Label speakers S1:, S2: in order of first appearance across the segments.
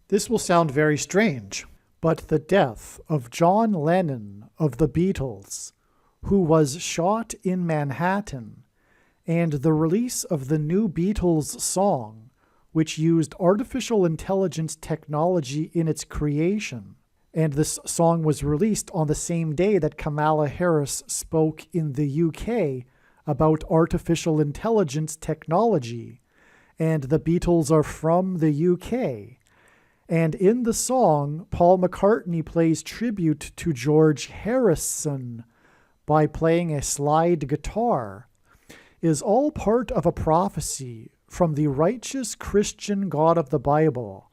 S1: This will sound very strange, but the death of John Lennon of the Beatles, who was shot in Manhattan, and the release of the new Beatles song, which used artificial intelligence technology in its creation, and this song was released on the same day that Kamala Harris spoke in the UK about artificial intelligence technology, and the Beatles are from the UK. And in the song, Paul McCartney plays tribute to George Harrison by playing a slide guitar, is all part of a prophecy from the righteous Christian God of the Bible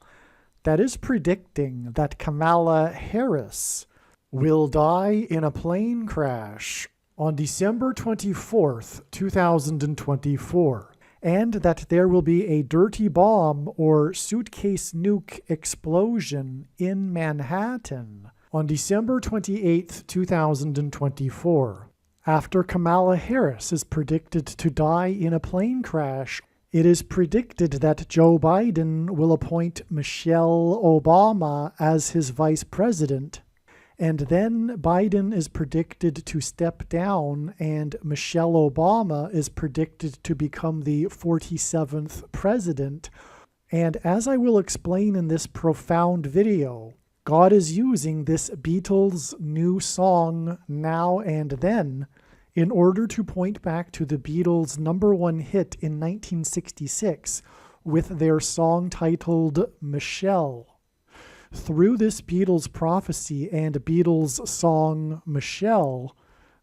S1: that is predicting that Kamala Harris will die in a plane crash on December 24th, 2024. And that there will be a dirty bomb or suitcase nuke explosion in Manhattan on December 28, 2024. After Kamala Harris is predicted to die in a plane crash, it is predicted that Joe Biden will appoint Michelle Obama as his vice president. And then Biden is predicted to step down, and Michelle Obama is predicted to become the 47th president. And as I will explain in this profound video, God is using this Beatles new song, Now and Then, in order to point back to the Beatles' #1 hit in 1966 with their song titled Michelle. Through this Beatles prophecy and Beatles song Michelle,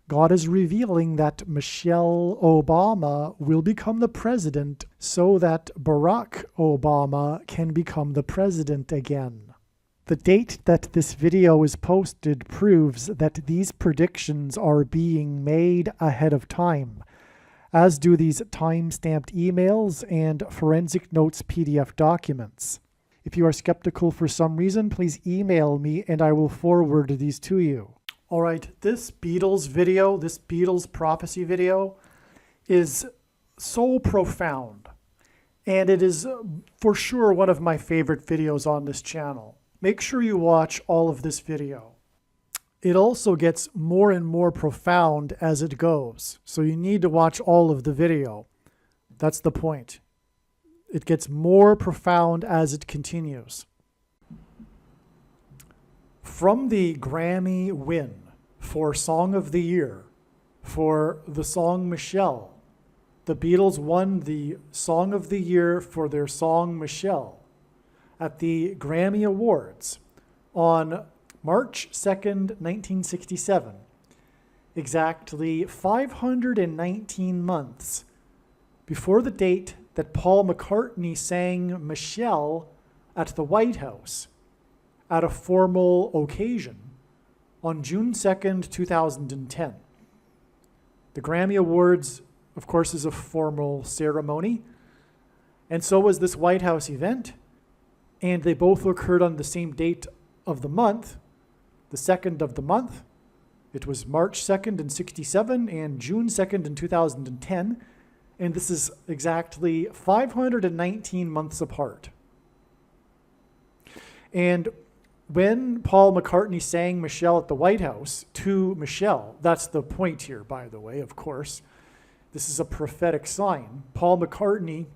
S1: God is revealing that Michelle Obama will become the president so that Barack Obama can become the president again. The date that this video is posted proves that these predictions are being made ahead of time, as do these time-stamped emails and forensic notes PDF documents. If you are skeptical for some reason, please email me and I will forward these to you. All right, this Beatles video, this Beatles prophecy video is so profound, and it is for sure one of my favorite videos on this channel. Make sure you watch all of this video. It also gets more and more profound as it goes, so you need to watch all of the video. That's the point. It gets more profound as it continues. From the Grammy win for Song of the Year for the song Michelle, the Beatles won the Song of the Year for their song Michelle at the Grammy Awards on March 2nd, 1967, exactly 519 months before the date that Paul McCartney sang Michelle at the White House at a formal occasion on June 2nd, 2010. The Grammy Awards, of course, is a formal ceremony, and so was this White House event, and they both occurred on the same date of the month, the 2nd of the month. It was March 2nd in 67 and June 2nd in 2010. And this is exactly 519 months apart. And when Paul McCartney sang Michelle at the White House to Michelle, that's the point here, by the way, of course. This is a prophetic sign. Paul McCartney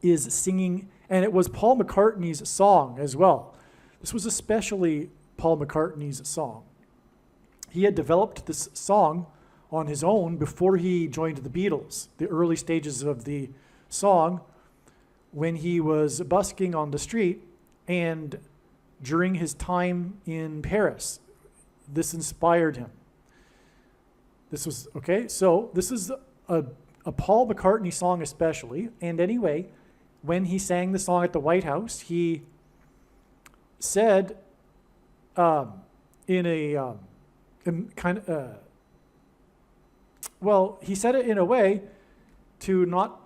S1: is singing, and it was Paul McCartney's song as well. This was especially Paul McCartney's song. He had developed this song on his own before he joined the Beatles, the early stages of the song, when he was busking on the street and during his time in Paris. This inspired him. This was, okay, so this is a Paul McCartney song especially, and anyway, when he sang the song at the White House, he said he said it in a way to not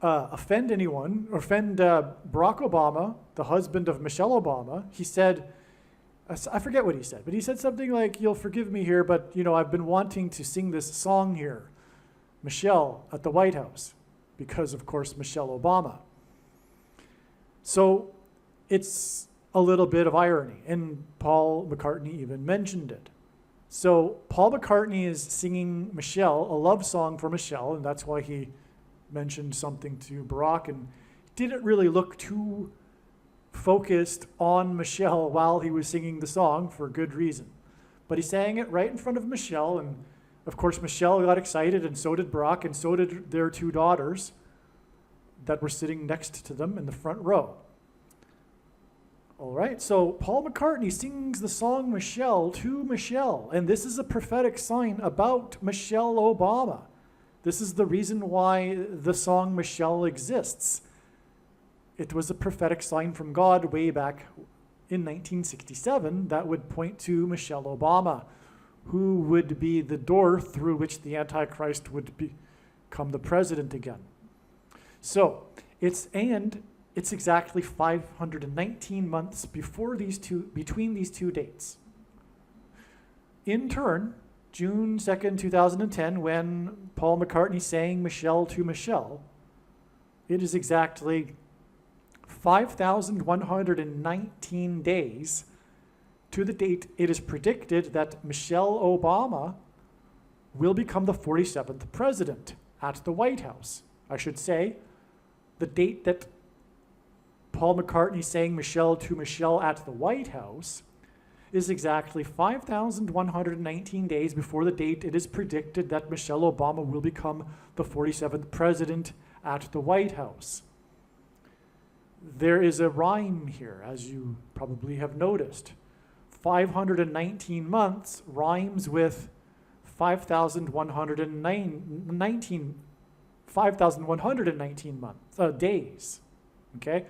S1: offend anyone, or offend Barack Obama, the husband of Michelle Obama. He said, I forget what he said, but he said something like, "You'll forgive me here, but I've been wanting to sing this song here, Michelle, at the White House," because of course Michelle Obama. So it's a little bit of irony, and Paul McCartney even mentioned it. So Paul McCartney is singing Michelle, a love song for Michelle, and that's why he mentioned something to Barack, and didn't really look too focused on Michelle while he was singing the song, for good reason. But he sang it right in front of Michelle, and of course Michelle got excited, and so did Barack, and so did their two daughters that were sitting next to them in the front row. All right, so Paul McCartney sings the song Michelle to Michelle, and this is a prophetic sign about Michelle Obama. This is the reason why the song Michelle exists. It was a prophetic sign from God way back in 1967 that would point to Michelle Obama, who would be the door through which the Antichrist would become the president again. So it's exactly 519 months between these two dates. In turn, June 2nd, 2010, when Paul McCartney sang Michelle to Michelle, it is exactly 5,119 days to the date it is predicted that Michelle Obama will become the 47th president at the White House. I should say, the date that Paul McCartney sang Michelle to Michelle at the White House is exactly 5,119 days before the date it is predicted that Michelle Obama will become the 47th president at the White House. There is a rhyme here, as you probably have noticed. 519 months rhymes with 5,119 days. Okay?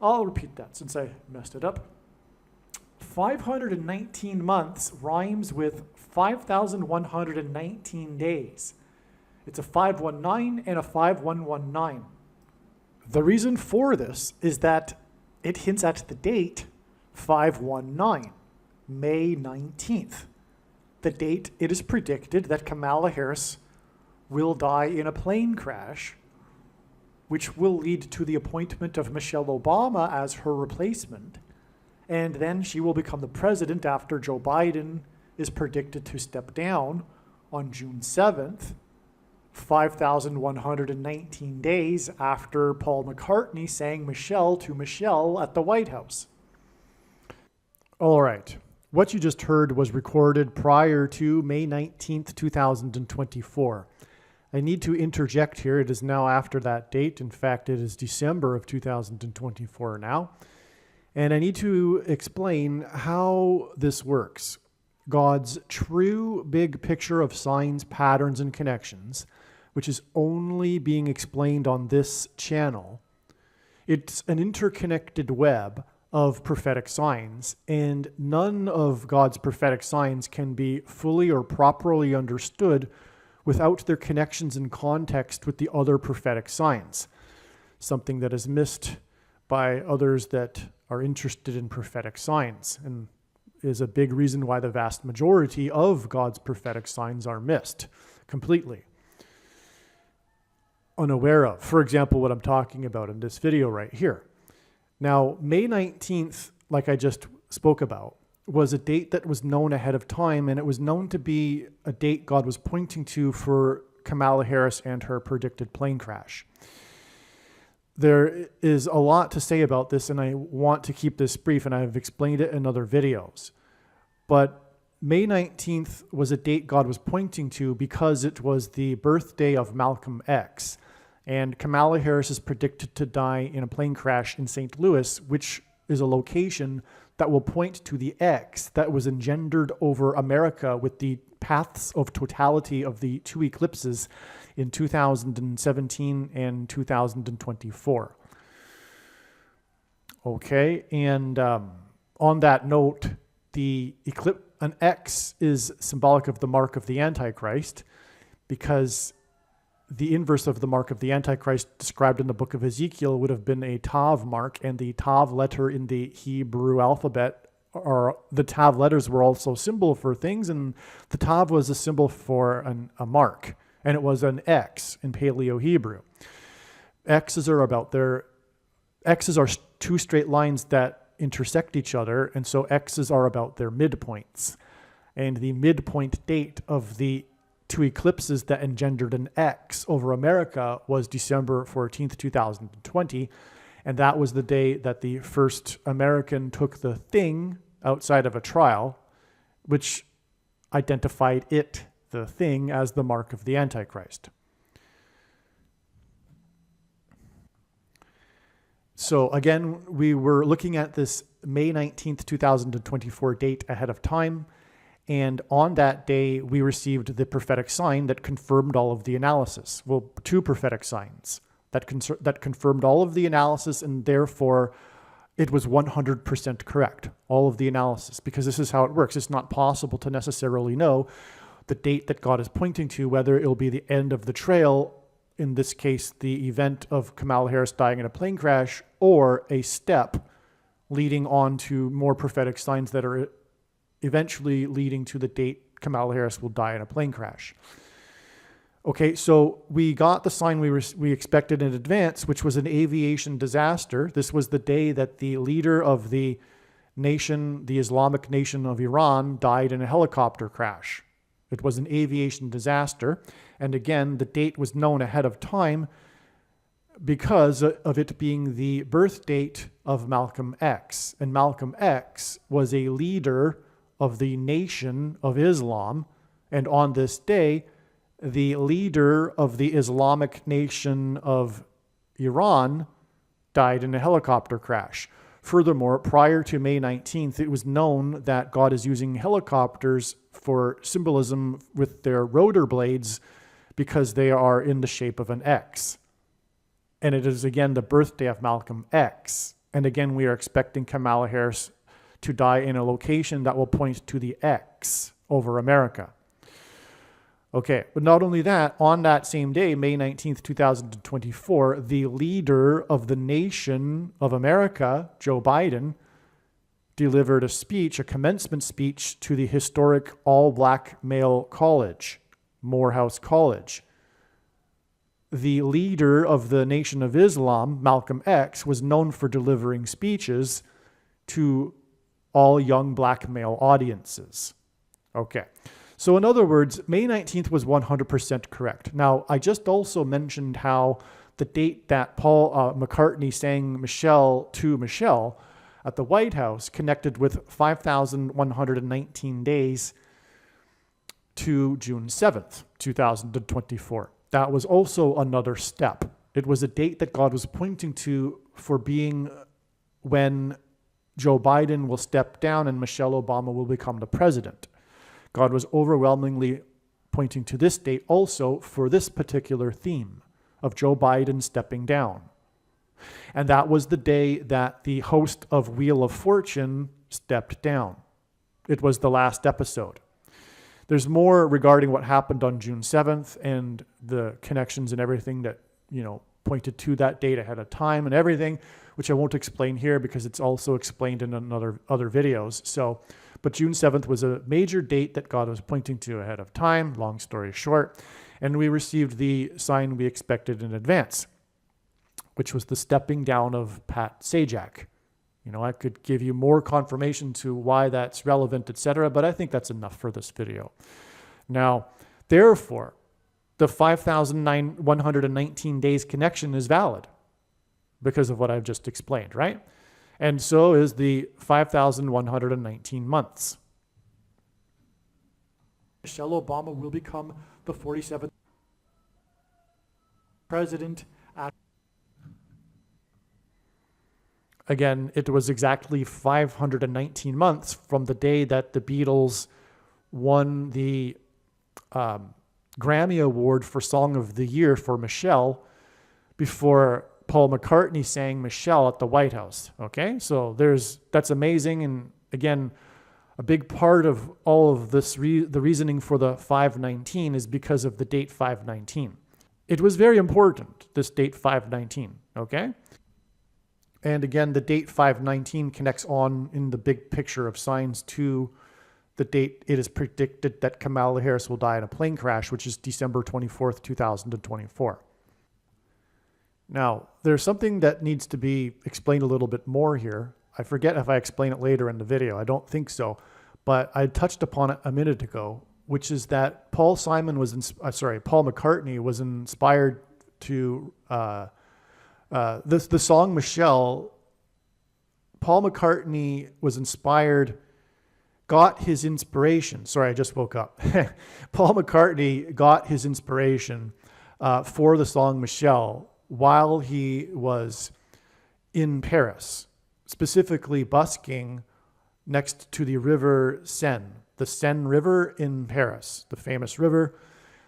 S1: I'll repeat that since I messed it up. 519 months rhymes with 5,119 days. It's a 519 and a 5119. The reason for this is that it hints at the date 519, May 19th, the date it is predicted that Kamala Harris will die in a plane crash, which will lead to the appointment of Michelle Obama as her replacement, and then she will become the president after Joe Biden is predicted to step down on June 7th, 5,119 days after Paul McCartney sang Michelle to Michelle at the White House. All right. What you just heard was recorded prior to May 19th, 2024. I need to interject here. It is now after that date. In fact, it is December of 2024 now. And I need to explain how this works. God's true big picture of signs, patterns, and connections, which is only being explained on this channel. It's an interconnected web of prophetic signs, and none of God's prophetic signs can be fully or properly understood without their connections and context with the other prophetic signs, something that is missed by others that are interested in prophetic signs, and is a big reason why the vast majority of God's prophetic signs are missed completely. Unaware of, for example, what I'm talking about in this video right here. Now, May 19th, like I just spoke about, was a date that was known ahead of time, and it was known to be a date God was pointing to for Kamala Harris and her predicted plane crash. There is a lot to say about this, and I want to keep this brief, and I've explained it in other videos. But May 19th was a date God was pointing to because it was the birthday of Malcolm X, and Kamala Harris is predicted to die in a plane crash in St. Louis, which is a location that will point to the X that was engendered over America with the paths of totality of the two eclipses in 2017 and 2024. Okay, and on that note, an X is symbolic of the mark of the Antichrist, because the inverse of the mark of the Antichrist described in the book of Ezekiel would have been a Tav mark, and the Tav letter in the Hebrew alphabet, or the Tav letters were also a symbol for things, and the Tav was a symbol for a mark, and it was an X in Paleo Hebrew. X's are two straight lines that intersect each other, and so X's are about their midpoints. And the midpoint date of the two eclipses that engendered an X over America was December 14th, 2020. And that was the day that the first American took the thing outside of a trial, which identified it, the thing, as the mark of the Antichrist. So again, we were looking at this May 19th, 2024 date ahead of time. And on that day, we received the prophetic sign that confirmed all of the analysis. Well, two prophetic signs that confirmed all of the analysis, and therefore it was 100% correct, all of the analysis, because this is how it works. It's not possible to necessarily know the date that God is pointing to, whether it will be the end of the trail, in this case, the event of Kamala Harris dying in a plane crash, or a step leading on to more prophetic signs that are eventually leading to the date Kamala Harris will die in a plane crash. Okay, so we got the sign we expected in advance, which was an aviation disaster. This was the day that the leader of the nation, the Islamic nation of Iran, died in a helicopter crash. It was an aviation disaster. And again, the date was known ahead of time because of it being the birth date of Malcolm X. And Malcolm X was a leader of the Nation of Islam. And on this day, the leader of the Islamic nation of Iran died in a helicopter crash. Furthermore, prior to May 19th, it was known that God is using helicopters for symbolism with their rotor blades because they are in the shape of an X. And it is again the birthday of Malcolm X. And again, we are expecting Kamala Harris to die in a location that will point to the X over America. Okay, but not only that, on that same day, May 19th, 2024, the leader of the nation of America, Joe Biden, delivered a speech, a commencement speech to the historic all-black male college, Morehouse College. The leader of the Nation of Islam, Malcolm X, was known for delivering speeches to all young black male audiences. Okay. So in other words, May 19th was 100% correct. Now, I just also mentioned how the date that Paul McCartney sang Michelle to Michelle at the White House connected with 5,119 days to June 7th, 2024. That was also another step. It was a date that God was pointing to for being when Joe Biden will step down and Michelle Obama will become the president. God was overwhelmingly pointing to this date also for this particular theme of Joe Biden stepping down. And that was the day that the host of Wheel of Fortune stepped down. It was the last episode. There's more regarding what happened on June 7th and the connections and everything that, pointed to that date ahead of time and everything, which I won't explain here because it's also explained in other videos. But June 7th was a major date that God was pointing to ahead of time, long story short, and we received the sign we expected in advance, which was the stepping down of Pat Sajak. I could give you more confirmation to why that's relevant, etc., but I think that's enough for this video. Now, therefore, the 5,119 days connection is valid because of what I've just explained, right? And so is the 5,119 months. Michelle Obama will become the 47th president. Again, it was exactly 519 months from the day that the Beatles won the Grammy Award for Song of the Year for Michelle before Paul McCartney sang Michelle at the White House. Okay, so that's amazing. And again, a big part of all of this, the reasoning for the 519 is because of the date 519. It was very important, this date 519, okay? And again, the date 519 connects on in the big picture of signs to the date it is predicted that Kamala Harris will die in a plane crash, which is December 24th, 2024. Now, there's something that needs to be explained a little bit more here. I forget if I explain it later in the video. I don't think so, but I touched upon it a minute ago, which is that Paul McCartney was inspired to the song Michelle. Paul McCartney was inspired, got his inspiration. Sorry, I just woke up. Paul McCartney got his inspiration for the song Michelle while he was in Paris, specifically busking next to the river Seine, the Seine River in Paris, the famous river.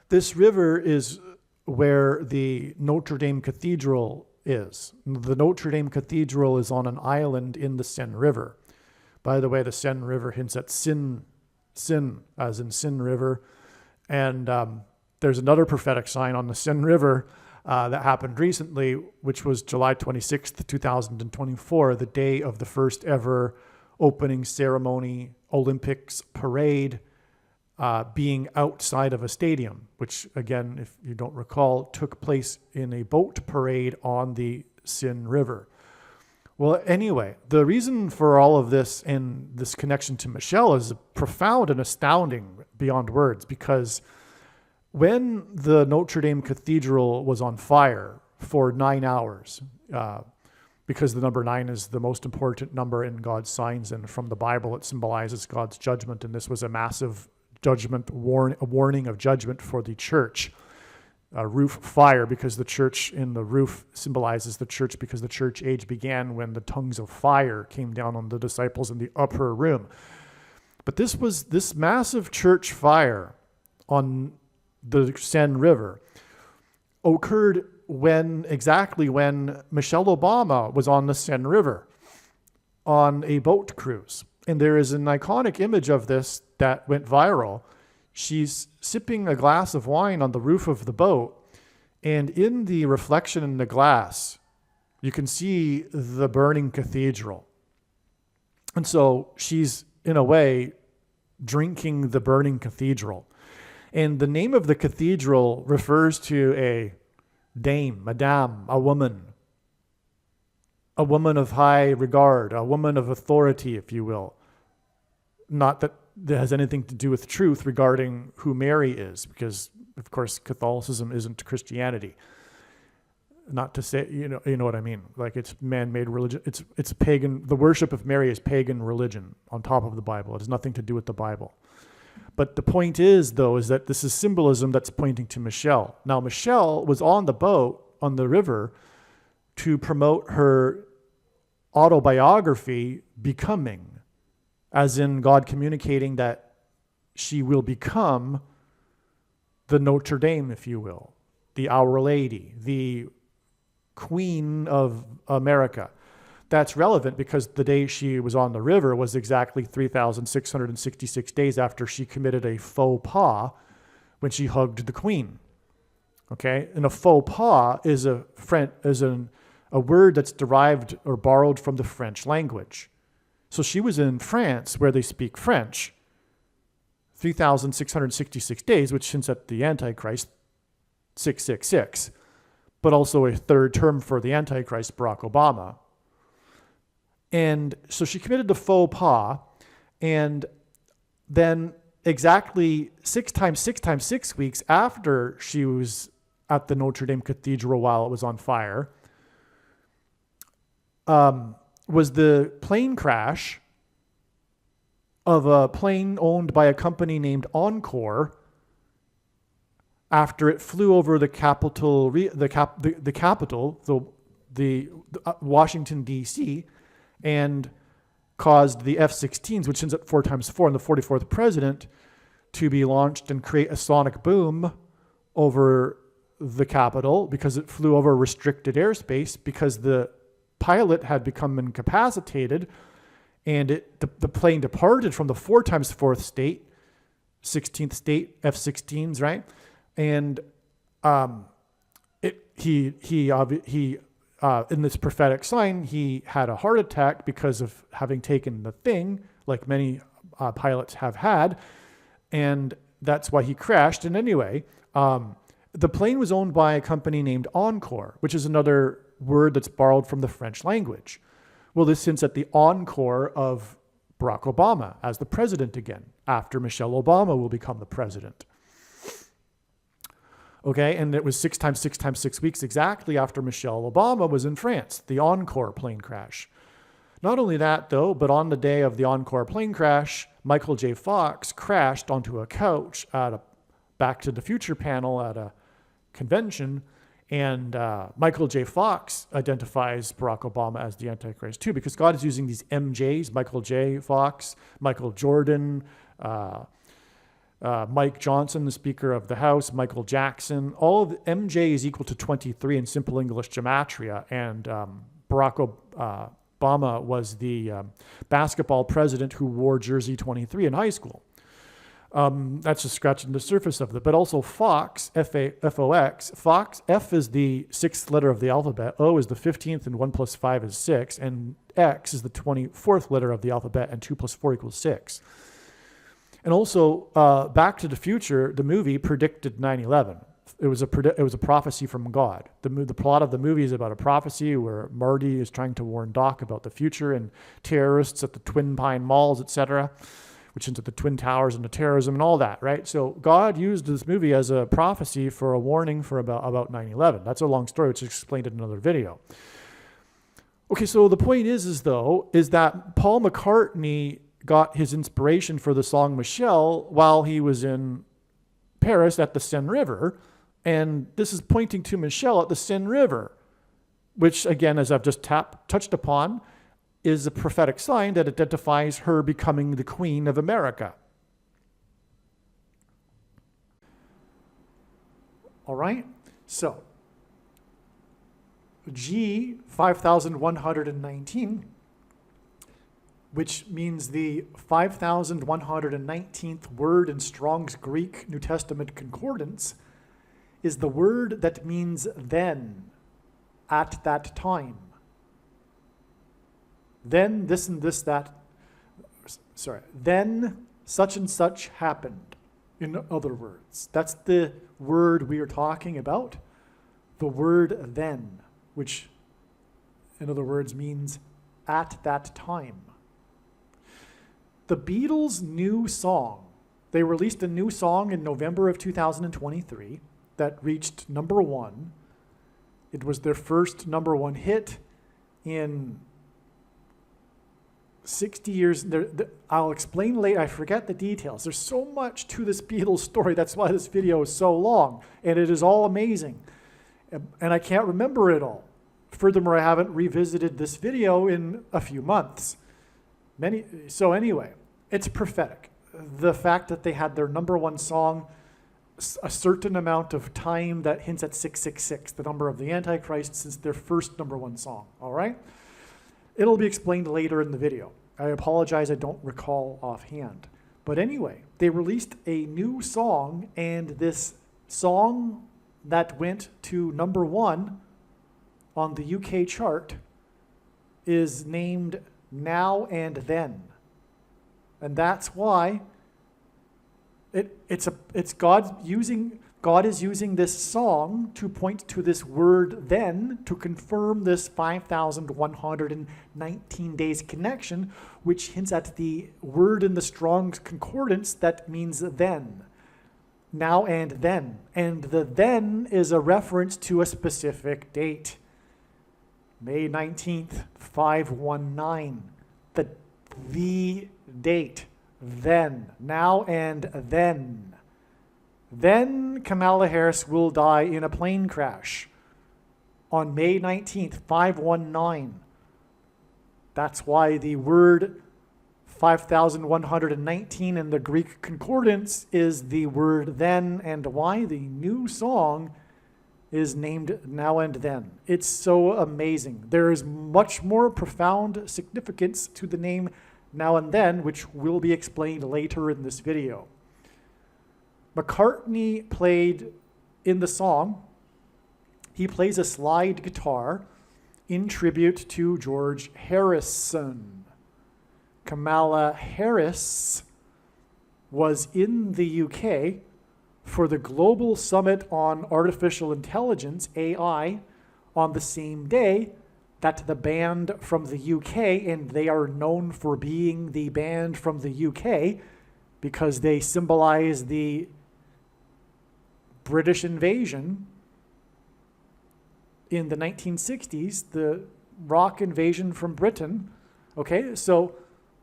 S1: This river is where the Notre Dame Cathedral is. The Notre Dame Cathedral is on an island in the Seine River. By the way, the Seine River hints at sin, as in Sin River. And there's another prophetic sign on the Seine River that happened recently, which was July 26th, 2024, the day of the first ever opening ceremony Olympics parade being outside of a stadium, which, again, if you don't recall, took place in a boat parade on the Seine River. Well, anyway, the reason for all of this and this connection to Michelle is profound and astounding beyond words, because when the Notre Dame Cathedral was on fire for 9 hours, because the number 9 is the most important number in God's signs, and from the Bible it symbolizes God's judgment, and this was a massive judgment, a warning of judgment for the church. Roof fire, because the church in the roof symbolizes the church, because the church age began when the tongues of fire came down on the disciples in the upper room. But this massive church fire on the Seine River occurred exactly when Michelle Obama was on the Seine River on a boat cruise. And there is an iconic image of this that went viral. She's sipping a glass of wine on the roof of the boat, and in the reflection in the glass, you can see the burning cathedral. And so she's, in a way, drinking the burning cathedral. And the name of the cathedral refers to a dame, madame, a woman of high regard, a woman of authority, if you will. Not that has anything to do with truth regarding who Mary is, because, of course, Catholicism isn't Christianity. Not to say, you know what I mean. Like, it's man-made religion. It's pagan. The worship of Mary is pagan religion on top of the Bible. It has nothing to do with the Bible. But the point is, though, is that this is symbolism that's pointing to Michelle. Now, Michelle was on the boat, on the river, to promote her autobiography, Becoming, as in God communicating that she will become the Notre Dame, if you will, the Our Lady, the Queen of America. That's relevant because the day she was on the river was exactly 3,666 days after she committed a faux pas when she hugged the Queen. Okay? And a faux pas is a word that's derived or borrowed from the French language. So she was in France, where they speak French, 3,666 days, which hints at the Antichrist, 666, but also a third term for the Antichrist, Barack Obama. And so she committed the faux pas, and then exactly 6 weeks after she was at the Notre Dame Cathedral while it was on fire, was the plane crash of a plane owned by a company named Encore after it flew over the capital, Washington, D.C., and caused the F-16s, which ends at 4x4 and the 44th president, to be launched and create a sonic boom over the Capitol because it flew over restricted airspace because the pilot had become incapacitated, and the plane departed from the 4x4th state, 16th state, F-16s, right? And in this prophetic sign, he had a heart attack because of having taken the thing, like many pilots have had, and that's why he crashed. And anyway, The plane was owned by a company named Encore, which is another word that's borrowed from the French language. Well, this hints at the encore of Barack Obama as the president again, after Michelle Obama will become the president. Okay, and it was 6 times 6 times 6 weeks exactly after Michelle Obama was in France, the Encore plane crash. Not only that, though, but on the day of the Encore plane crash, Michael J. Fox crashed onto a couch at a Back to the Future panel at a convention, and Michael J. Fox identifies Barack Obama as the Antichrist too, because God is using these MJs, Michael J. Fox, Michael Jordan, Mike Johnson, the Speaker of the House, Michael Jackson. All of the, MJ is equal to 23 in simple English gematria, and Barack Obama was the basketball president who wore jersey 23 in high school. That's just scratching the surface of it. But also Fox, F-O-X, Fox, F is the 6th letter of the alphabet, O is the 15th, and 1 plus 5 is 6, and X is the 24th letter of the alphabet, and 2 plus 4 equals 6. And also, Back to the Future, the movie, predicted 9/11. It was a prophecy from God. The plot of the movie is about a prophecy where Marty is trying to warn Doc about the future and terrorists at the Twin Pine Malls, etc., which into the Twin Towers and the terrorism and all that, right? So God used this movie as a prophecy for a warning for about 9/11. That's a long story, which is explained in another video. Okay, so the point is that Paul McCartney got his inspiration for the song Michelle while he was in Paris at the Seine River, and this is pointing to Michelle at the Seine River, which again, as I've just touched upon, is a prophetic sign that identifies her becoming the Queen of America. All right, so G 5119, which means the 5119th word in Strong's Greek New Testament Concordance, is the word that means then, at that time. Then this and this, then such and such happened, in other words. That's the word we are talking about, the word then, which, in other words, means at that time. The Beatles' new song, they released a new song in November of 2023 that reached number 1. It was their first number 1 hit in 60 years. I'll explain later. I forget the details. There's so much to this Beatles story. That's why this video is so long. And it is all amazing. And I can't remember it all. Furthermore, I haven't revisited this video in a few months. So anyway, it's prophetic. The fact that they had their number 1 song a certain amount of time that hints at 666, the number of the Antichrist, since their first number 1 song. All right? It'll be explained later in the video. I apologize, I don't recall offhand. But anyway, they released a new song, and this song that went to number 1 on the UK chart is named Now and Then. And that's why God is using this song to point to this word then to confirm this 5,119 days connection, which hints at the word in the Strong's Concordance that means then. Now and then. And the then is a reference to a specific date. May 19th, 519. The date. Then. Now and then. Then Kamala Harris will die in a plane crash on May 19th, 519. That's why the word 5,119 in the Greek concordance is the word then, and why the new song is named Now and Then. It's so amazing. There is much more profound significance to the name Now and Then, which will be explained later in this video. McCartney played in the song, he plays a slide guitar in tribute to George Harrison. Kamala Harris was in the UK for the Global Summit on Artificial Intelligence, AI, on the same day that the band from the UK, and they are known for being the band from the UK because they symbolize the British invasion in the 1960s, the rock invasion from Britain. Okay, so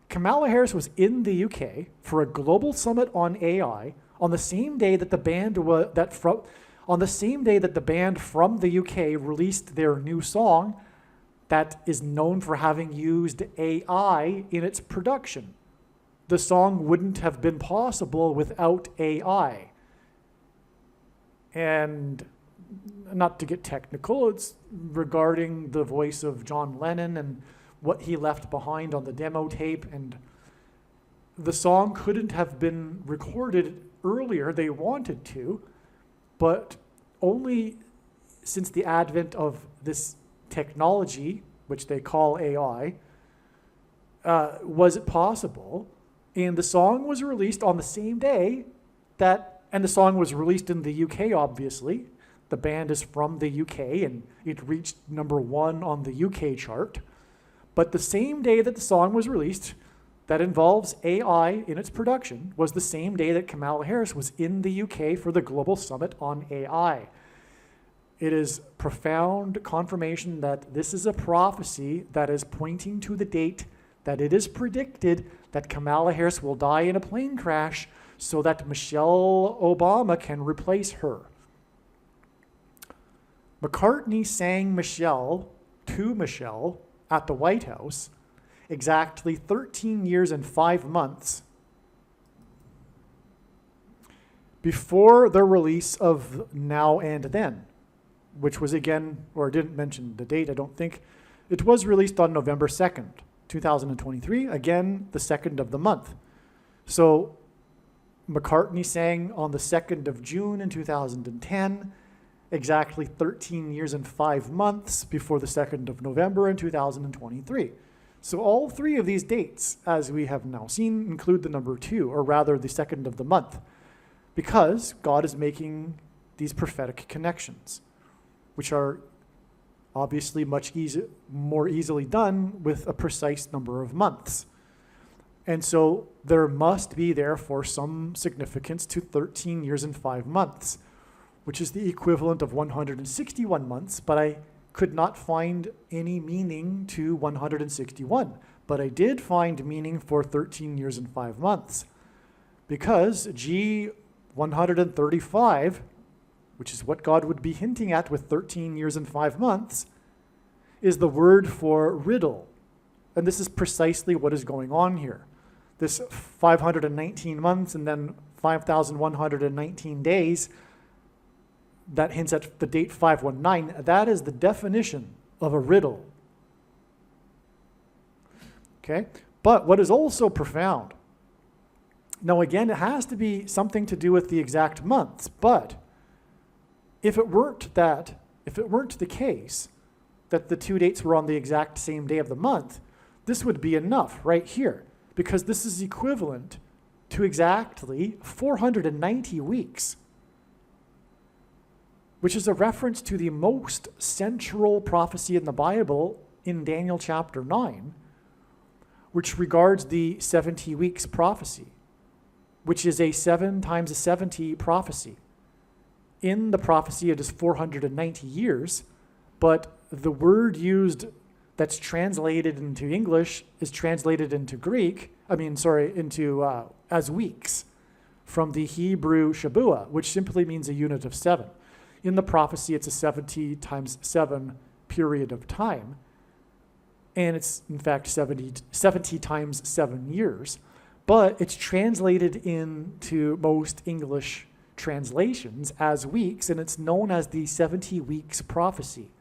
S1: Kamala Harris was in the UK for a global summit on AI on the same day that the band from the UK released their new song that is known for having used AI in its production. The song wouldn't have been possible without AI. And not to get technical, it's regarding the voice of John Lennon and what he left behind on the demo tape. And the song couldn't have been recorded earlier. They wanted to, but only since the advent of this technology, which they call AI, was it possible. And the song was released on the same day and the song was released in the UK, obviously. The band is from the UK, and it reached #1 on the UK chart. But the same day that the song was released, that involves AI in its production, was the same day that Kamala Harris was in the UK for the Global Summit on AI. It is profound confirmation that this is a prophecy that is pointing to the date that it is predicted that Kamala Harris will die in a plane crash so that Michelle Obama can replace her. McCartney sang Michelle to Michelle at the White House exactly 13 years and 5 months before the release of Now and Then, which was again, or didn't mention the date, I don't think. It was released on November 2nd, 2023, again, the second of the month. So McCartney sang on the 2nd of June in 2010, exactly 13 years and 5 months before the 2nd of November in 2023. So all three of these dates, as we have now seen, include the number 2, or rather the 2nd of the month, because God is making these prophetic connections, which are obviously much more easily done with a precise number of months. And so there must be, therefore, some significance to 13 years and 5 months, which is the equivalent of 161 months, but I could not find any meaning to 161. But I did find meaning for 13 years and 5 months, because G135, which is what God would be hinting at with 13 years and 5 months, is the word for riddle. And this is precisely what is going on here. This 519 months and then 5,119 days, that hints at the date 519, that is the definition of a riddle. Okay? But what is also profound, now again, it has to be something to do with the exact months, but if it weren't the case that the two dates were on the exact same day of the month, this would be enough right here, because this is equivalent to exactly 490 weeks, which is a reference to the most central prophecy in the Bible in Daniel chapter 9, which regards the 70 weeks prophecy, which is a 7 times 70 prophecy. In the prophecy, it is 490 years, but the word used that's translated into English is translated into as weeks, from the Hebrew Shabua, which simply means a unit of 7. In the prophecy, it's a 70 times 7 period of time, and it's in fact 70 times 7 years, but it's translated into most English translations as weeks, and it's known as the 70 weeks prophecy.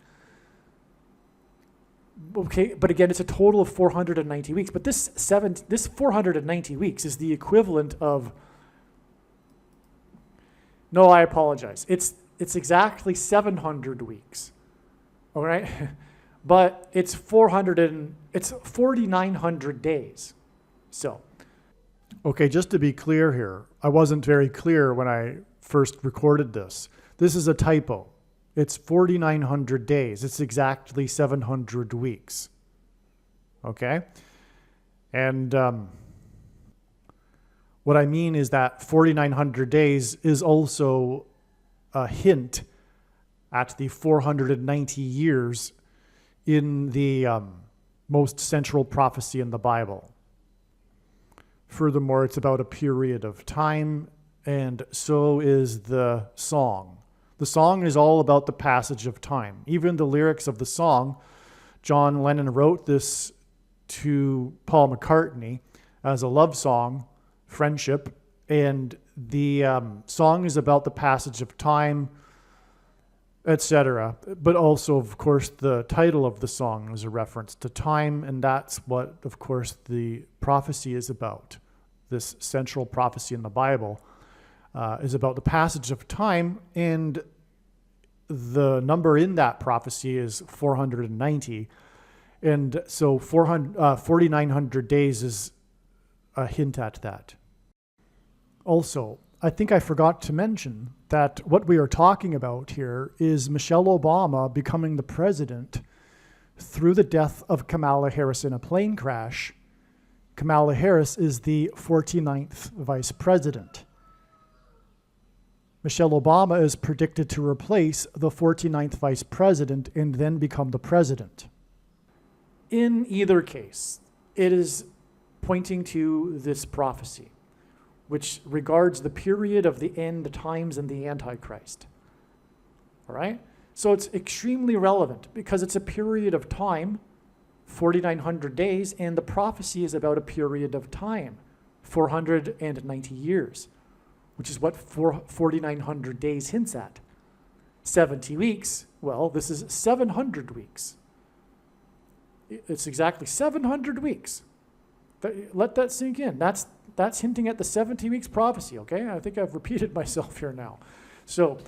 S1: Okay, but again, it's a total of 490 weeks, but this 490 weeks is the equivalent of, no, I apologize. It's exactly 700 weeks. All right? But it's 4,900 days. So, okay, just to be clear here, I wasn't very clear when I first recorded this. This is a typo. It's 4,900 days. It's exactly 700 weeks. Okay? And what I mean is that 4,900 days is also a hint at the 490 years in the most central prophecy in the Bible. Furthermore, it's about a period of time, and so is the song. The song is all about the passage of time. Even the lyrics of the song, John Lennon wrote this to Paul McCartney as a love song, friendship, and the song is about the passage of time, etc. But also, of course, the title of the song is a reference to time, and that's what, of course, the prophecy is about. This central prophecy in the Bible is about the passage of time, and the number in that prophecy is 490. And so 4,900 days is a hint at that. Also, I think I forgot to mention that what we are talking about here is Michelle Obama becoming the president through the death of Kamala Harris in a plane crash. Kamala Harris is the 49th vice president. Michelle Obama is predicted to replace the 49th vice president and then become the president. In either case, it is pointing to this prophecy, which regards the period of the end times and the Antichrist. All right? So it's extremely relevant because it's a period of time, 4,900 days, and the prophecy is about a period of time, 490 years, which is what 4,900 days hints at. 70 weeks, well, this is 700 weeks. It's exactly 700 weeks. Let that sink in. That's hinting at the 70 weeks prophecy, okay? I think I've repeated myself here now. So,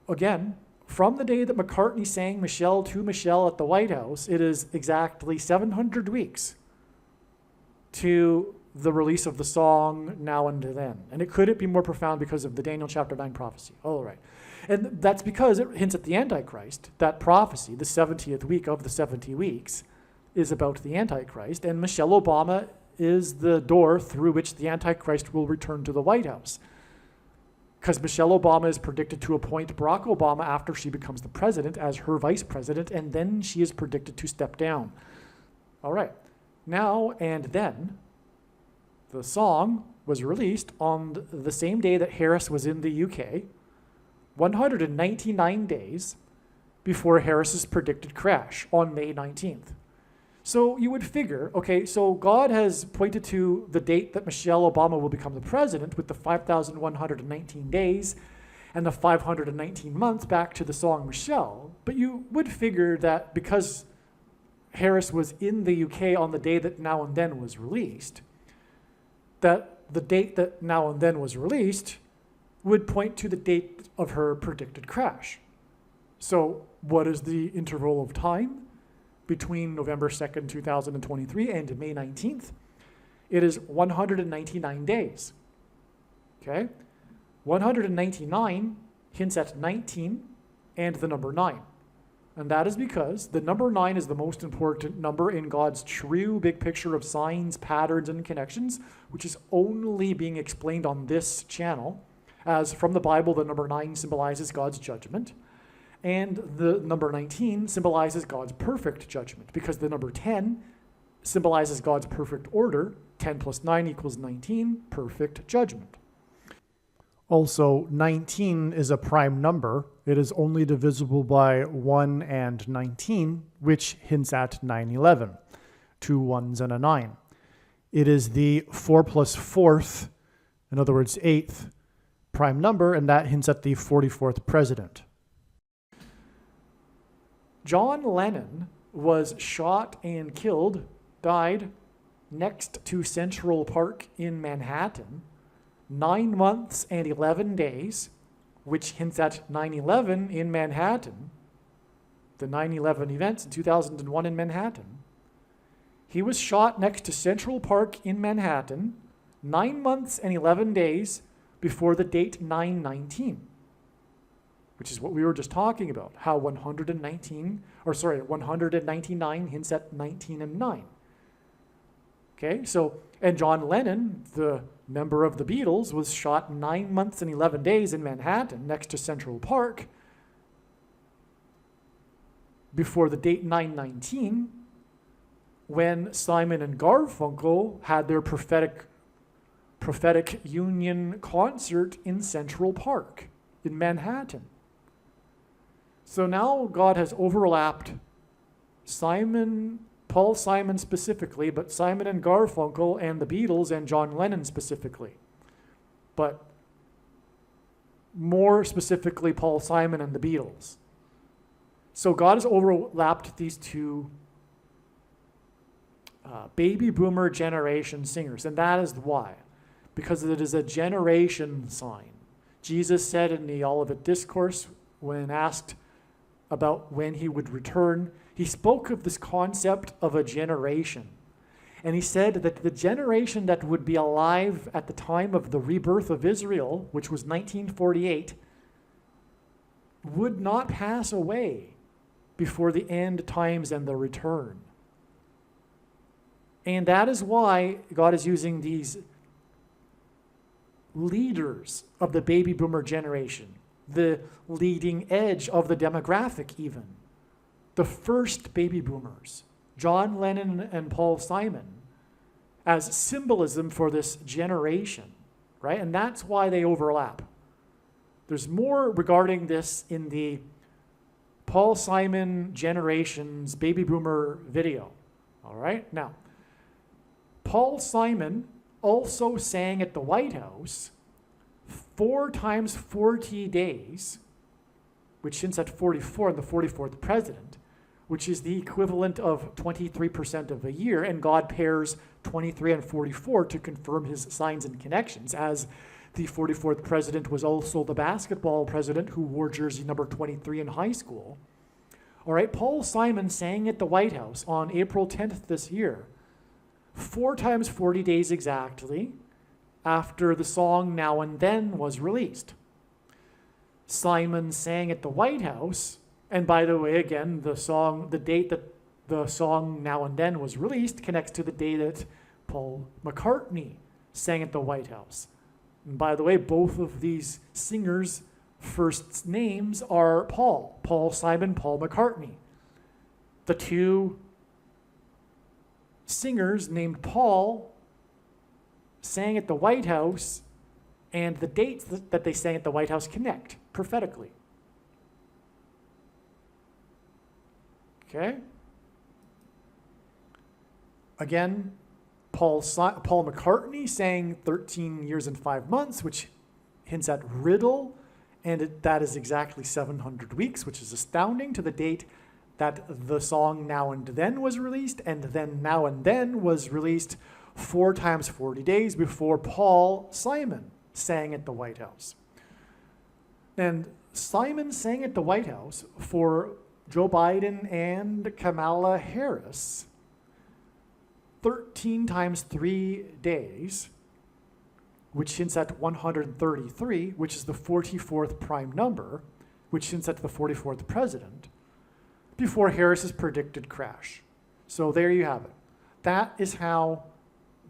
S1: again, from the day that McCartney sang Michelle to Michelle at the White House, it is exactly 700 weeks to the release of the song Now and Then. And it couldn't be more profound because of the Daniel chapter 9 prophecy. All right. And that's because it hints at the Antichrist. That prophecy, the 70th week of the 70 weeks, is about the Antichrist. And Michelle Obama is the door through which the Antichrist will return to the White House. Because Michelle Obama is predicted to appoint Barack Obama after she becomes the president as her vice president, and then she is predicted to step down. All right. Now and Then, the song was released on the same day that Harris was in the UK, 199 days before Harris's predicted crash on May 19th. So you would figure, okay, so God has pointed to the date that Michelle Obama will become the president with the 5,119 days and the 519 months back to the song Michelle. But you would figure that because Harris was in the UK on the day that Now and Then was released, that the date that Now and Then was released would point to the date of her predicted crash. So what is the interval of time between November 2nd, 2023 and May 19th? It is 199 days. Okay? 199 hints at 19 and the number 9. And that is because the number 9 is the most important number in God's true big picture of signs, patterns, and connections, which is only being explained on this channel. As from the Bible, the number 9 symbolizes God's judgment, and the number 19 symbolizes God's perfect judgment, because the number 10 symbolizes God's perfect order. 10 plus 9 equals 19, perfect judgment. Also, 19 is a prime number. It is only divisible by 1 and 19, which hints at 9/11, 2 ones and a 9. It is the 4 plus 4th, in other words, 8th prime number, and that hints at the 44th president. John Lennon was shot and killed, died next to Central Park in Manhattan, 9 months and 11 days, which hints at 9/11 in Manhattan, the 9/11 events in 2001 in Manhattan. He was shot next to Central Park in Manhattan, 9 months and 11 days before the date 919, which is what we were just talking about, how 199 hints at 19 and 9. Okay, so, and John Lennon, the member of the Beatles, was shot 9 months and 11 days in Manhattan next to Central Park before the date 919, when Simon and Garfunkel had their prophetic union concert in Central Park in Manhattan. So now God has overlapped Paul Simon specifically, but Simon and Garfunkel and the Beatles and John Lennon specifically. But more specifically, Paul Simon and the Beatles. So God has overlapped these two baby boomer generation singers, and that is why. Because it is a generation sign. Jesus said in the Olivet Discourse, when asked about when he would return, he spoke of this concept of a generation. And he said that the generation that would be alive at the time of the rebirth of Israel, which was 1948, would not pass away before the end times and the return. And that is why God is using these leaders of the baby boomer generation, the leading edge of the demographic even, the first baby boomers, John Lennon and Paul Simon, as symbolism for this generation, right? And that's why they overlap. There's more regarding this in the Paul Simon Generations Baby Boomer video, all right? Now, Paul Simon also sang at the White House 4 times 40 days, which hints at 44 and the 44th president, which is the equivalent of 23% of a year, and God pairs 23 and 44 to confirm his signs and connections, as the 44th president was also the basketball president who wore jersey number 23 in high school. All right, Paul Simon sang at the White House on April 10th this year, 4 times 40 days exactly, after the song Now and Then was released. Simon sang at the White House, and by the way, again, the date that the song Now and Then was released connects to the day that Paul McCartney sang at the White House. And by the way, both of these singers' first names are Paul. Paul Simon, Paul McCartney. The two singers named Paul sang at the White House, and the dates that they sang at the White House connect prophetically. Okay? Again, Paul McCartney sang 13 years and 5 months, which hints at riddle, and that is exactly 700 weeks, which is astounding, to the date that the song Now and Then was released, and then Now and Then was released 4 times 40 days before Paul Simon sang at the White House. And Simon sang at the White House for Joe Biden and Kamala Harris 13 times 3 days, which hints at 133, which is the 44th prime number, which hints at the 44th president, before Harris's predicted crash. So there you have it. That is how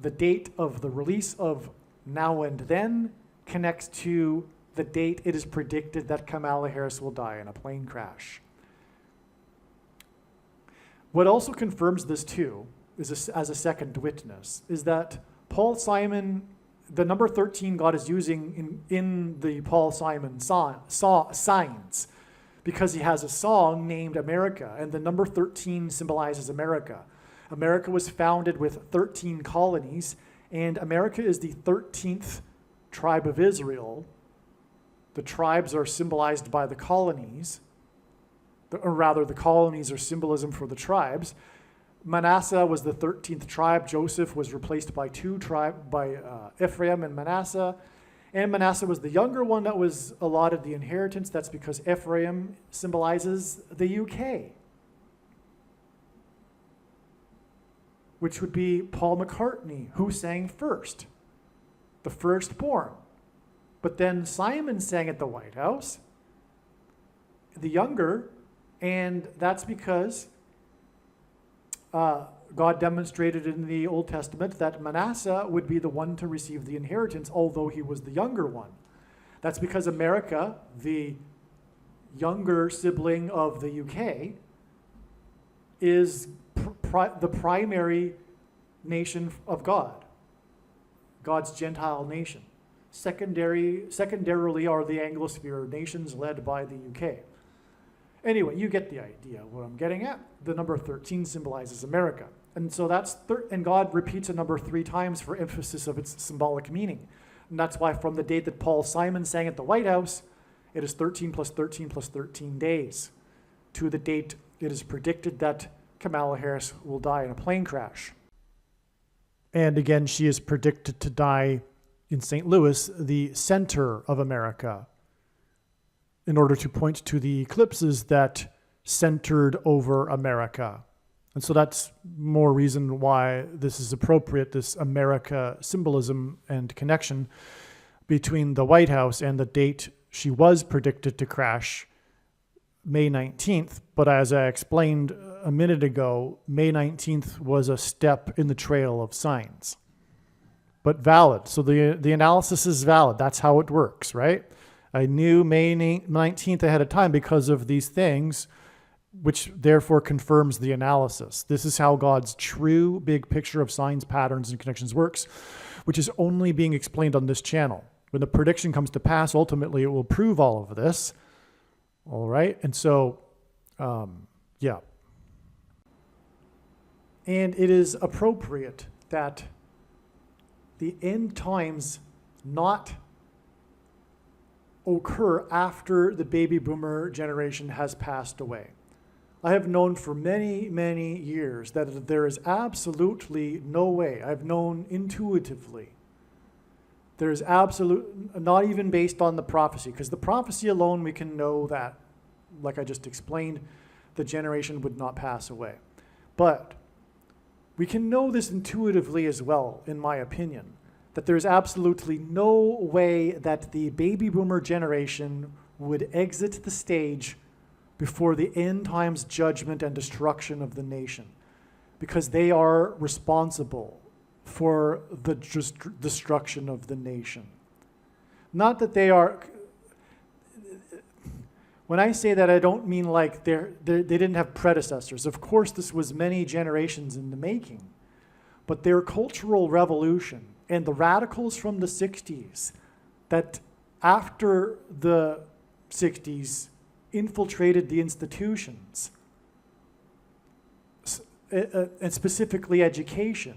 S1: the date of the release of Now and Then connects to the date it is predicted that Kamala Harris will die in a plane crash. What also confirms this too, is as a second witness, is that Paul Simon, the number 13 God is using in the Paul Simon signs, because he has a song named America, and the number 13 symbolizes America. America was founded with 13 colonies, and America is the 13th tribe of Israel. The tribes are symbolized by the colonies, or rather the colonies are symbolism for the tribes. Manasseh was the 13th tribe. Joseph was replaced by Ephraim and Manasseh. And Manasseh was the younger one that was allotted the inheritance. That's because Ephraim symbolizes the UK, which would be Paul McCartney, who sang first, the firstborn. But then Simon sang at the White House, the younger, and that's because God demonstrated in the Old Testament that Manasseh would be the one to receive the inheritance, although he was the younger one. That's because America, the younger sibling of the UK, is the primary nation of God, God's Gentile nation. Secondarily are the Anglosphere nations led by the UK. Anyway, you get the idea what I'm getting at. The number 13 symbolizes America. And so and God repeats a number 3 times for emphasis of its symbolic meaning. And that's why from the date that Paul Simon sang at the White House, it is 13 plus 13 plus 13 days to the date it is predicted that Kamala Harris will die in a plane crash. And again, she is predicted to die in St. Louis, the center of America, in order to point to the eclipses that centered over America. And so that's more reason why this is appropriate, this America symbolism and connection between the White House and the date she was predicted to crash, May 19th. But as I explained a minute ago, May 19th was a step in the trail of signs, but valid. So the analysis is valid. That's how it works, right? I knew May 19th ahead of time because of these things, which therefore confirms the analysis. This is how God's true big picture of signs, patterns, and connections works, which is only being explained on this channel. When the prediction comes to pass, ultimately it will prove all of this. All right? And so, yeah. And it is appropriate that the end times not occur after the baby boomer generation has passed away. I have known for many, many years that there is absolutely no way. I've known intuitively. There is not even based on the prophecy, because the prophecy alone we can know that, like I just explained, the generation would not pass away. But we can know this intuitively as well, in my opinion, that there's absolutely no way that the baby boomer generation would exit the stage before the end times judgment and destruction of the nation, because they are responsible for the destruction of the nation. Not that they are, when I say that, I don't mean like they didn't have predecessors. Of course, this was many generations in the making, but their cultural revolution and the radicals from the 60s that after the 60s infiltrated the institutions, and specifically education,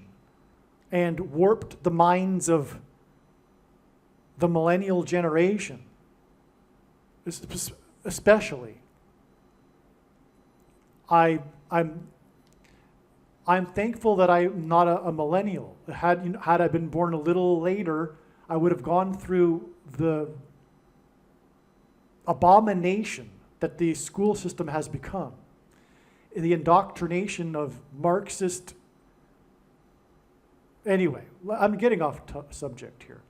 S1: and warped the minds of the millennial generation, especially. I'm thankful that I'm not a millennial. Had I been born a little later, I would have gone through the abomination that the school system has become, the indoctrination of Marxist. Anyway, I'm getting off subject here.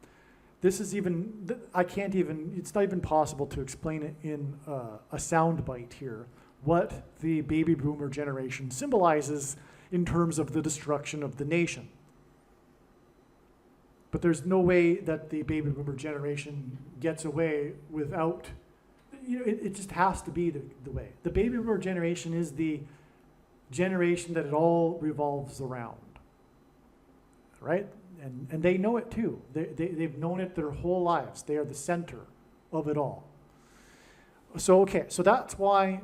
S1: This is it's not even possible to explain it in a soundbite here, what the baby boomer generation symbolizes in terms of the destruction of the nation. But there's no way that the baby boomer generation gets away without, it just has to be the way. The baby boomer generation is the generation that it all revolves around, right? And they know it too. They've known it their whole lives. They are the center of it all. So that's why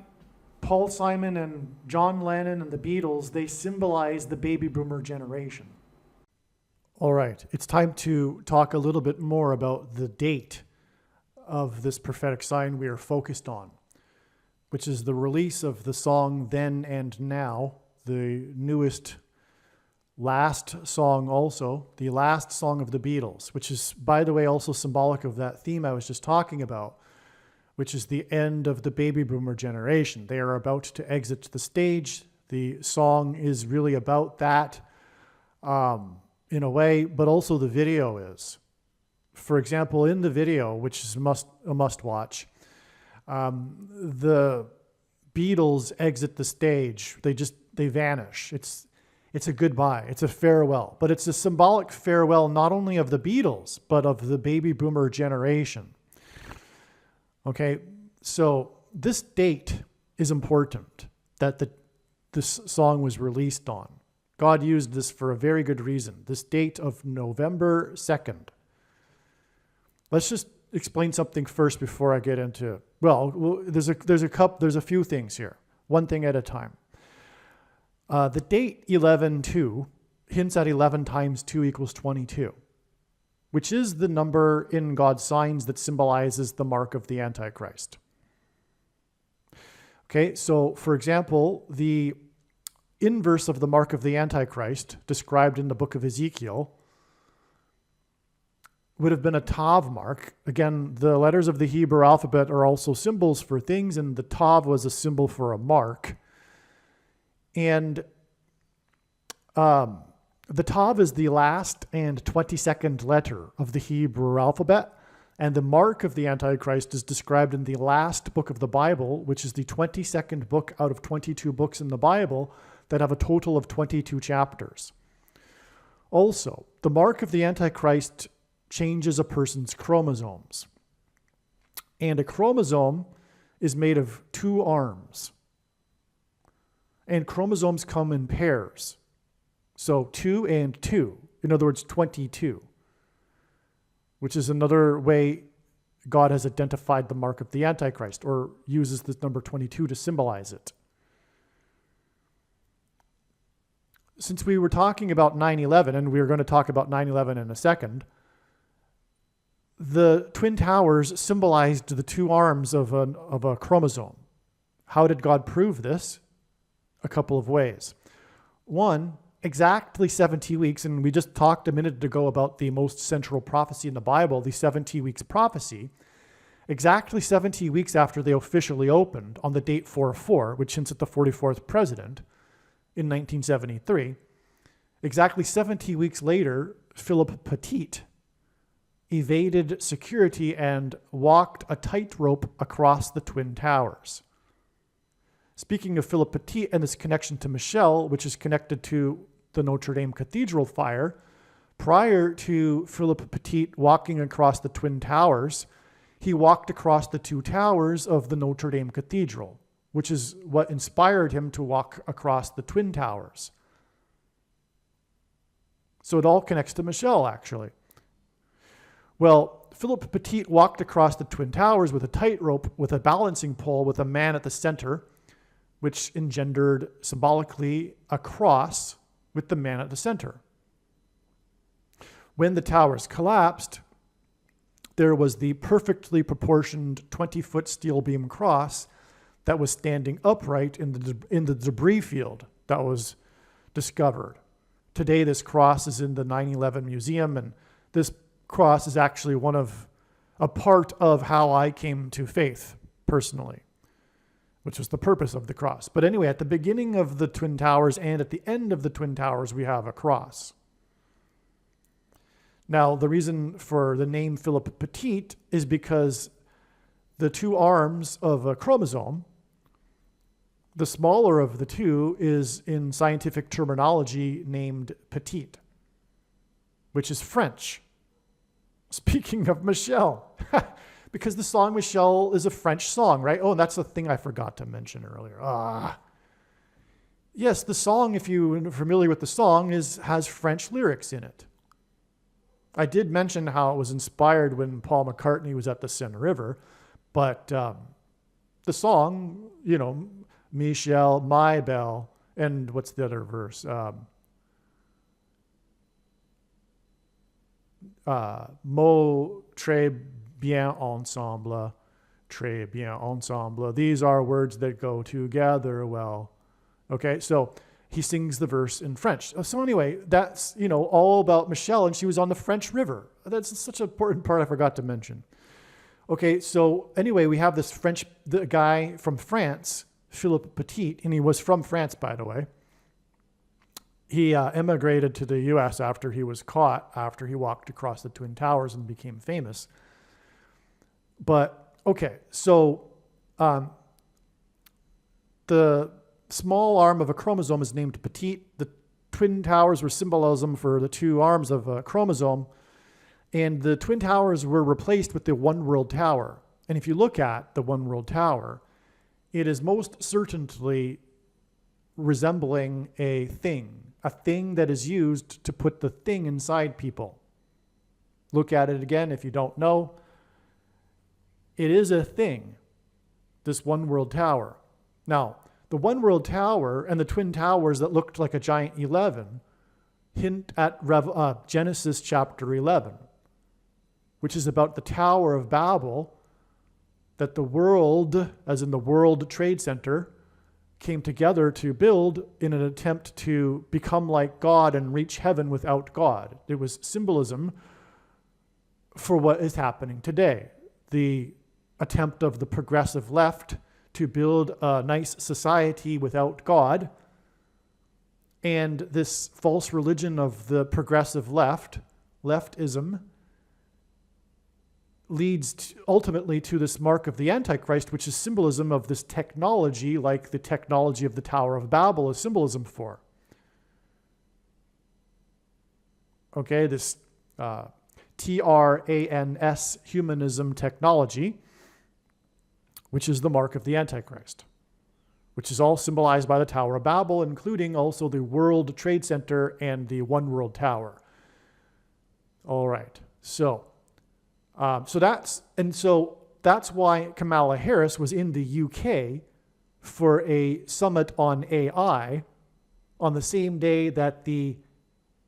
S1: Paul Simon and John Lennon and the Beatles, they symbolize the baby boomer generation. All right, it's time to talk a little bit more about the date of this prophetic sign we are focused on, which is the release of the song Then and Now, the newest last song also, the last song of the Beatles, which is, by the way, also symbolic of that theme I was just talking about, which is the end of the baby boomer generation. They are about to exit the stage. The song is really about that in a way, but also the video is. For example, in the video, which is a must watch, the Beatles exit the stage. They vanish. It's a goodbye. It's a farewell. But it's a symbolic farewell not only of the Beatles, but of the baby boomer generation. Okay, so this date is important that this song was released on. God used this for a very good reason. This date of November 2nd. Let's just explain something first before I get into, there's a few things here. One thing at a time. The date 11-2 hints at 11 times 2 equals 22, which is the number in God's signs that symbolizes the mark of the Antichrist. Okay, so for example, the inverse of the mark of the Antichrist, described in the book of Ezekiel, would have been a Tav mark. Again, the letters of the Hebrew alphabet are also symbols for things, and the Tav was a symbol for a mark. And the Tav is the last and 22nd letter of the Hebrew alphabet, and the mark of the Antichrist is described in the last book of the Bible, which is the 22nd book out of 22 books in the Bible that have a total of 22 chapters. Also, the mark of the Antichrist changes a person's chromosomes. And a chromosome is made of 2 arms. And chromosomes come in pairs. So 2 and 2. In other words, 22. Which is another way God has identified the mark of the Antichrist, or uses this number 22 to symbolize it. Since we were talking about 9/11, and we are going to talk about 9/11 in a second, the Twin Towers symbolized the 2 arms of a chromosome. How did God prove this? A couple of ways. One, exactly 70 weeks, and we just talked a minute ago about the most central prophecy in the Bible, the 70 weeks prophecy. Exactly 70 weeks after they officially opened, on the date 4/4, which hints at the 44th president in 1973, exactly 70 weeks later, Philip Petit evaded security and walked a tightrope across the Twin Towers. Speaking of Philip Petit and this connection to Michelle, which is connected to the Notre Dame Cathedral fire, prior to Philip Petit walking across the Twin Towers, he walked across the 2 towers of the Notre Dame Cathedral, which is what inspired him to walk across the Twin Towers. So it all connects to Michelle, actually. Well, Philip Petit walked across the Twin Towers with a tightrope, with a balancing pole, with a man at the center, which engendered symbolically a cross with the man at the center. When the towers collapsed, there was the perfectly proportioned 20-foot steel beam cross that was standing upright in the debris field that was discovered. Today, this cross is in the 9/11 museum, and this cross is actually a part of how I came to faith personally, which was the purpose of the cross. But anyway, at the beginning of the Twin Towers and at the end of the Twin Towers, we have a cross. Now, the reason for the name Philip Petit is because the 2 arms of a chromosome, the smaller of the 2 is in scientific terminology named petite, which is French. Speaking of Michelle, because the song Michelle is a French song, right? Oh, and that's the thing I forgot to mention earlier. Yes, the song, if you're familiar with the song, has French lyrics in it. I did mention how it was inspired when Paul McCartney was at the Seine River, but the song, Michelle, my belle, and what's the other verse? Mot très bien ensemble, très bien ensemble. These are words that go together well. Okay, so he sings the verse in French. So anyway, that's, all about Michelle, and she was on the French River. That's such an important part I forgot to mention. Okay, so anyway, we have the guy from France, Philip Petit, and he was from France, by the way. he emigrated to the U.S. after he was caught, after he walked across the Twin Towers and became famous. But, okay, so the small arm of a chromosome is named petite. The Twin Towers were symbolism for the two arms of a chromosome. And the Twin Towers were replaced with the One World Tower. And if you look at the One World Tower, it is most certainly resembling a thing that is used to put the thing inside people. Look at it again if you don't know. It is a thing, this One World Tower. Now, the One World Tower and the Twin Towers that looked like a giant 11 hint at Genesis chapter 11, which is about the Tower of Babel, that the world, as in the World Trade Center, came together to build in an attempt to become like God and reach heaven without God. It was symbolism for what is happening today. The attempt of the progressive left to build a nice society without God, and this false religion of the progressive left, leftism, leads ultimately to this mark of the Antichrist, which is symbolism of this technology, like the technology of the Tower of Babel is symbolism for. Okay, this TRANS humanism technology, which is the mark of the Antichrist, which is all symbolized by the Tower of Babel, including also the World Trade Center and the One World Tower. All right, so that's why Kamala Harris was in the UK for a summit on AI on the same day that the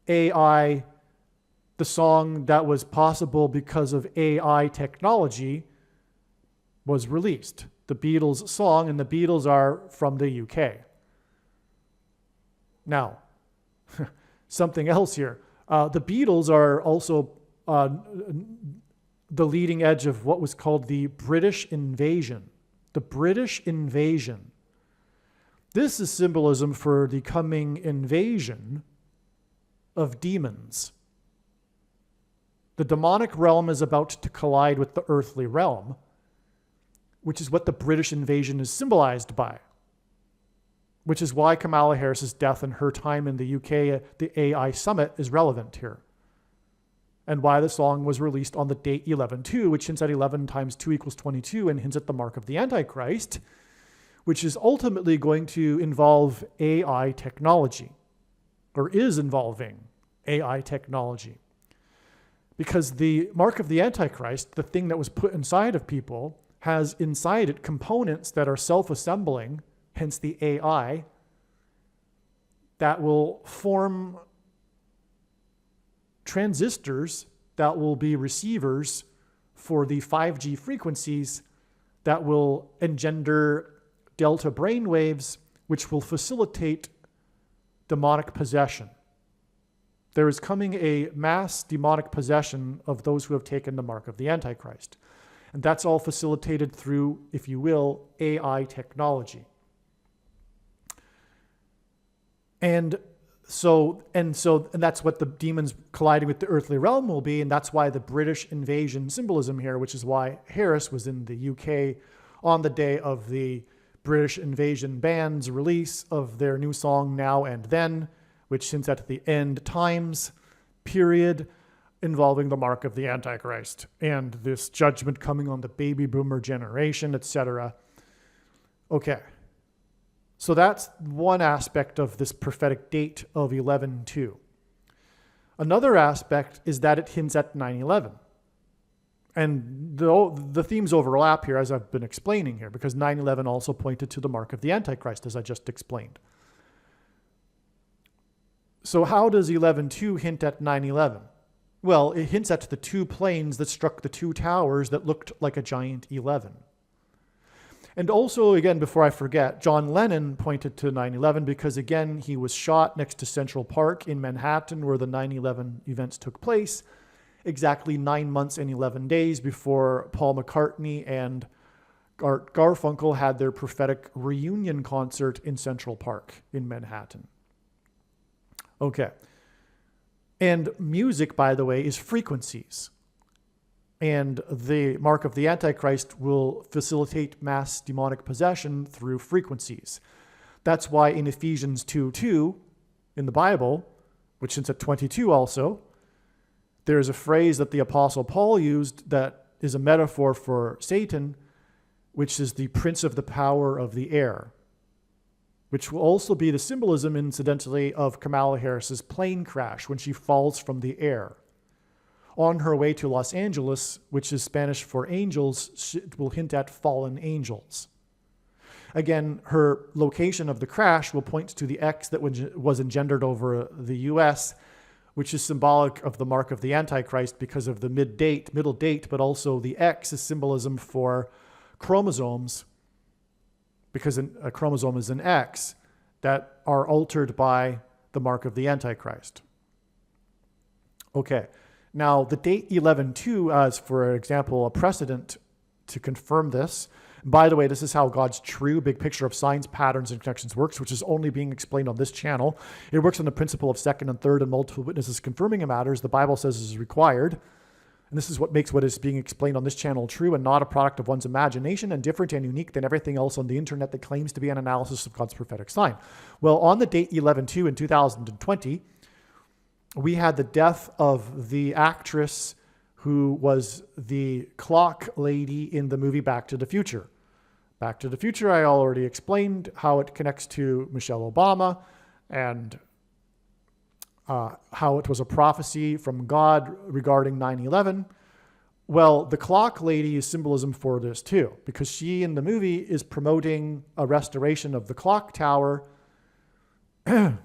S1: AI, the song that was possible because of AI technology, was released. The Beatles song, and the Beatles are from the UK. Now, something else here. The Beatles are also the leading edge of what was called the British invasion. The British invasion. This is symbolism for the coming invasion of demons. The demonic realm is about to collide with the earthly realm, which is what the British invasion is symbolized by, which is why Kamala Harris's death and her time in the UK, the AI summit, is relevant here, and why the song was released on the date 11/2, which hints at 11 times 2 equals 22 and hints at the mark of the Antichrist, which is ultimately going to involve AI technology, or is involving AI technology. Because the mark of the Antichrist, the thing that was put inside of people, has inside it components that are self-assembling, hence the AI, that will form transistors that will be receivers for the 5G frequencies that will engender delta brainwaves, which will facilitate demonic possession. There is coming a mass demonic possession of those who have taken the mark of the Antichrist. And that's all facilitated through, if you will, AI technology. And that's what the demons colliding with the earthly realm will be, and that's why the British invasion symbolism here, which is why Harris was in the UK on the day of the British invasion band's release of their new song Now and Then, which hints at the end times period involving the mark of the Antichrist and this judgment coming on the baby boomer generation, etc. Okay. So that's one aspect of this prophetic date of 11/2. Another aspect is that it hints at 9/11. And the themes overlap here, as I've been explaining here, because 9/11 also pointed to the mark of the Antichrist, as I just explained. So how does 11/2 hint at 9/11? Well, it hints at the two planes that struck the two towers that looked like a giant 11. And also, again, before I forget, John Lennon pointed to 9/11 because, again, he was shot next to Central Park in Manhattan where the 9/11 events took place, exactly 9 months and 11 days before Paul McCartney and Art Garfunkel had their prophetic reunion concert in Central Park in Manhattan. Okay. And music, by the way, is frequencies. And the mark of the Antichrist will facilitate mass demonic possession through frequencies. That's why in Ephesians 2:2 in the Bible, which is at 22 also, there's a phrase that the Apostle Paul used that is a metaphor for Satan, which is the prince of the power of the air, which will also be the symbolism, incidentally, of Kamala Harris's plane crash when she falls from the air. On her way to Los Angeles, which is Spanish for angels, it will hint at fallen angels. Again, her location of the crash will point to the X that was engendered over the US, which is symbolic of the mark of the Antichrist because of the middle date, but also the X is symbolism for chromosomes, because a chromosome is an X, that are altered by the mark of the Antichrist. Okay, now the date 11/2 as, for example, a precedent to confirm this. By the way, this is how God's true big picture of signs, patterns, and connections works, which is only being explained on this channel. It works on the principle of second and third and multiple witnesses confirming a matter, as the Bible says is required. And this is what makes what is being explained on this channel true and not a product of one's imagination, and different and unique than everything else on the internet that claims to be an analysis of God's prophetic sign. Well, on the date 11/2 in 2020, we had the death of the actress who was the clock lady in the movie Back to the Future. Back to the Future, I already explained how it connects to Michelle Obama and how it was a prophecy from God regarding 9/11. Well, the clock lady is symbolism for this too, because she in the movie is promoting a restoration of the clock tower. And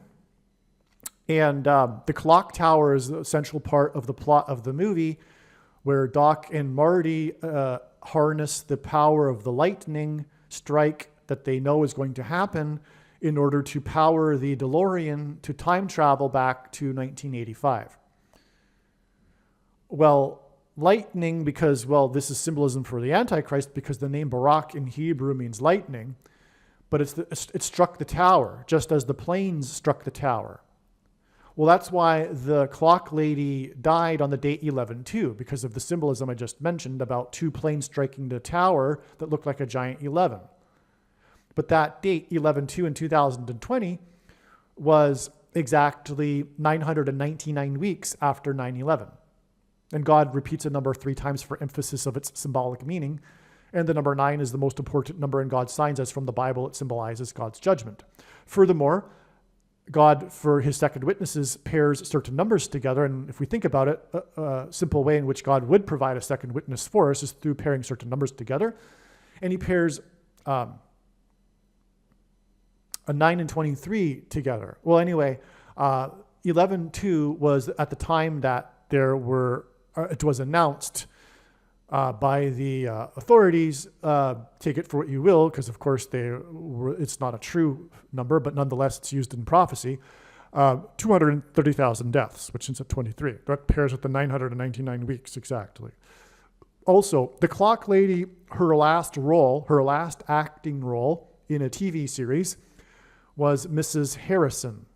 S1: the clock tower is the central part of the plot of the movie, where Doc and Marty harness the power of the lightning strike that they know is going to happen in order to power the DeLorean to time travel back to 1985. Well, lightning, because, well, this is symbolism for the Antichrist, because the name Barak in Hebrew means lightning, but it struck the tower, just as the planes struck the tower. Well, that's why the clock lady died on the date 11/2, because of the symbolism I just mentioned about two planes striking the tower that looked like a giant 11. But that date, 11/2 in 2020, was exactly 999 weeks after 9/11. And God repeats a number 3 times for emphasis of its symbolic meaning. And the number 9 is the most important number in God's signs, as from the Bible it symbolizes God's judgment. Furthermore, God, for his second witnesses, pairs certain numbers together. And if we think about it, a simple way in which God would provide a second witness for us is through pairing certain numbers together. And he pairs a 9 and 23 together. Well, anyway, 11/2 was at the time that it was announced by the authorities. Take it for what you will, because of course it's not a true number, but nonetheless it's used in prophecy. 230,000 deaths, which is at 23. That pairs with the 999 weeks exactly. Also, the clock lady, her last acting role in a TV series was Mrs. Harrison,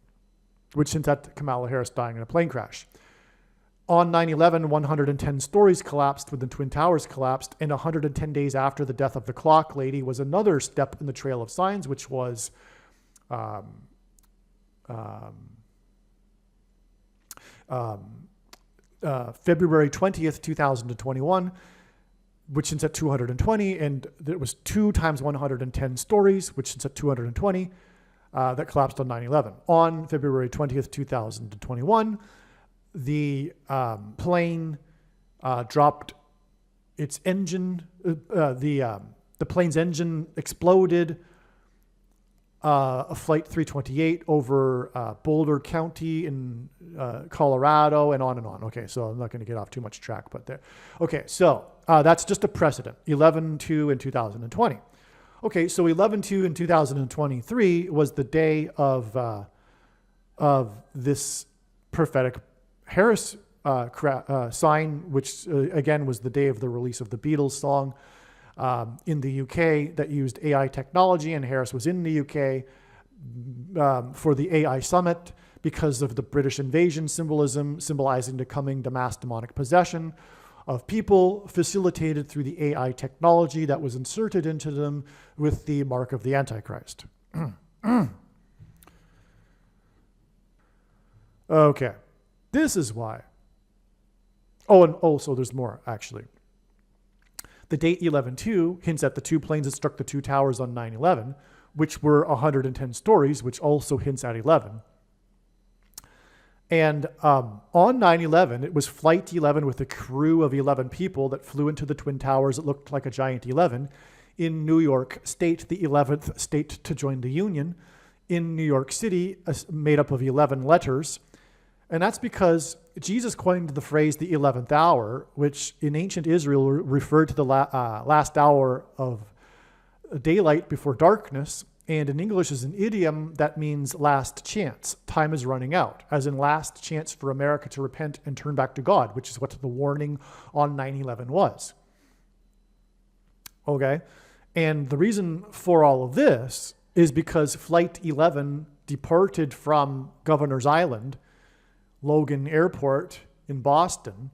S1: which hints at Kamala Harris dying in a plane crash. On 9/11, 110 stories collapsed when the Twin Towers collapsed, and 110 days after the death of the clock lady was another step in the trail of signs, which was February 20th, 2021, which hints at 220, and it was 2 times 110 stories, which hints at 220, that collapsed on 9/11. On February 20th, 2021, the plane dropped its engine. The plane's engine exploded. A Flight 328 over Boulder County in Colorado, and on and on. Okay, so I'm not going to get off too much track, but there. Okay, so that's just a precedent. 11/2 in 2020. Okay, so 11/2 in 2023 was the day of this prophetic Harris sign, which again was the day of the release of the Beatles song in the UK that used AI technology, and Harris was in the UK for the AI summit. because of the British invasion symbolism, symbolizing the coming to mass demonic possession of people, facilitated through the AI technology that was inserted into them with the mark of the Antichrist. Okay, this is why. Oh, and also there's more, actually. The date 11/2 hints at the two planes that struck the two towers on 9/11, which were 110 stories, which also hints at 11. And on 9/11, it was Flight 11 with a crew of 11 people that flew into the Twin Towers that looked like a giant 11 in New York State, the 11th state to join the Union, in New York City, made up of 11 letters. And that's because Jesus coined the phrase the 11th hour, which in ancient Israel referred to the last hour of daylight before darkness. And in English is an idiom that means last chance. Time is running out, as in last chance for America to repent and turn back to God, which is what the warning on 9/11 was. Okay? And the reason for all of this is because Flight 11 departed from Governor's Island, Logan Airport in Boston.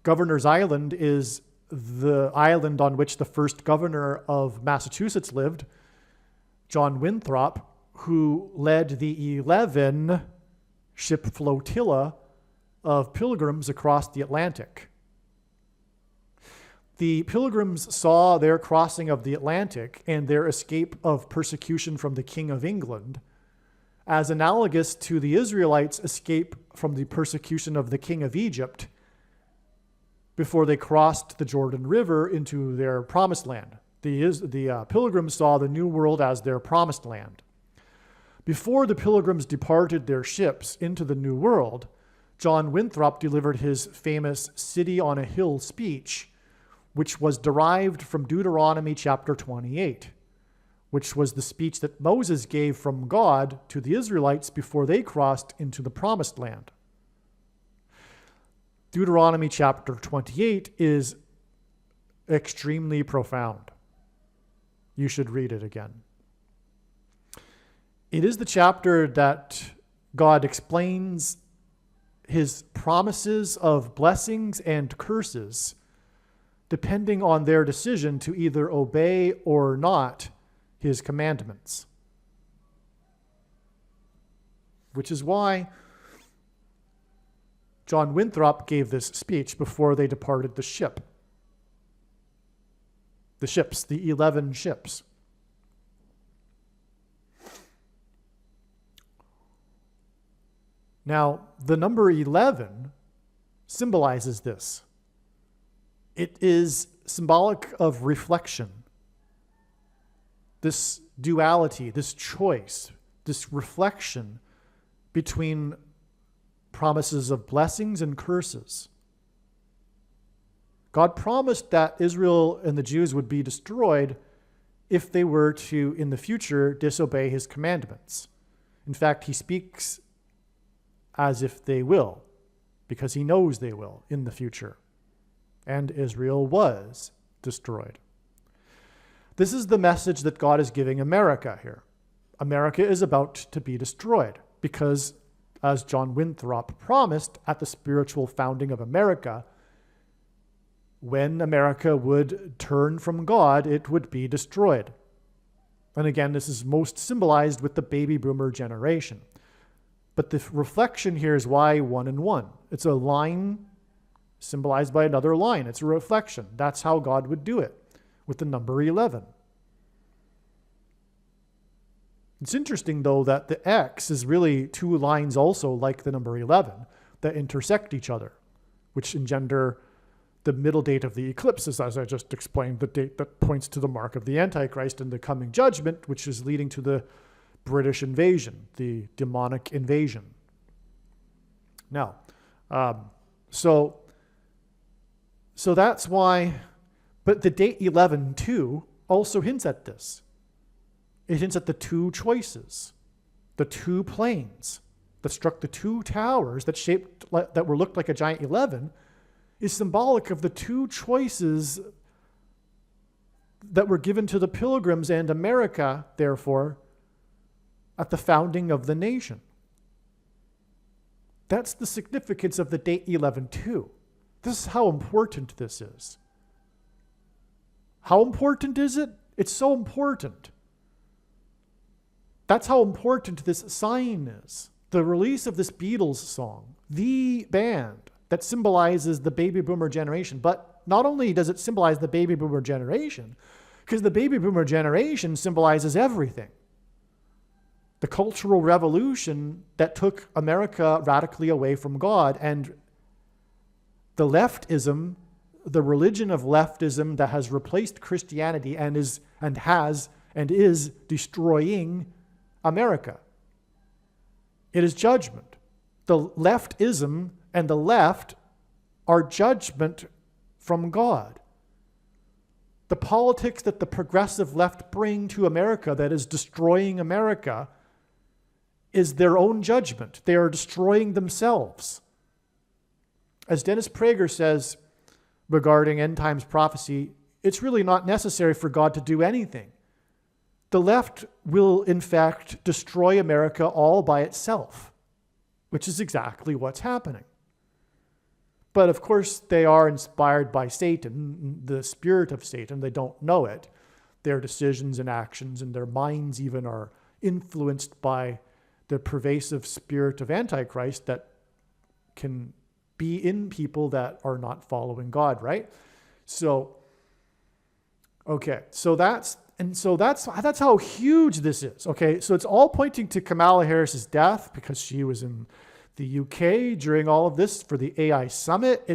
S1: Governor's Island is the island on which the first governor of Massachusetts lived, John Winthrop, who led the 11 ship flotilla of pilgrims across the Atlantic. The pilgrims saw their crossing of the Atlantic and their escape of persecution from the King of England as analogous to the Israelites' escape from the persecution of the King of Egypt before they crossed the Jordan River into their promised land. The pilgrims saw the New World as their promised land. Before the pilgrims departed their ships into the New World, John Winthrop delivered his famous City on a Hill speech, which was derived from Deuteronomy chapter 28, which was the speech that Moses gave from God to the Israelites before they crossed into the promised land. Deuteronomy chapter 28 is extremely profound. You should read it again. It is the chapter that God explains his promises of blessings and curses depending on their decision to either obey or not his commandments. Which is why John Winthrop gave this speech before they departed the ship. The ships, the 11 ships. Now, the number 11 symbolizes this. It is symbolic of reflection. This duality, this choice, this reflection between promises of blessings and curses. God promised that Israel and the Jews would be destroyed if they were to, in the future, disobey his commandments. In fact, he speaks as if they will, because he knows they will in the future. And Israel was destroyed. This is the message that God is giving America here. America is about to be destroyed because, as John Winthrop promised at the spiritual founding of America, when America would turn from God, it would be destroyed. And again, this is most symbolized with the baby boomer generation. But the reflection here is why 1 and 1. It's a line symbolized by another line. It's a reflection. That's how God would do it with the number 11. It's interesting, though, that the X is really two lines also like the number 11 that intersect each other, which engender the middle date of the eclipses, as I just explained, the date that points to the mark of the Antichrist and the coming judgment, which is leading to the British invasion, the demonic invasion. Now, so that's why, but the date 11/2 also hints at this. It hints at the two choices, the two planes that struck the two towers that were looked like a giant 11 is symbolic of the two choices that were given to the pilgrims and America, therefore, at the founding of the nation. That's the significance of the date 11/2. This is how important this is. How important is it? It's so important. That's how important this sign is. The release of this Beatles song, the band that symbolizes the baby boomer generation. But not only does it symbolize the baby boomer generation, because the baby boomer generation symbolizes everything. The cultural revolution that took America radically away from God, and the leftism, the religion of leftism that has replaced Christianity and is destroying America. It is judgment. The leftism and the left are judgment from God. The politics that the progressive left bring to America that is destroying America is their own judgment. They are destroying themselves. As Dennis Prager says regarding end times prophecy, it's really not necessary for God to do anything. The left will, in fact, destroy America all by itself, which is exactly what's happening. But of course, they are inspired by Satan, the spirit of Satan. They don't know it. Their decisions and actions and their minds even are influenced by the pervasive spirit of Antichrist that can be in people that are not following God, right? So, okay, so that's how huge this is. Okay, so it's all pointing to Kamala Harris's death because she was in the UK during all of this for the AI summit.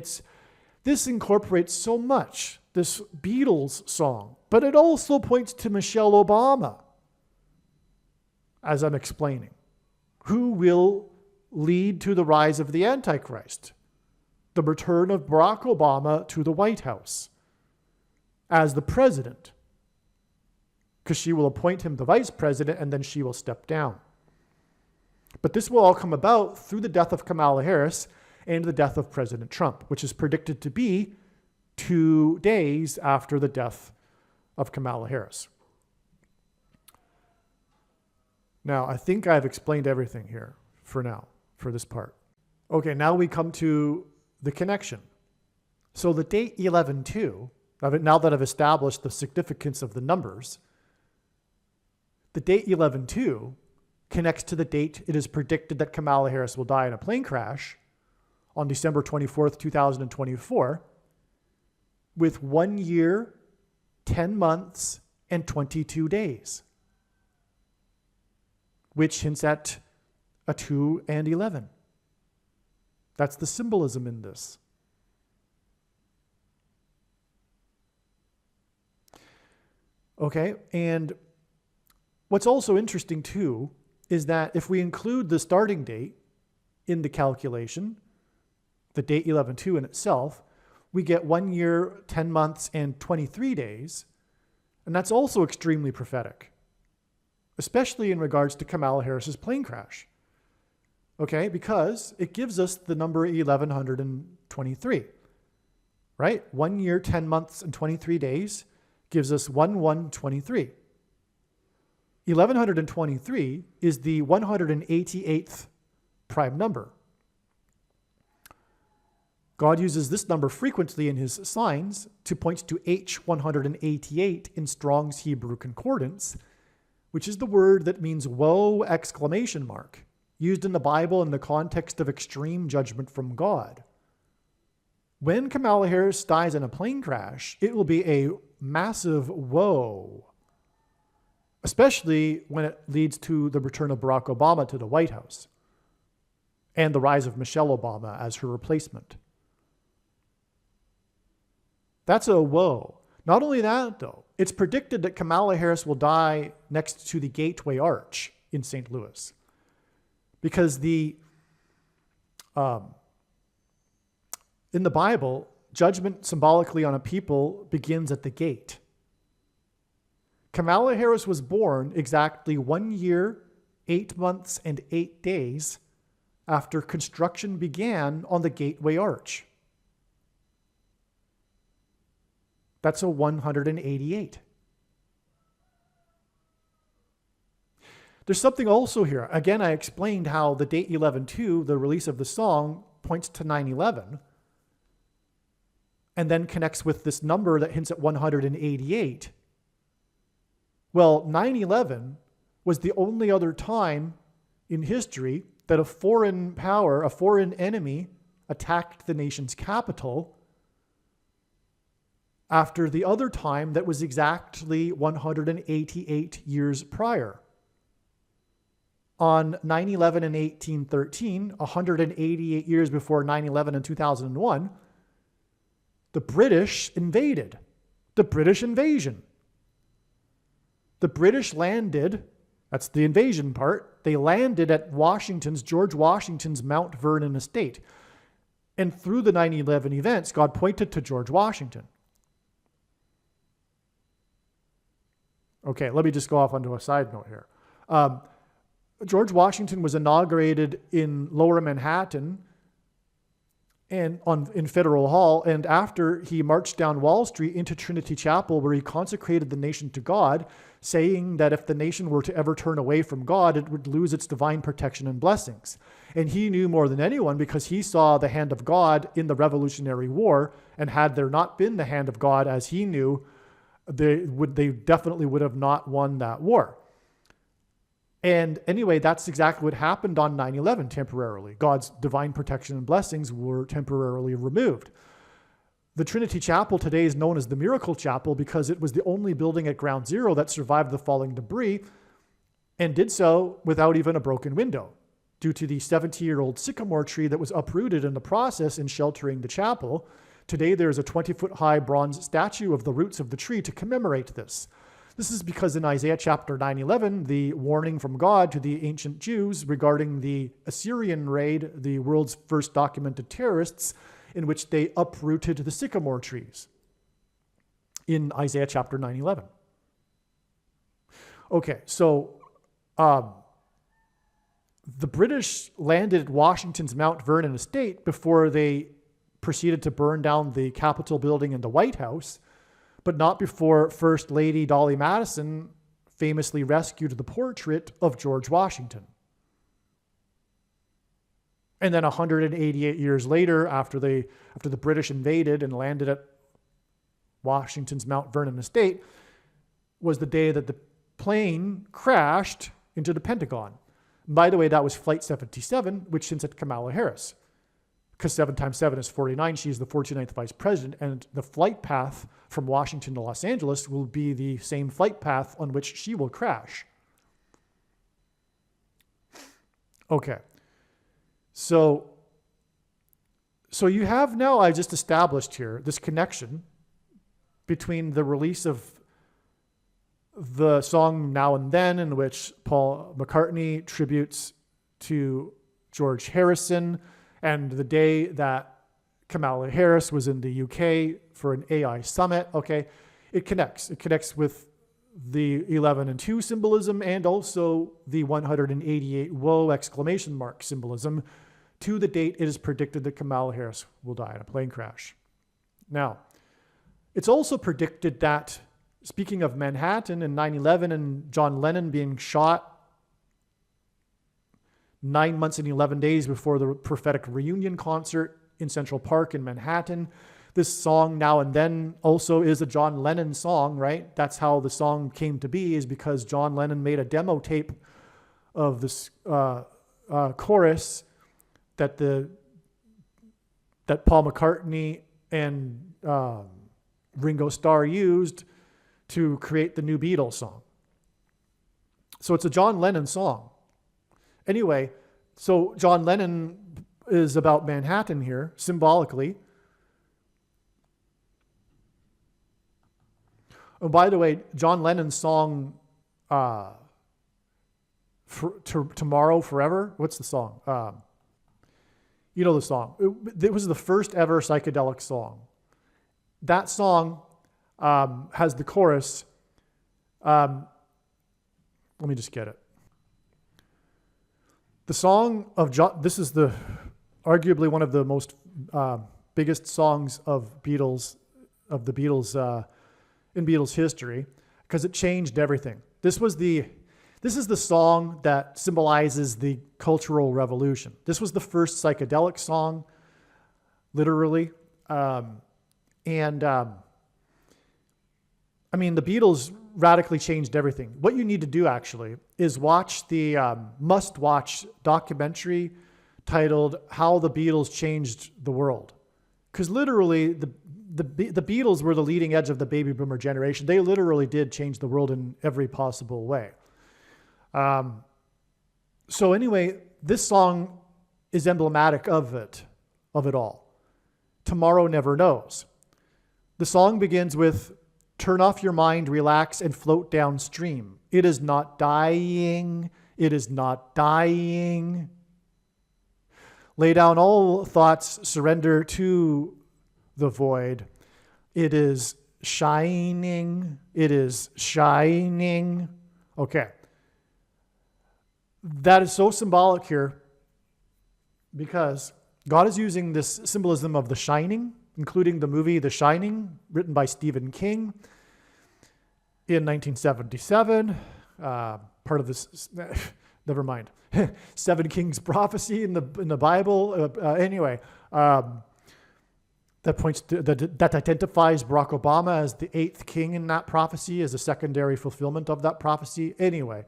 S1: This incorporates so much, this Beatles song, but it also points to Michelle Obama, as I'm explaining, who will lead to the rise of the Antichrist, the return of Barack Obama to the White House as the president, because she will appoint him the vice president and then she will step down. But this will all come about through the death of Kamala Harris and the death of President Trump, which is predicted to be 2 days after the death of Kamala Harris. Now, I think I've explained everything here for now, for this part. Okay, now we come to the connection. So the date 11/2, now that I've established the significance of the numbers, the date 11/2 connects to the date it is predicted that Kamala Harris will die in a plane crash on December 24th, 2024, with 1 year, 10 months, and 22 days, which hints at a 2 and 11. That's the symbolism in this. Okay, and what's also interesting too is that if we include the starting date in the calculation, the date 11/2 in itself, we get 1 year, 10 months, and 23 days, and that's also extremely prophetic, especially in regards to Kamala Harris's plane crash. Okay, because it gives us the number 1123, right? 1 year, 10 months, and 23 days gives us 1123. 1123 is the 188th prime number. God uses this number frequently in his signs to point to H188 in Strong's Hebrew Concordance, which is the word that means woe exclamation mark, used in the Bible in the context of extreme judgment from God. When Kamala Harris dies in a plane crash, it will be a massive woe, especially when it leads to the return of Barack Obama to the White House and the rise of Michelle Obama as her replacement. That's a woe. Not only that, though, it's predicted that Kamala Harris will die next to the Gateway Arch in St. Louis, because in the Bible, judgment symbolically on a people begins at the gate. Kamala Harris was born exactly 1 year, 8 months, and 8 days after construction began on the Gateway Arch. That's a 188. there's something also here. Again, I explained how the date 11/2, the release of the song, points to 9/11, and then connects with this number that hints at 188. Well, 9/11 was the only other time in history that a foreign power, a foreign enemy, attacked the nation's capital, after the other time that was exactly 188 years prior. On 9/11 in 1813, 188 years before 9/11 in 2001, the British invaded. The British invasion. The British landed, that's the invasion part, they landed at George Washington's Mount Vernon estate. And through the 9/11 events, God pointed to George Washington. Okay, let me just go off onto a side note here. George Washington was inaugurated in Lower Manhattan and in Federal Hall, and after he marched down Wall Street into Trinity Chapel, where he consecrated the nation to God, saying that if the nation were to ever turn away from God, it would lose its divine protection and blessings. And he knew more than anyone, because he saw the hand of God in the Revolutionary War, and had there not been the hand of God as he knew, they definitely would have not won that war. And anyway, that's exactly what happened on 9/11 temporarily. God's divine protection and blessings were temporarily removed. The Trinity Chapel today is known as the Miracle Chapel because it was the only building at Ground Zero that survived the falling debris, and did so without even a broken window, due to the 70-year-old sycamore tree that was uprooted in the process in sheltering the chapel. Today, there is a 20-foot-high bronze statue of the roots of the tree to commemorate this. This is because in Isaiah chapter 9:11, the warning from God to the ancient Jews regarding the Assyrian raid, the world's first documented terrorists, in which they uprooted the sycamore trees in Isaiah chapter 9:11. Okay, so the British landed at Washington's Mount Vernon estate before they proceeded to burn down the Capitol building and the White House, but not before First Lady Dolly Madison famously rescued the portrait of George Washington. And then 188 years later, after the British invaded and landed at Washington's Mount Vernon estate, was the day that the plane crashed into the Pentagon. And by the way, that was Flight 77, which hints at Kamala Harris. Because 7 times 7 is 49, she's the 49th vice president, and the flight path from Washington to Los Angeles will be the same flight path on which she will crash. Okay. So you have now, I just established here, this connection between the release of the song Now and Then, in which Paul McCartney tributes to George Harrison, and the day that Kamala Harris was in the UK for an AI summit. Okay, it connects. It connects with the 11/2 symbolism, and also the 188 whoa exclamation mark symbolism to the date it is predicted that Kamala Harris will die in a plane crash. Now, it's also predicted that, speaking of Manhattan and 9/11 and John Lennon being shot 9 months and 11 days before the prophetic reunion concert in Central Park in Manhattan, this song Now and Then also is a John Lennon song, right? That's how the song came to be, is because John Lennon made a demo tape of this chorus that Paul McCartney and Ringo Starr used to create the new Beatles song. So it's a John Lennon song. Anyway, so John Lennon is about Manhattan here, symbolically. Oh, by the way, John Lennon's song, Tomorrow Forever, what's the song? You know the song. It was the first ever psychedelic song. That song has the chorus. Let me just get it. The song of John, this is arguably one of the most biggest songs of the Beatles in Beatles history, because it changed everything. This was the This is the song that symbolizes the Cultural Revolution. This was the first psychedelic song, literally. I mean, the Beatles radically changed everything. What you need to do, actually, is watch the must-watch documentary titled How the Beatles Changed the World. Because literally, the Beatles were the leading edge of the baby boomer generation. They literally did change the world in every possible way. So anyway, this song is emblematic of it all. Tomorrow Never Knows. The song begins with, turn off your mind, relax, and float downstream. It is not dying. It is not dying. Lay down all thoughts, surrender to the void. It is shining. It is shining. Okay. That is so symbolic here because God is using this symbolism of the shining, including the movie The Shining, written by Stephen King in 1977. Part of this, never mind. 7 Kings prophecy in the Bible. Anyway, that points to that identifies Barack Obama as the 8th king in that prophecy, as a secondary fulfillment of that prophecy. Anyway,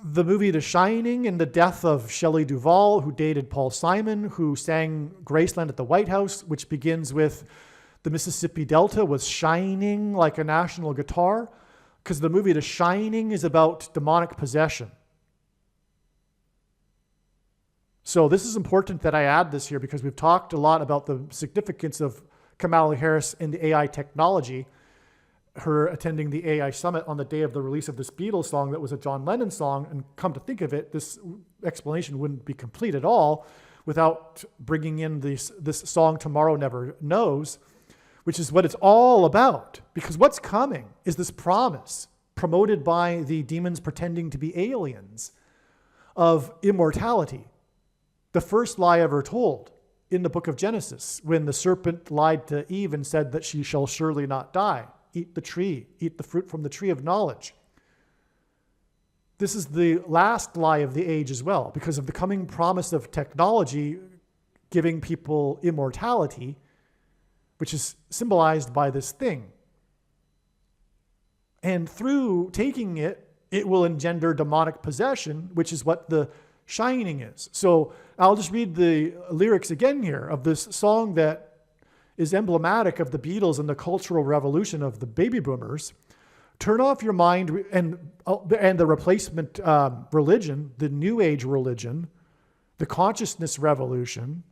S1: the movie The Shining and the death of Shelley Duvall, who dated Paul Simon, who sang Graceland at the White House, which begins with the Mississippi Delta was shining like a national guitar, because the movie The Shining is about demonic possession. So this is important that I add this here because we've talked a lot about the significance of Kamala Harris and the AI technology, her attending the AI summit on the day of the release of this Beatles song that was a John Lennon song. And come to think of it, this explanation wouldn't be complete at all without bringing in this song Tomorrow Never Knows, which is what it's all about. Because what's coming is this promise promoted by the demons pretending to be aliens of immortality. The first lie ever told in the book of Genesis, when the serpent lied to Eve and said that she shall surely not die. Eat the tree, eat the fruit from the tree of knowledge. This is the last lie of the age as well, because of the coming promise of technology giving people immortality, which is symbolized by this thing. And through taking it, it will engender demonic possession, which is what the shining is. So I'll just read the lyrics again here of this song that is emblematic of the Beatles and the Cultural Revolution of the baby boomers. Turn off your mind and the replacement religion, the New Age religion, the consciousness revolution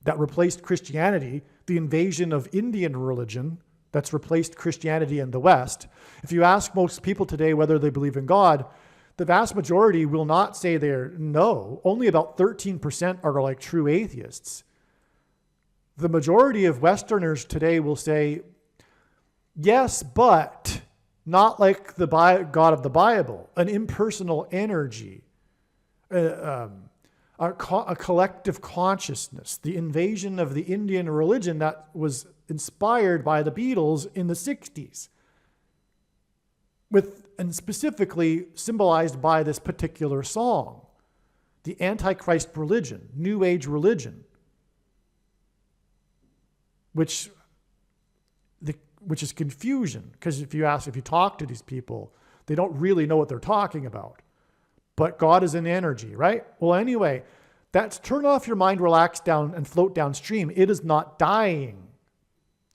S1: that replaced Christianity, the invasion of Indian religion that's replaced Christianity in the West. If you ask most people today whether they believe in God, the vast majority will not say they're no. Only about 13% are like true atheists. The majority of Westerners today will say, yes, but not like the God of the Bible, an impersonal energy, a collective consciousness, the invasion of the Indian religion that was inspired by the Beatles in the 60s, and specifically symbolized by this particular song, the Antichrist religion, New Age religion, which is confusion, because if you talk to these people, they don't really know what they're talking about. But God is an energy, right? Well, anyway, that's turn off your mind, relax down, and float downstream. It is not dying.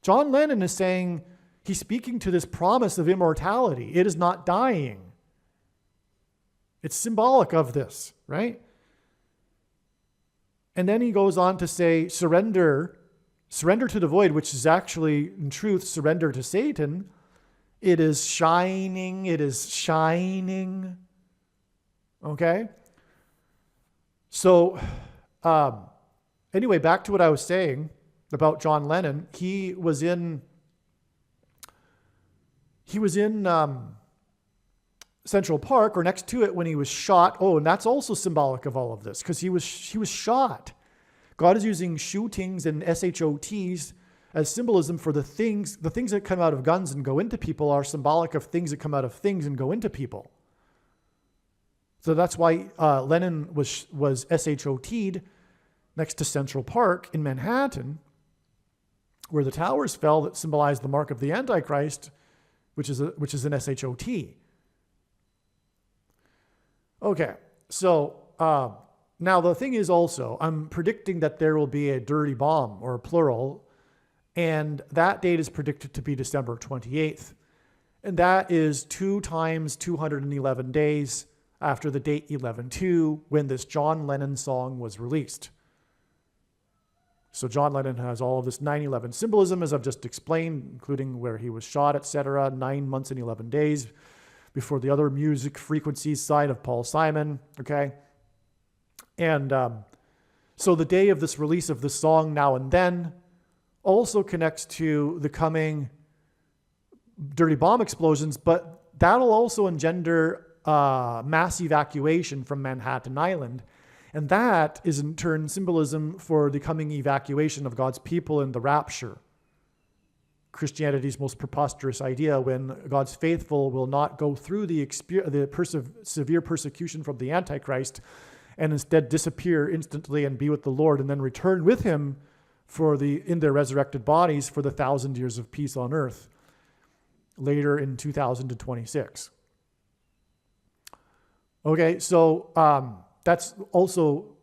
S1: John Lennon is saying, he's speaking to this promise of immortality. It is not dying. It's symbolic of this, right? And then he goes on to say, surrender to the void, which is actually, in truth, surrender to Satan. It is shining. It is shining. Okay? So, anyway, back to what I was saying about John Lennon. He was in Central Park, or next to it, when he was shot. Oh, and that's also symbolic of all of this, because he was shot. God is using shootings and SHOTs as symbolism for the things that come out of guns and go into people are symbolic of things that come out of things and go into people. So that's why Lenin was SHOT'd next to Central Park in Manhattan, where the towers fell that symbolized the mark of the Antichrist, which is an SHOT. Okay, so now the thing is also, I'm predicting that there will be a dirty bomb, or a plural, and that date is predicted to be December 28th. And that is 2 times 211 days after the date 11/2, when this John Lennon song was released. So John Lennon has all of this 9/11 symbolism, as I've just explained, including where he was shot, etc., 9 months and 11 days before the other music frequencies side of Paul Simon, okay? And so the day of this release of this song, Now and Then, also connects to the coming dirty bomb explosions, but that'll also engender mass evacuation from Manhattan Island. And that is in turn symbolism for the coming evacuation of God's people in the rapture. Christianity's most preposterous idea, when God's faithful will not go through the severe persecution from the Antichrist and instead disappear instantly and be with the Lord and then return with him in their resurrected bodies for the 1,000 years of peace on earth later in 2026. Okay, so that's also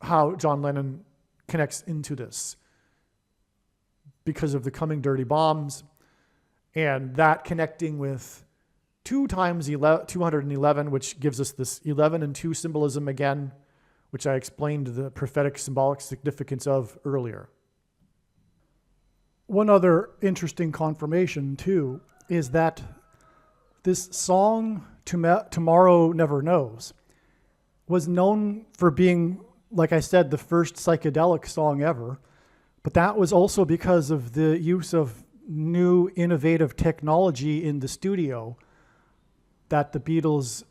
S1: how John Lennon connects into this, because of the coming dirty bombs, and that connecting with 2 times 211, which gives us this 11 and 2 symbolism again, which I explained the prophetic symbolic significance of earlier. One other interesting confirmation, too, is that this song, Tomorrow Never Knows, was known for being, like I said, the first psychedelic song ever. But that was also because of the use of new innovative technology in the studio that the Beatles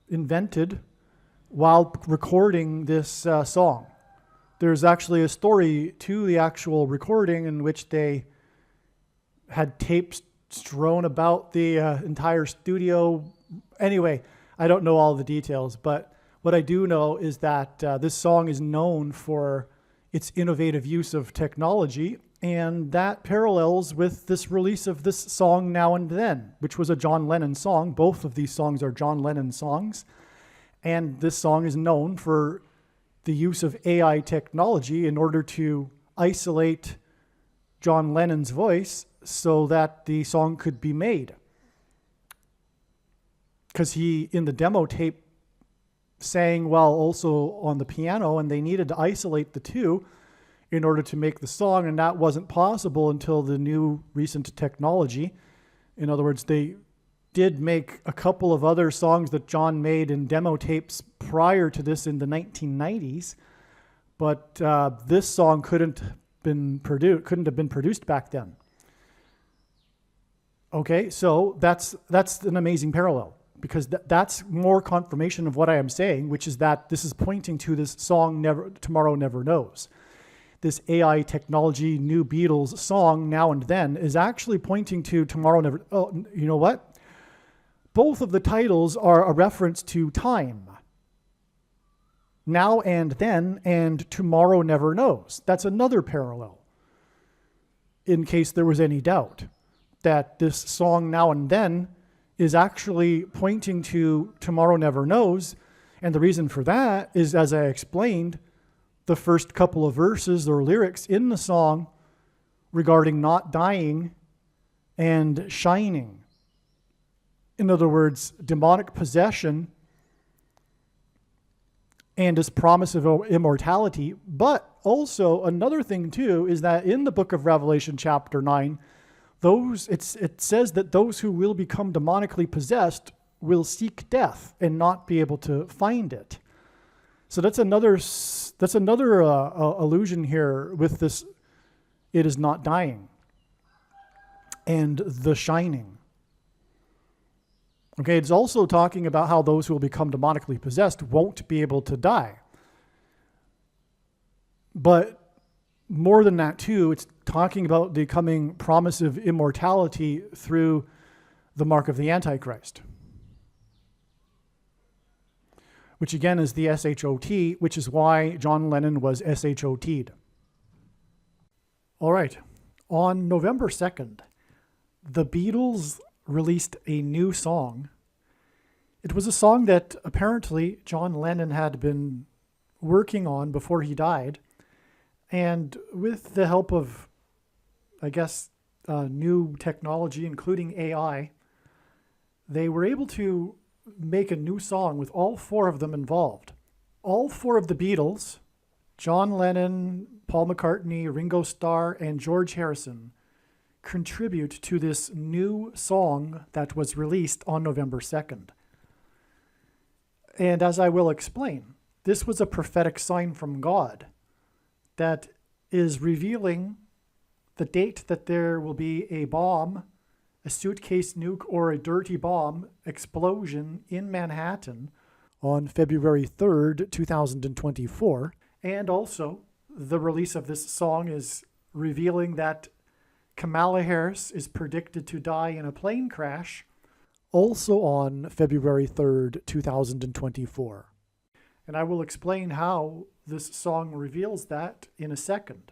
S1: invented while recording this song. There's actually a story to the actual recording in which they had tapes strewn about the entire studio. Anyway, I don't know all the details, but what I do know is that this song is known for its innovative use of technology, and that parallels with this release of this song Now and Then, which was a John Lennon song. Both of these songs are John Lennon songs, and this song is known for the use of AI technology in order to isolate John Lennon's voice so that the song could be made. Because he, in the demo tape, sang while also on the piano, and they needed to isolate the two in order to make the song, and that wasn't possible until the new recent technology. In other words, they did make a couple of other songs that John made in demo tapes prior to this in the 1990s, but this song couldn't have been produced back then. Okay, so that's an amazing parallel, because that's more confirmation of what I am saying, which is that this is pointing to this song, Tomorrow Never Knows. This AI technology, new Beatles song, Now and Then, is actually pointing to Tomorrow Never... Oh, you know what? Both of the titles are a reference to time. Now and Then and Tomorrow Never Knows. That's another parallel, in case there was any doubt, that this song, Now and Then, is actually pointing to Tomorrow Never Knows. And the reason for that is, as I explained, the first couple of verses or lyrics in the song regarding not dying and shining. In other words, demonic possession and his promise of immortality. But also another thing too is that in the book of Revelation chapter 9, it says that those who will become demonically possessed will seek death and not be able to find it. So that's another allusion here with this, it is not dying, and the shining. Okay, it's also talking about how those who will become demonically possessed won't be able to die. But more than that too, it's talking about the coming promise of immortality through the mark of the Antichrist, which again is the SHOT, which is why John Lennon was SHOT'd. All right, on November 2nd, the Beatles released a new song. It was a song that apparently John Lennon had been working on before he died. And with the help of, I guess, new technology, including AI, they were able to make a new song with all four of them involved. All four of the Beatles, John Lennon, Paul McCartney, Ringo Starr, and George Harrison, contribute to this new song that was released on November 2nd. And as I will explain, this was a prophetic sign from God that is revealing the date that there will be a bomb, a suitcase nuke, or a dirty bomb explosion in Manhattan on February 3rd, 2024. And also, the release of this song is revealing that Kamala Harris is predicted to die in a plane crash also on February 3rd, 2024. And I will explain how this song reveals that in a second.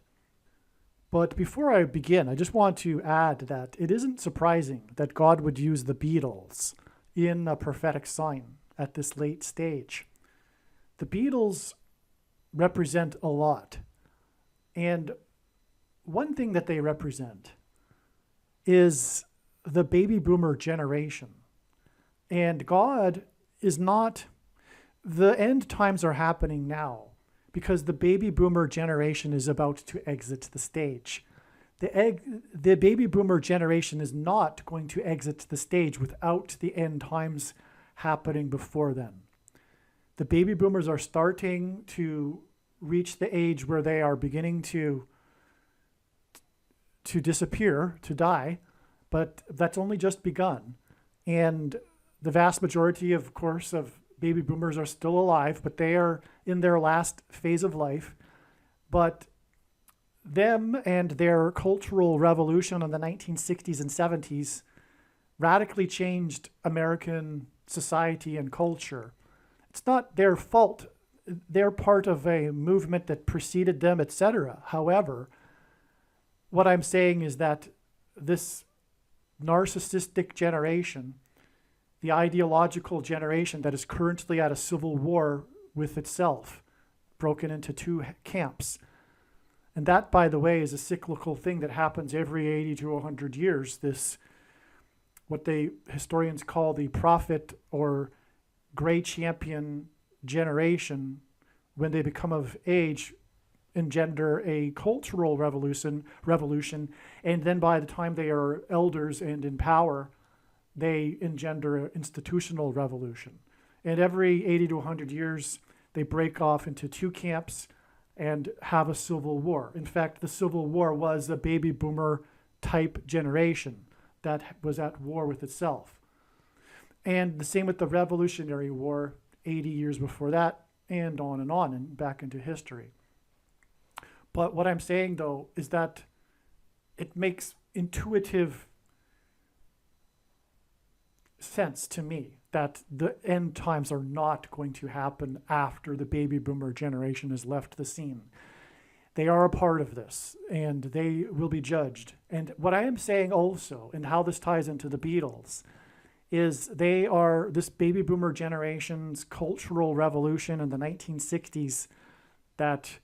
S1: But before I begin, I just want to add that it isn't surprising that God would use the Beatles in a prophetic sign at this late stage. The Beatles represent a lot. And one thing that they represent is the baby boomer generation. And God is not... The end times are happening now because the baby boomer generation is about to exit the stage. The baby boomer generation is not going to exit the stage without the end times happening before then. The baby boomers are starting to reach the age where they are beginning to disappear, to die, but that's only just begun. And the vast majority, of course, of baby boomers are still alive, but they are in their last phase of life. But them and their cultural revolution in the 1960s and 70s radically changed American society and culture. It's not their fault. They're part of a movement that preceded them, etc. However, what I'm saying is that this narcissistic generation, the ideological generation that is currently at a civil war with itself, broken into two camps. And that, by the way, is a cyclical thing that happens every 80 to 100 years. This, what historians call the prophet or gray champion generation, when they become of age, engender a cultural revolution, and then by the time they are elders and in power, they engender an institutional revolution. And every 80 to 100 years, they break off into two camps and have a civil war. In fact, the Civil War was a baby boomer type generation that was at war with itself. And the same with the Revolutionary War 80 years before that, and on and back into history. But what I'm saying, though, is that it makes intuitive sense to me that the end times are not going to happen after the baby boomer generation has left the scene. They are a part of this, and they will be judged. And what I am saying also, and how this ties into the Beatles, is they are this baby boomer generation's cultural revolution in the 1960s that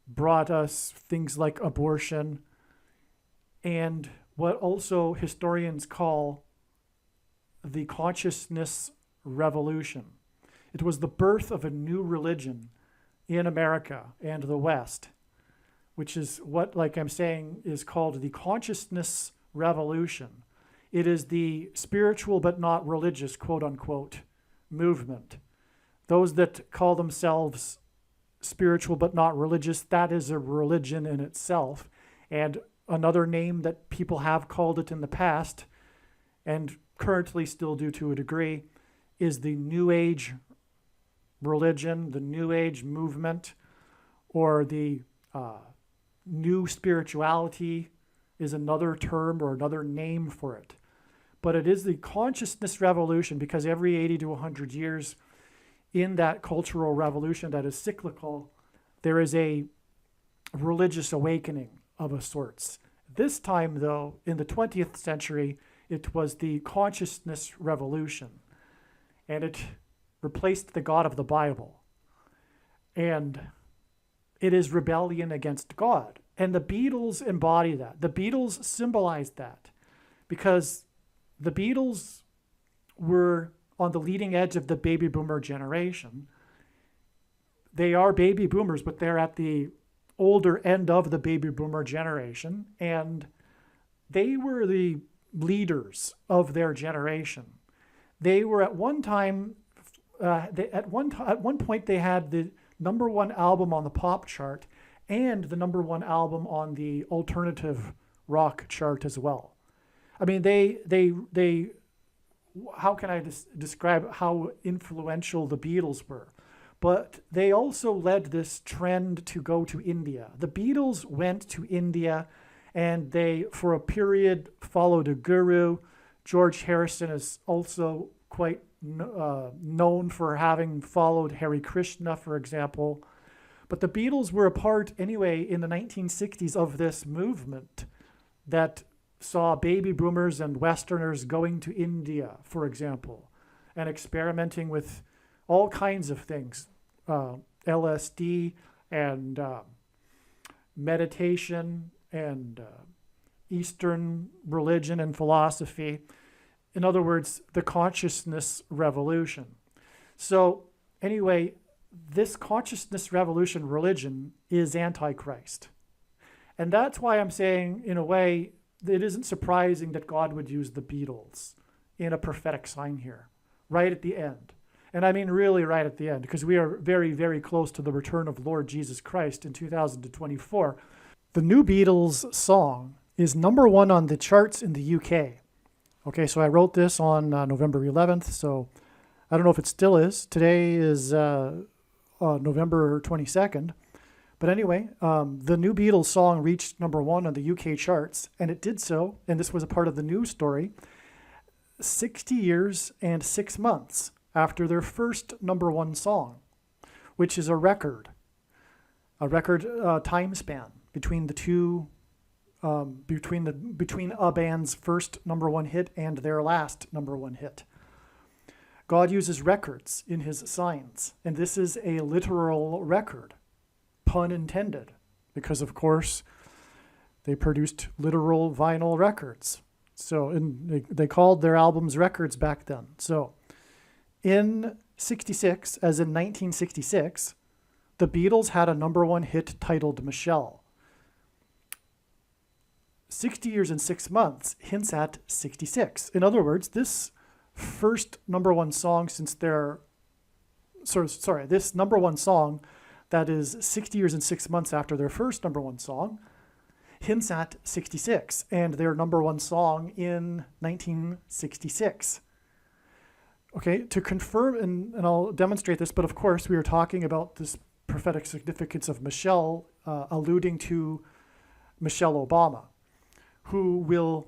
S1: brought us things like abortion and what also historians call the consciousness revolution. It was the birth of a new religion in America and the West, which is what, like I'm saying, is called the consciousness revolution. It is the spiritual but not religious, quote unquote, movement. Those that call themselves spiritual but not religious, that is a religion in itself. And another name that people have called it in the past, and currently still do to a degree, is the New Age religion, the New Age movement, or the New spirituality is another term or another name for it. But it is the consciousness revolution, because every 80 to 100 years in that cultural revolution that is cyclical, there is a religious awakening of a sorts. This time, though, in the 20th century, it was the consciousness revolution, and it replaced the God of the Bible. And it is rebellion against God. And the Beatles embody that. The Beatles symbolized that, because the Beatles were on the leading edge of the baby boomer generation. They are baby boomers, but they're at the older end of the baby boomer generation, and they were the leaders of their generation. They were at one time, at one point they had the number one album on the pop chart and the number one album on the alternative rock chart as well. I mean, they how can I describe how influential the Beatles were? But they also led this trend to go to India. The Beatles went to India, and they, for a period, followed a guru. George Harrison is also quite known for having followed Hare Krishna, for example. But the Beatles were a part, anyway, in the 1960s of this movement that saw baby boomers and Westerners going to India, for example, and experimenting with all kinds of things, LSD and meditation and Eastern religion and philosophy. In other words, the consciousness revolution. So anyway, this consciousness revolution religion is Antichrist. And that's why I'm saying, in a way, it isn't surprising that God would use the Beatles in a prophetic sign here, right at the end. And I mean really right at the end, because we are very, very close to the return of Lord Jesus Christ in 2024. The new Beatles song is number one on the charts in the UK. Okay, so I wrote this on November 11th, so I don't know if it still is. Today is November 22nd. But anyway, the new Beatles song reached number one on the UK charts, and it did so, and this was a part of the news story, 60 years and 6 months after their first number one song, which is a record time span between the two, between a band's first number one hit and their last number one hit. God uses records in his signs, and this is a literal record. Pun intended, because of course they produced literal vinyl records. So they called their albums records back then. So in 66, as in 1966, the Beatles had a number one hit titled Michelle. 60 years and 6 months hints at 66. In other words, this first number one song since their, this number one song that is 60 years and 6 months after their first number one song hints at 66 and their number one song in 1966. Okay, to confirm, and I'll demonstrate this, but of course we are talking about this prophetic significance of Michelle, alluding to Michelle Obama, who will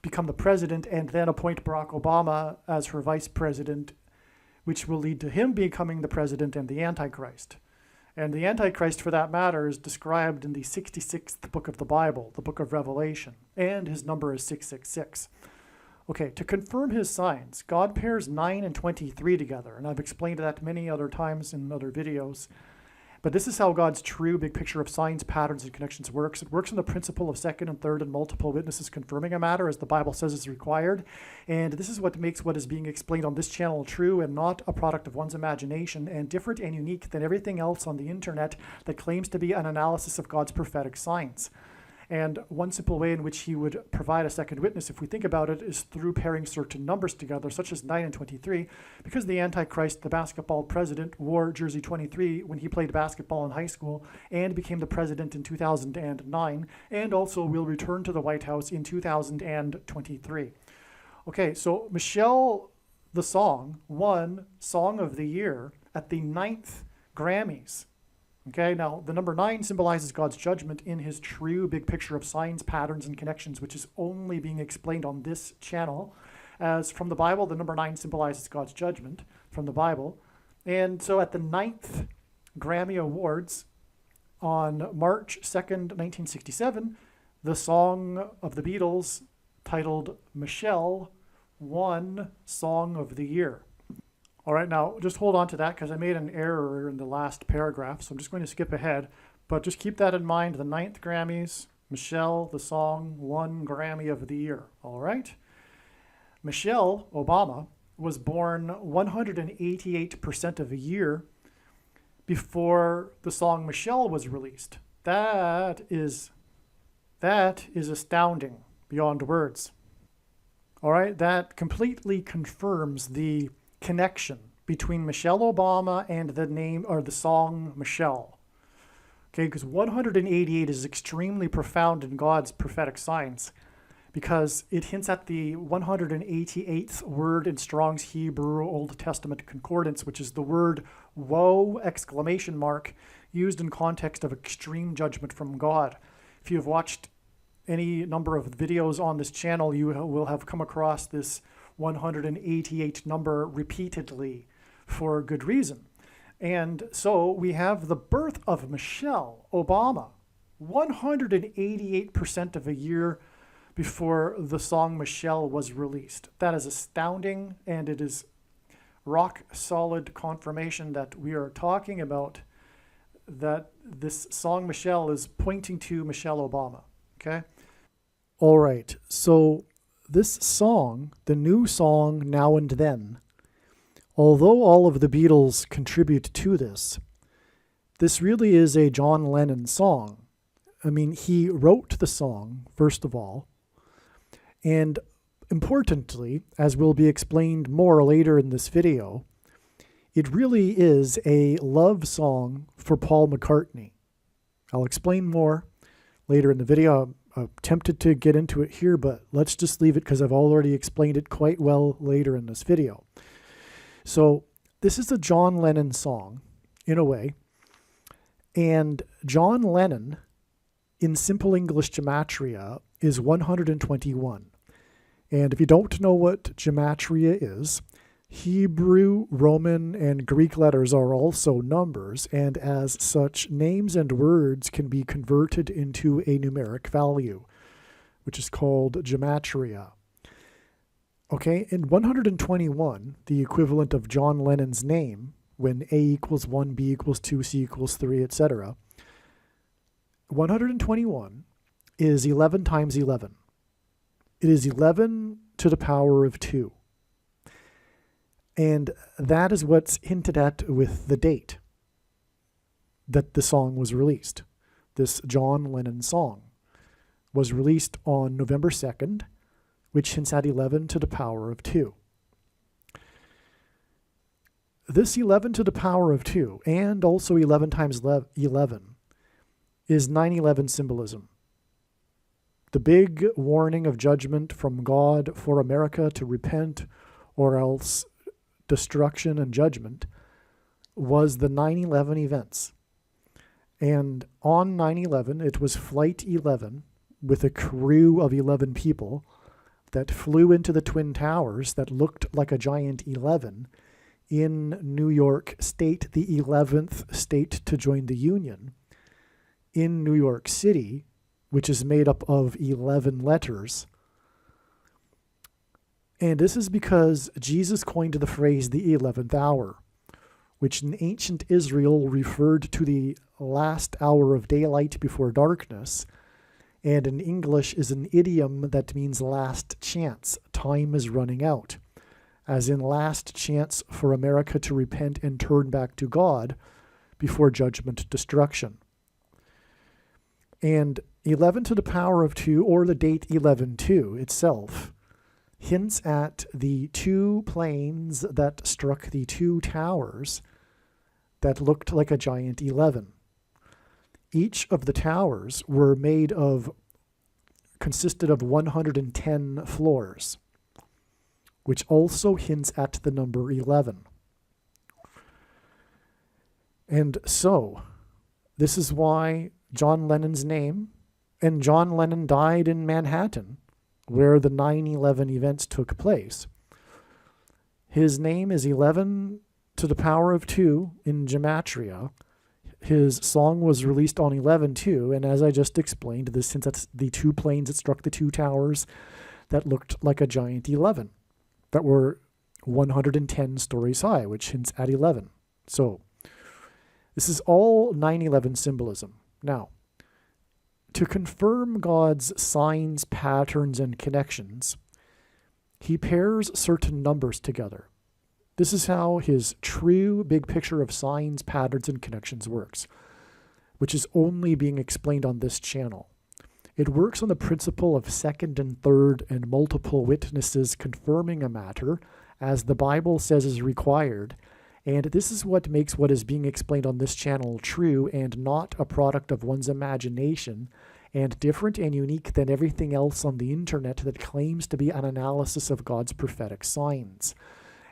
S1: become the president and then appoint Barack Obama as her vice president, which will lead to him becoming the president and the Antichrist. And the Antichrist, for that matter, is described in the 66th book of the Bible, the book of Revelation, and his number is 666. Okay, to confirm his signs, God pairs 9 and 23 together, and I've explained that many other times in other videos. But this is how God's true big picture of signs, patterns, and connections works. It works on the principle of second and third and multiple witnesses confirming a matter, as the Bible says is required. And this is what makes what is being explained on this channel true and not a product of one's imagination, and different and unique than everything else on the internet that claims to be an analysis of God's prophetic signs. And one simple way in which he would provide a second witness, if we think about it, is through pairing certain numbers together, such as 9 and 23, because the Antichrist, the basketball president, wore jersey 23 when he played basketball in high school and became the president in 2009, and also will return to the White House in 2023. Okay, so Michelle, the song, won Song of the Year at the 9th Grammys. Okay, now the number 9 symbolizes God's judgment in his true big picture of signs, patterns, and connections, which is only being explained on this channel. As from the Bible, the number 9 symbolizes God's judgment from the Bible. And so at the 9th Grammy Awards on March 2nd, 1967, the song of the Beatles titled Michelle won Song of the Year. All right, now just hold on to that because I made an error in the last paragraph, so I'm just going to skip ahead. But just keep that in mind, the 9th Grammys, Michelle, the song, won Grammy of the Year. All right? Michelle Obama was born 188% of a year before the song Michelle was released. That is astounding beyond words. All right, that completely confirms the connection between Michelle Obama and the name or the song Michelle. Okay, because 188 is extremely profound in God's prophetic signs because it hints at the 188th word in Strong's Hebrew Old Testament Concordance, which is the word woe, ! Used in context of extreme judgment from God. If you have watched any number of videos on this channel, you will have come across this 188 number repeatedly for good reason. And so we have the birth of Michelle Obama, 188% of a year before the song Michelle was released. That is astounding, and it is rock solid confirmation that we are talking about that this song Michelle is pointing to Michelle Obama. Okay? All right, so this song, the new song Now and Then, although all of the Beatles contribute to this really is a John Lennon song. I mean, he wrote the song, first of all, and importantly, as will be explained more later in this video, it really is a love song for Paul McCartney. I'll explain more later in the video. I'm tempted to get into it here, but let's just leave it because I've already explained it quite well later in this video. So this is a John Lennon song, in a way, and John Lennon, in simple English gematria, is 121. And if you don't know what gematria is, Hebrew, Roman, and Greek letters are also numbers, and as such, names and words can be converted into a numeric value, which is called gematria. Okay, in 121, the equivalent of John Lennon's name, when A equals 1, B equals 2, C equals 3, etc., 121 is 11 times 11. It is 11 to the power of 2. And that is what's hinted at with the date that the song was released. This John Lennon song was released on November 2nd, which hints at 11 to the power of 2. This 11 to the power of 2, and also 11 times 11, is 9/11 symbolism. The big warning of judgment from God for America to repent or else destruction and judgment was the 9/11 events. And on 9/11, it was Flight 11 with a crew of 11 people that flew into the Twin Towers that looked like a giant 11 in New York State, the 11th state to join the Union, in New York City, which is made up of 11 letters. And this is because Jesus coined the phrase the 11th hour, which in ancient Israel referred to the last hour of daylight before darkness, and in English is an idiom that means last chance, time is running out, as in last chance for America to repent and turn back to God before judgment destruction. And 11 to the power of 2, or the date 11/2 itself, hints at the two planes that struck the two towers that looked like a giant 11. Each of the towers consisted of 110 floors, which also hints at the number 11. And so, This is why John Lennon's name, and John Lennon died in Manhattan, where the 9/11 events took place. His name is 11 to the power of 2 in gematria. His song was released on 11/2, and as I just explained, this since that's the two planes that struck the two towers that looked like a giant 11, that were 110 stories high, which hints at 11. So this is all 9/11 symbolism. Now, to confirm God's signs, patterns, and connections, he pairs certain numbers together. This is how his true big picture of signs, patterns, and connections works, which is only being explained on this channel. It works on the principle of second and third and multiple witnesses confirming a matter, as the Bible says is required, and this is what makes what is being explained on this channel true and not a product of one's imagination, and different and unique than everything else on the internet that claims to be an analysis of God's prophetic signs.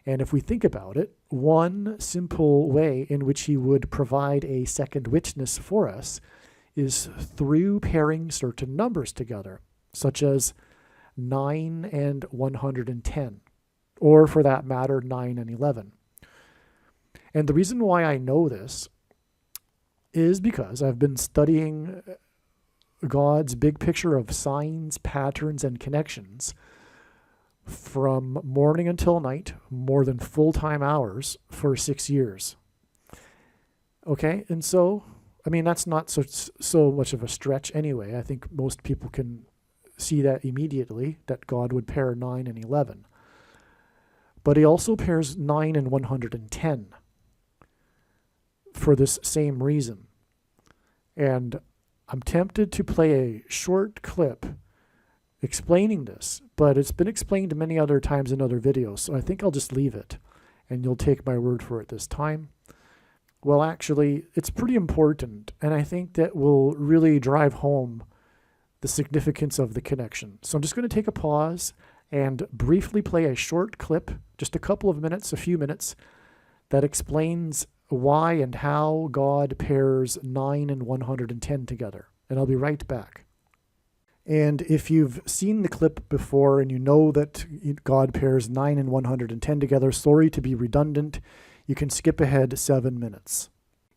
S1: And if we think about it, one simple way in which he would provide a second witness for us is through pairing certain numbers together, such as 9 and 110, or for that matter, 9 and 11. And the reason why I know this is because I've been studying God's big picture of signs, patterns, and connections from morning until night, more than full-time hours, for 6 years. Okay, and so, I mean, that's not so much of a stretch anyway. I think most people can see that immediately, that God would pair 9 and 11. But he also pairs 9 and 110 for this same reason. And I'm tempted to play a short clip explaining this, but it's been explained many other times in other videos, so I think I'll just leave it, and you'll take my word for it this time. Well, actually, it's pretty important, and I think that will really drive home the significance of the connection. So I'm just going to take a pause and briefly play a short clip, just a couple of minutes, a few minutes, that explains why and how God pairs 9 and 110 together. And I'll be right back. And if you've seen the clip before and you know that God pairs 9 and 110 together, sorry to be redundant, you can skip ahead 7 minutes.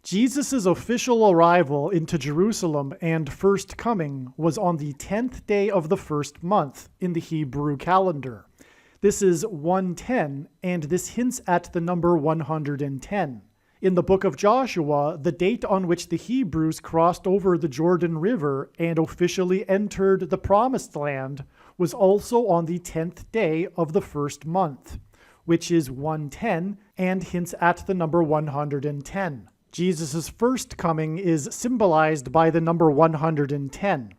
S1: Jesus' official arrival into Jerusalem and first coming was on the 10th day of the first month in the Hebrew calendar. This is 110, and this hints at the number 110. In the book of Joshua, the date on which the Hebrews crossed over the Jordan River and officially entered the Promised Land was also on the 10th day of the first month, which is 110 and hints at the number 110. Jesus' first coming is symbolized by the number 110.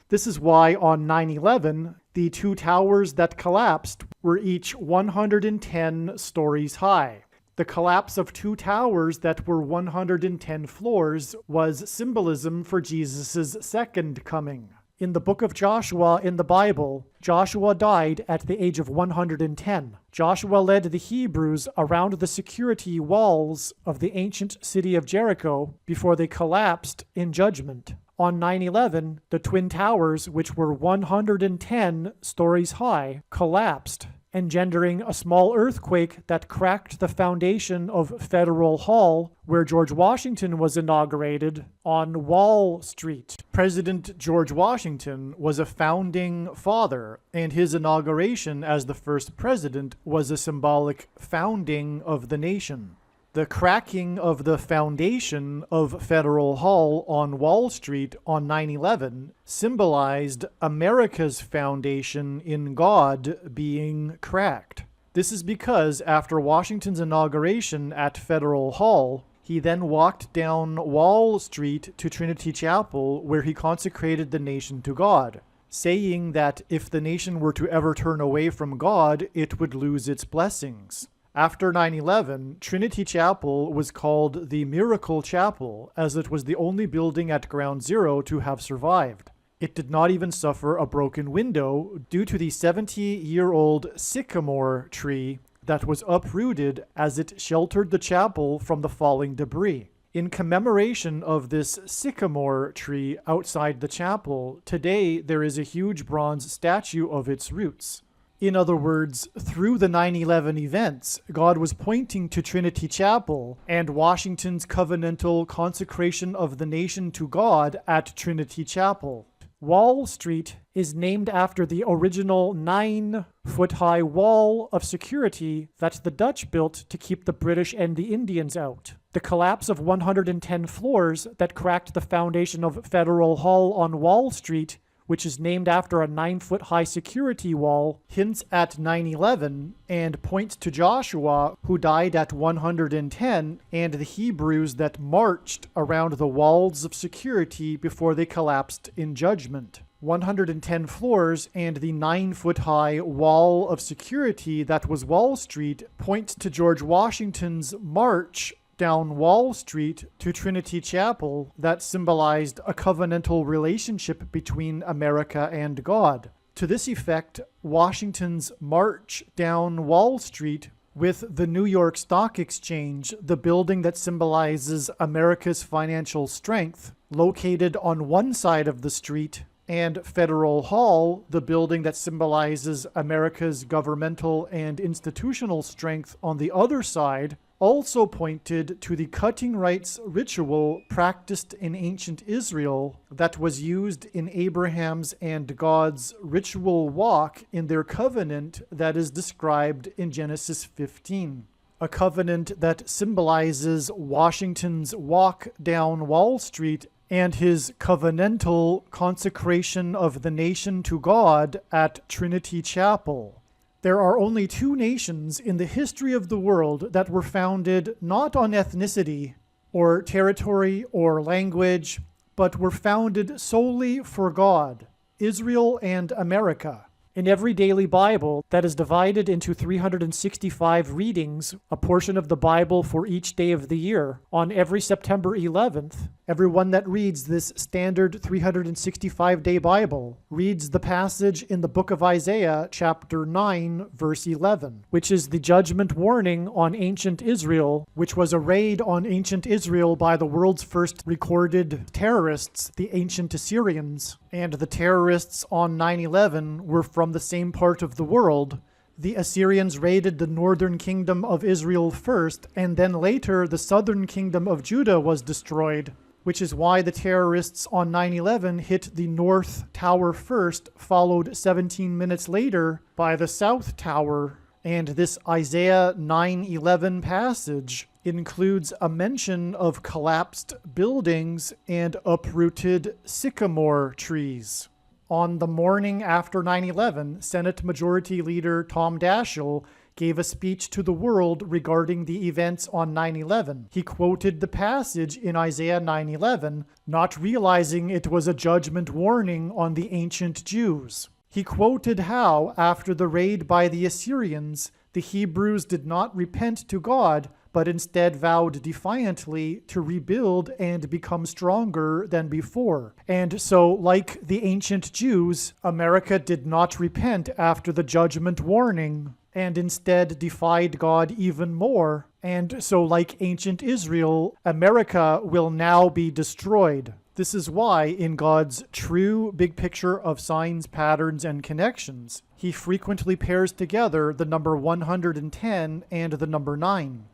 S1: This is why on 9/11, the two towers that collapsed were each 110 stories high. The collapse of two towers that were 110 floors was symbolism for Jesus' second coming. In the book of Joshua in the Bible, Joshua died at the age of 110. Joshua led the Hebrews around the security walls of the ancient city of Jericho before they collapsed in judgment. On 9/11, the Twin Towers, which were 110 stories high, collapsed, engendering a small earthquake that cracked the foundation of Federal Hall, where George Washington was inaugurated, on Wall Street. President George Washington was a founding father, and his inauguration as the first president was a symbolic founding of the nation. The cracking of the foundation of Federal Hall on Wall Street on 9/11 symbolized America's foundation in God being cracked. This is because after Washington's inauguration at Federal Hall, he then walked down Wall Street to Trinity Chapel, where he consecrated the nation to God, saying that if the nation were to ever turn away from God, it would lose its blessings. After 9/11, Trinity Chapel was called the Miracle Chapel, as it was the only building at Ground Zero to have survived. It did not even suffer a broken window due to the 70-year-old sycamore tree that was uprooted as it sheltered the chapel from the falling debris. In commemoration of this sycamore tree outside the chapel, today there is a huge bronze statue of its roots. In other words, through the 9/11 events, God was pointing to Trinity Chapel and Washington's covenantal consecration of the nation to God at Trinity Chapel. Wall Street is named after the original 9-foot-high wall of security that the Dutch built to keep the British and the Indians out. The collapse of 110 floors that cracked the foundation of Federal Hall on Wall Street, which is named after a 9-foot-high security wall, hints at 9/11 and points to Joshua, who died at 110, and the Hebrews that marched around the walls of security before they collapsed in judgment. 110 floors and the 9-foot-high wall of security that was Wall Street points to George Washington's march down Wall Street to Trinity Chapel that symbolized a covenantal relationship between America and God. To this effect, Washington's march down Wall Street with the New York Stock Exchange, the building that symbolizes America's financial strength, located on one side of the street, and Federal Hall, the building that symbolizes America's governmental and institutional strength on the other side, also pointed to the cutting rights ritual practiced in ancient Israel that was used in Abraham's and God's ritual walk in their covenant that is described in Genesis 15. A covenant that symbolizes Washington's walk down Wall Street and his covenantal consecration of the nation to God at Trinity Chapel. There are only two nations in the history of the world that were founded not on ethnicity or territory or language, but were founded solely for God, Israel and America. In every daily Bible that is divided into 365 readings, a portion of the Bible for each day of the year, on every September 11th, everyone that reads this standard 365-day Bible reads the passage in the book of Isaiah, chapter 9, verse 11, which is the judgment warning on ancient Israel, which was a raid on ancient Israel by the world's first recorded terrorists, the ancient Assyrians. And the terrorists on 9/11 were from the same part of the world. The Assyrians raided the northern kingdom of Israel first, and then later the southern kingdom of Judah was destroyed, which is why the terrorists on 9/11 hit the North Tower first, followed 17 minutes later by the South Tower. And this Isaiah 9:11 passage includes a mention of collapsed buildings and uprooted sycamore trees. On the morning after 9/11, Senate Majority Leader Tom Daschle gave a speech to the world regarding the events on 9/11. He quoted the passage in Isaiah 9:11, not realizing it was a judgment warning on the ancient Jews. He quoted how, after the raid by the Assyrians, the Hebrews did not repent to God, but instead vowed defiantly to rebuild and become stronger than before. And so, like the ancient Jews, America did not repent after the judgment warning, and instead defied God even more. And so, like ancient Israel, America will now be destroyed. This is why, in God's true big picture of signs, patterns, and connections, he frequently pairs together the number 110 and the number 9.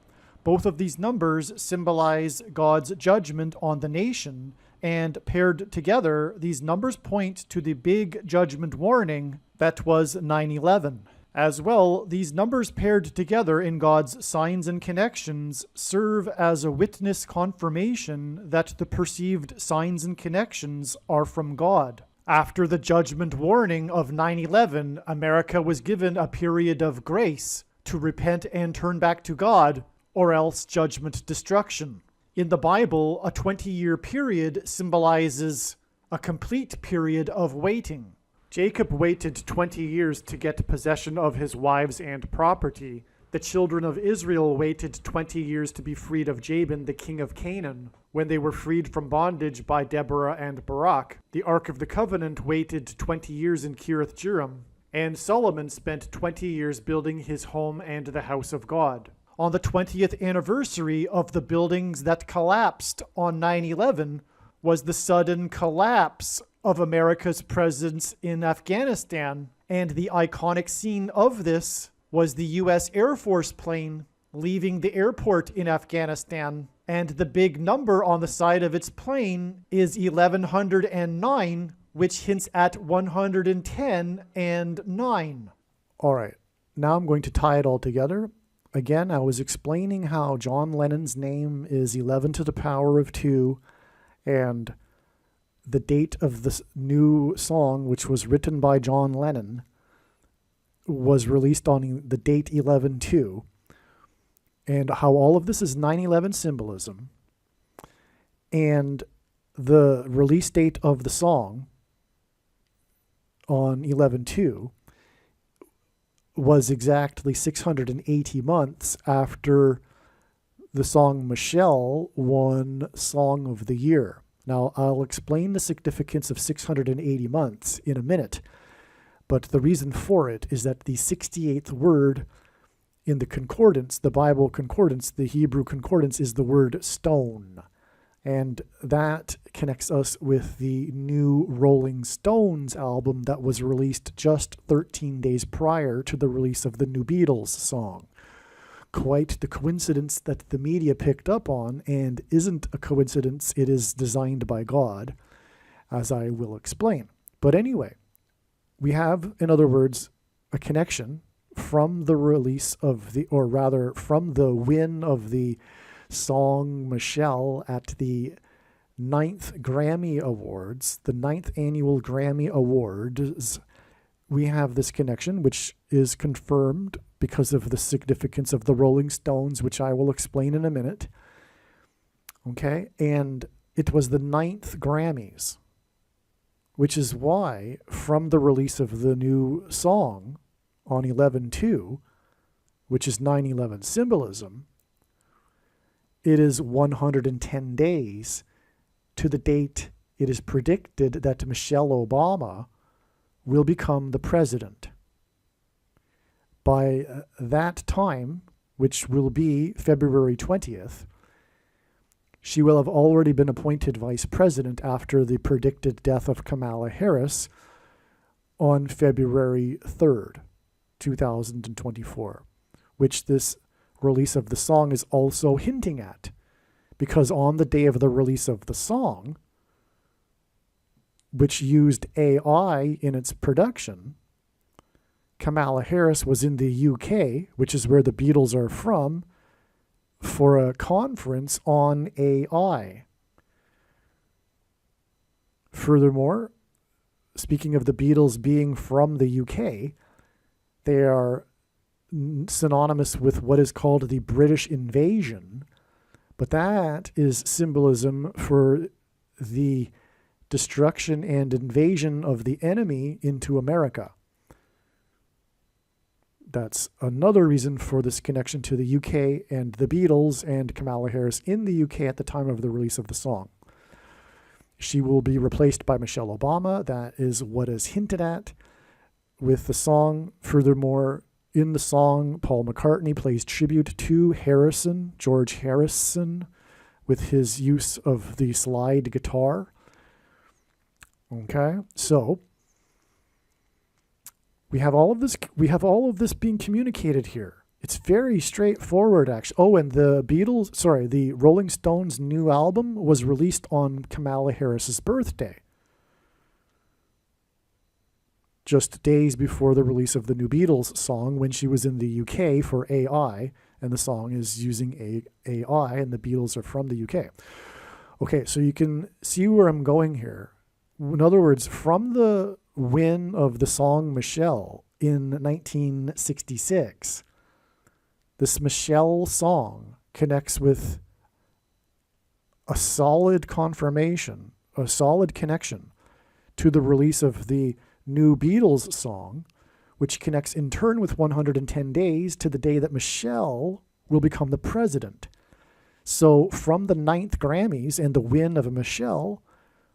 S1: Both of these numbers symbolize God's judgment on the nation, and paired together, these numbers point to the big judgment warning that was 9/11. As well, these numbers paired together in God's signs and connections serve as a witness confirmation that the perceived signs and connections are from God. After the judgment warning of 9/11, America was given a period of grace to repent and turn back to God, or else judgment destruction. In the Bible, a 20-year period symbolizes a complete period of waiting. Jacob waited 20 years to get possession of his wives and property. The children of Israel waited 20 years to be freed of Jabin, the king of Canaan, when they were freed from bondage by Deborah and Barak. The Ark of the Covenant waited 20 years in Kiriath Jearim, and Solomon spent 20 years building his home and the house of God. on the 20th anniversary of the buildings that collapsed on 9/11 was the sudden collapse of America's presence in Afghanistan. And the iconic scene of this was the U.S. Air Force plane leaving the airport in Afghanistan. And the big number on the side of its plane is 1109, which hints at 110 and 9. All right, now I'm going to tie it all together. Again, I was explaining how John Lennon's name is 11 to the power of 2, and the date of this new song, which was written by John Lennon, was released on the date 11/2, and how all of this is 9/11 symbolism, and the release date of the song on 11/2 was exactly 680 months after the song Michelle won Song of the Year. Now, I'll explain the significance of 680 months in a minute, but the reason for it is that the 68th word in the concordance, the Bible concordance, the Hebrew concordance, is the word stone. And that connects us with the new Rolling Stones album that was released just 13 days prior to the release of the new Beatles song. Quite the coincidence that the media picked up on, and isn't a coincidence, it is designed by God, as I will explain. But anyway, we have, in other words, a connection from the release of the, or rather from the win of the song Michelle at the 9th Grammy Awards, the 9th annual Grammy Awards. We have this connection, which is confirmed because of the significance of the Rolling Stones, which I will explain in a minute. Okay, and it was the 9th Grammys, which is why from the release of the new song on 11/2, which is 9/11 symbolism, it is 110 days to the date it is predicted that Michelle Obama will become the president. By that time, which will be February 20th, she will have already been appointed vice president after the predicted death of Kamala Harris on February 3rd, 2024, which this release of the song is also hinting at, because on the day of the release of the song, which used AI in its production, Kamala Harris was in the UK, which is where the Beatles are from, for a conference on AI. Furthermore, speaking of the Beatles being from the UK, they are synonymous with what is called the British invasion, but that is symbolism for the destruction and invasion of the enemy into America. That's another reason for this connection to the UK and the Beatles and Kamala Harris in the UK at the time of the release of the song. She will be replaced by Michelle Obama. That is what is hinted at with the song. Furthermore, in the song, Paul McCartney plays tribute to Harrison, George Harrison, with his use of the slide guitar. Okay, so we have all of this being communicated here. It's very straightforward, actually. Oh, and the Rolling Stones' new album was released on Kamala Harris's birthday, just days before the release of the new Beatles song, when she was in the UK for AI, and the song is using AI, and the Beatles are from the UK. Okay, so you can see where I'm going here. In other words, from the win of the song Michelle in 1966, this Michelle song connects with a solid confirmation, a solid connection to the release of the new Beatles song, which connects in turn with 110 days to the day that Michelle will become the president. So from the 9th Grammys and the win of Michelle,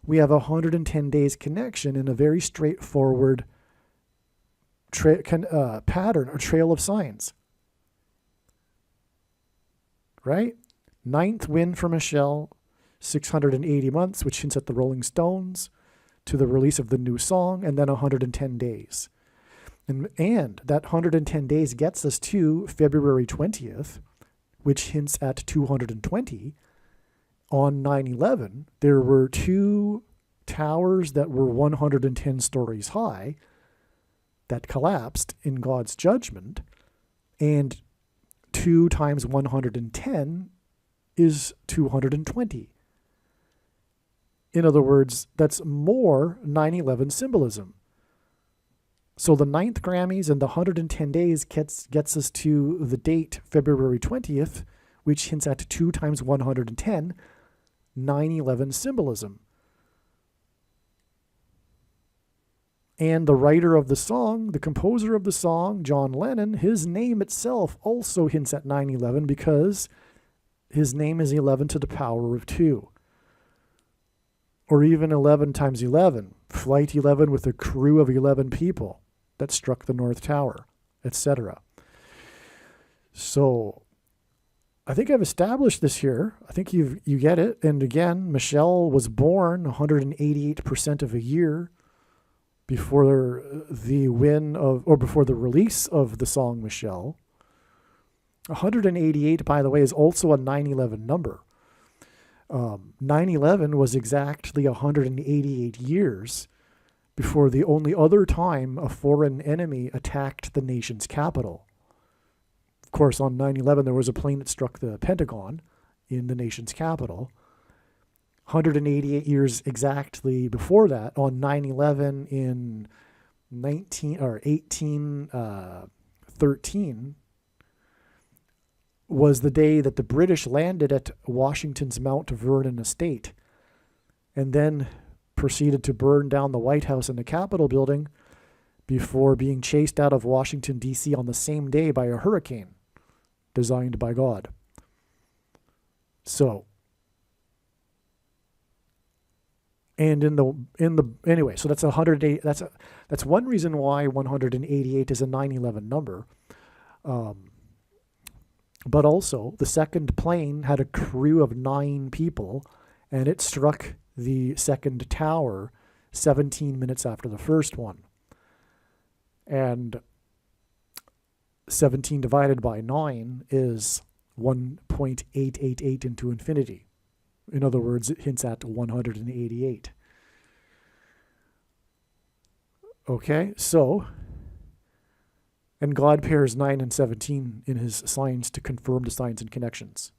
S1: we have a 110 days connection in a very straightforward pattern or trail of signs. right? Ninth win for Michelle, 680 months, which hints at the Rolling Stones, to the release of the new song, and then 110 days. And that 110 days gets us to February 20th, which hints at 220. On 9/11, there were two towers that were 110 stories high that collapsed in God's judgment, and 2 times 110 is 220. In other words, that's more 9/11 symbolism. So the 9th Grammys and the 110 days gets us to the date February 20th, which hints at 2 times 110, 9/11 symbolism. And the writer of the song, the composer of the song, John Lennon, his name itself also hints at 9/11 because his name is 11 to the power of 2. Or even 11 times 11, Flight 11 with a crew of 11 people that struck the North Tower, etc. So I think I've established this here. I think you get it. And again, Michelle was born 188% of a year before the before the release of the song Michelle. 188, by the way, is also a 9/11 number. 9/11 was exactly 188 years before the only other time a foreign enemy attacked the nation's capital. Of course, on 9/11, there was a plane that struck the Pentagon in the nation's capital. 188 years exactly before that, on 9/11 in 1813, was the day that the British landed at Washington's Mount Vernon estate and then proceeded to burn down the White House and the Capitol building before being chased out of Washington, D.C. on the same day by a hurricane designed by God. So, and anyway, so that's 108. That's one reason why 188 is a 9/11 number. But also, the second plane had a crew of 9 people, and it struck the second tower 17 minutes after the first one. And 17 divided by 9 is 1.888 into infinity. In other words, it hints at 188. Okay, so, and God pairs 9 and 17 in his signs to confirm the signs and connections.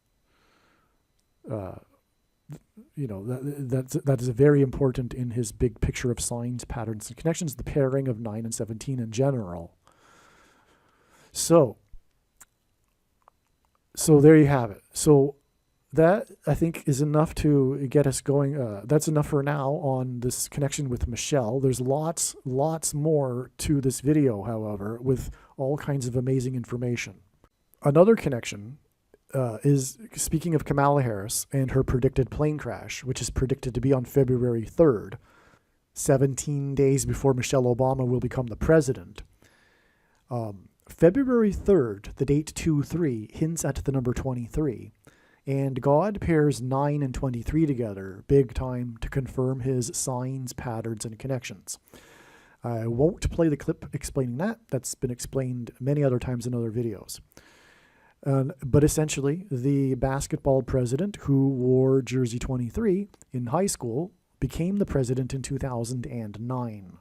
S1: That is very important in his big picture of signs, patterns, and connections, the pairing of 9 and 17 in general. So there you have it. So that, I think, is enough to get us going. That's enough for now on this connection with Michelle. There's lots more to this video, however, with all kinds of amazing information. Another connection is, speaking of Kamala Harris and her predicted plane crash, which is predicted to be on February 3rd, 17 days before Michelle Obama will become the president. February 3rd, the date 2-3, hints at the number 23. And God pairs 9 and 23 together, big time, to confirm his signs, patterns, and connections. I won't play the clip explaining that. That's been explained many other times in other videos. But essentially, the basketball president who wore jersey 23 in high school became the president in 2009.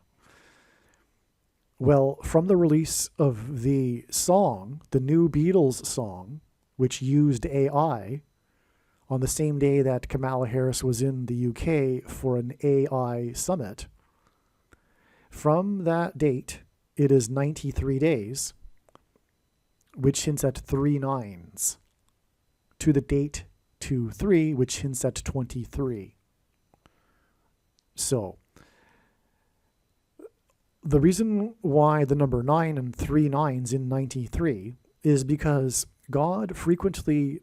S1: Well, from the release of the song, the new Beatles song, which used AI, on the same day that Kamala Harris was in the UK for an AI summit, from that date, it is 93 days, which hints at 3 9s, to the date 2-3, which hints at 23. So, the reason why the number 9 and 3 9s in 93 is because God frequently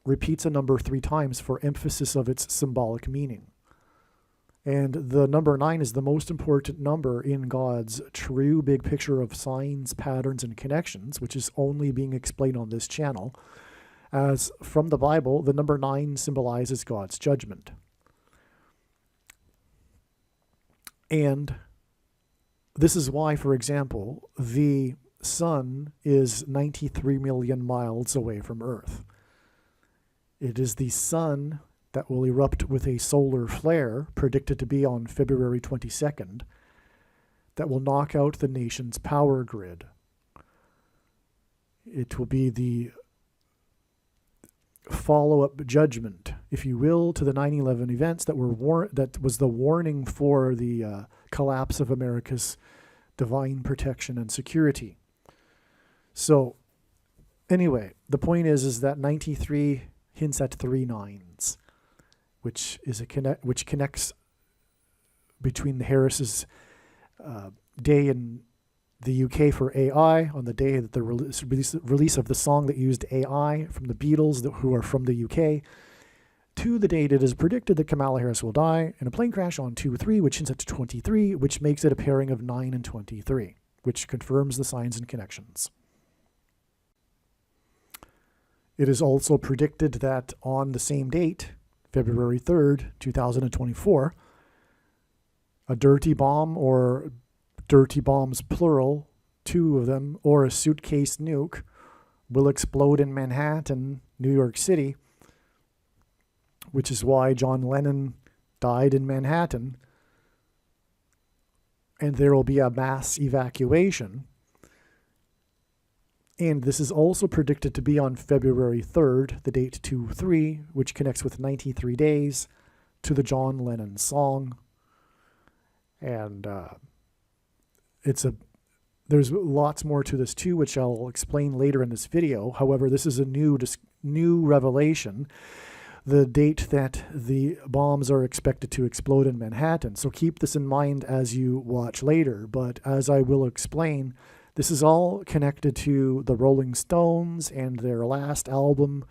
S1: repeats a number 3 times for emphasis of its symbolic meaning. And the number 9 is the most important number in God's true big picture of signs, patterns, and connections, which is only being explained on this channel. as from the Bible, the number 9 symbolizes God's judgment. And this is why, for example, the sun is 93 million miles away from Earth. It is the sun that will erupt with a solar flare, predicted to be on February 22nd, that will knock out the nation's power grid. It will be the follow-up judgment, if you will, to the 9/11 events that was the warning for the collapse of America's divine protection and security. So, anyway, the point is that 93 hints at 3 9s, which connects between the Harris's day in the UK for AI, on the day that the release of the song that used AI from the Beatles, who are from the UK, to the date it is predicted that Kamala Harris will die in a plane crash on 2/3, which hints at 23, which makes it a pairing of 9 and 23, which confirms the signs and connections. It is also predicted that on the same date, February 3rd, 2024, a dirty bomb, or dirty bombs plural, 2 of them, or a suitcase nuke will explode in Manhattan, New York City, which is why John Lennon died in Manhattan, and there will be a mass evacuation. And this is also predicted to be on February 3rd, the date 2/3, which connects with 93 days to the John Lennon song. And there's lots more to this too, which I'll explain later in this video. However, this is a new revelation, the date that the bombs are expected to explode in Manhattan. So keep this in mind as you watch later. But as I will explain, this is all connected to the Rolling Stones and their last album,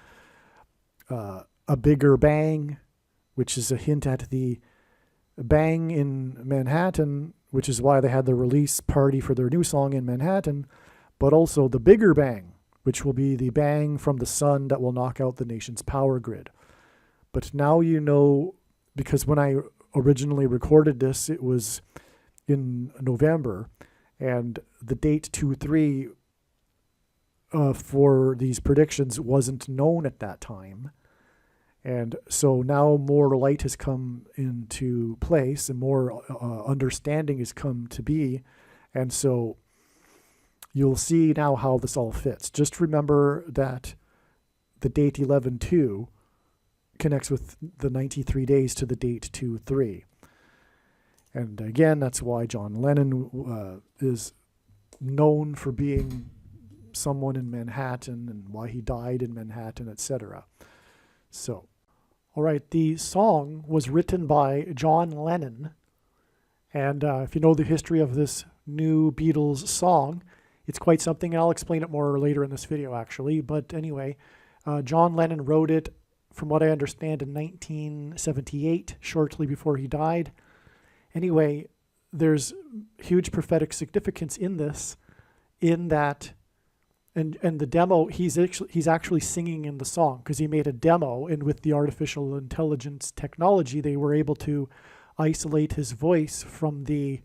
S1: A Bigger Bang, which is a hint at the bang in Manhattan, which is why they had the release party for their new song in Manhattan, but also the bigger bang, which will be the bang from the sun that will knock out the nation's power grid. But now you know, because when I originally recorded this, it was in November, and the date 2/3 for these predictions wasn't known at that time. And so now more light has come into place and more understanding has come to be. And so you'll see now how this all fits. Just remember that the date 11/2 connects with the 93 days to the date 2/3. And again, that's why John Lennon is known for being someone in Manhattan and why he died in Manhattan, etc. So, all right, the song was written by John Lennon. And if you know the history of this new Beatles song, it's quite something. I'll explain it more later in this video, actually. But anyway, John Lennon wrote it, from what I understand, in 1978, shortly before he died. Anyway, there's huge prophetic significance in this, in that, and the demo, he's actually singing in the song, because he made a demo, and with the artificial intelligence technology, they were able to isolate his voice from the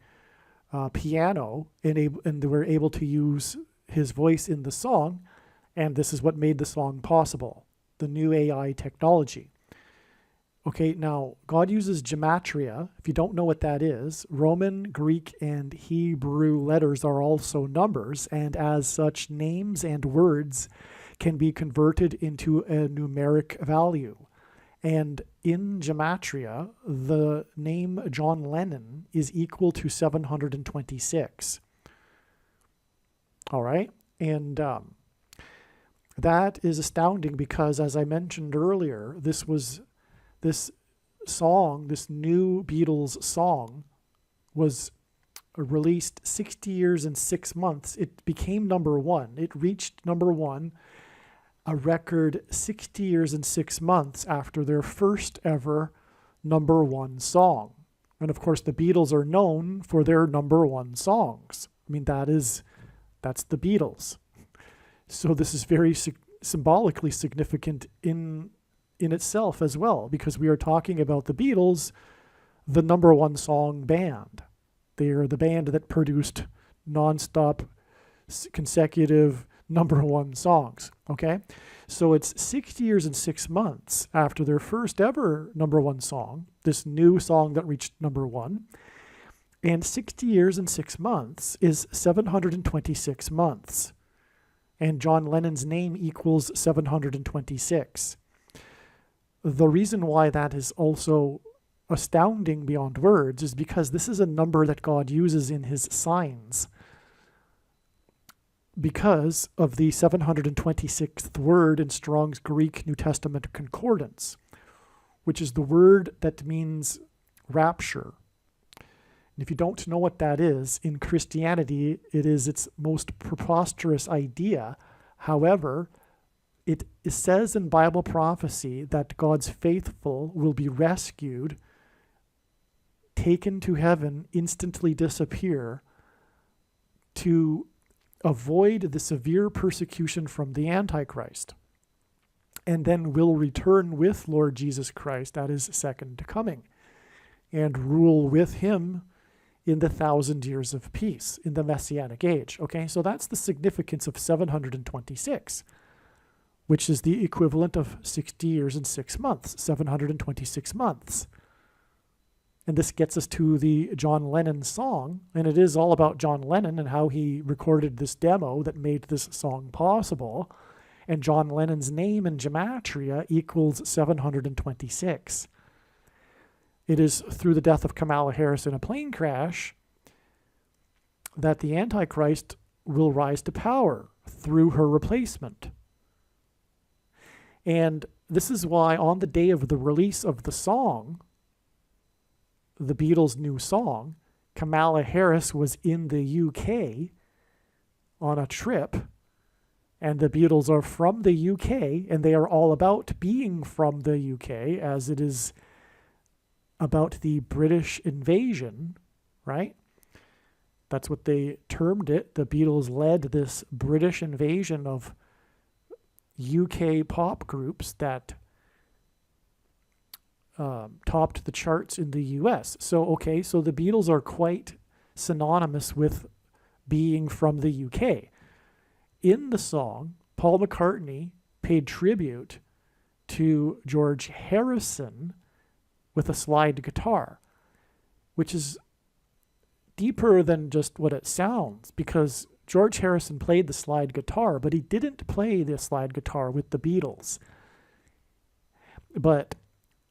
S1: piano, and they were able to use his voice in the song, and this is what made the song possible, the new AI technology. Okay, now, God uses gematria. If you don't know what that is, Roman, Greek, and Hebrew letters are also numbers, and as such, names and words can be converted into a numeric value. And in gematria, the name John Lennon is equal to 726. All right? And that is astounding because, as I mentioned earlier, this song, this new Beatles song, was released 60 years and 6 months. It became number 1. It reached number 1, a record 60 years and 6 months after their first ever number 1 song. And of course, the Beatles are known for their number 1 songs. I mean, that's the Beatles. So this is very symbolically significant in itself as well, because we are talking about the Beatles, the number one song band. They are the band that produced nonstop, consecutive number one songs, okay? So it's 6 years and 6 months after their first ever number one song, this new song that reached number one, and 60 years and 6 months is 726 months. And John Lennon's name equals 726. The reason why that is also astounding beyond words is because this is a number that God uses in his signs, because of the 726th word in Strong's Greek New Testament Concordance, which is the word that means rapture. And if you don't know what that is, in Christianity, it is its most preposterous idea. However, it says in Bible prophecy that God's faithful will be rescued, taken to heaven, instantly disappear, to avoid the severe persecution from the Antichrist, and then will return with Lord Jesus Christ at his second coming and rule with him in the 1,000 years of peace, in the Messianic age. Okay, so that's the significance of 726, which is the equivalent of 60 years and 6 months, 726 months. And this gets us to the John Lennon song, and it is all about John Lennon and how he recorded this demo that made this song possible. And John Lennon's name in gematria equals 726. It is through the death of Kamala Harris in a plane crash that the Antichrist will rise to power through her replacement. And this is why on the day of the release of the song, the Beatles' new song, Kamala Harris was in the UK on a trip, and the Beatles are from the UK, and they are all about being from the UK, as it is about the British invasion, right? That's what they termed it. The Beatles led this British invasion of UK pop groups that topped the charts in the US. So the Beatles are quite synonymous with being from the UK. In the song, Paul McCartney paid tribute to George Harrison with a slide guitar, which is deeper than just what it sounds, because George Harrison played the slide guitar, but he didn't play the slide guitar with the Beatles. But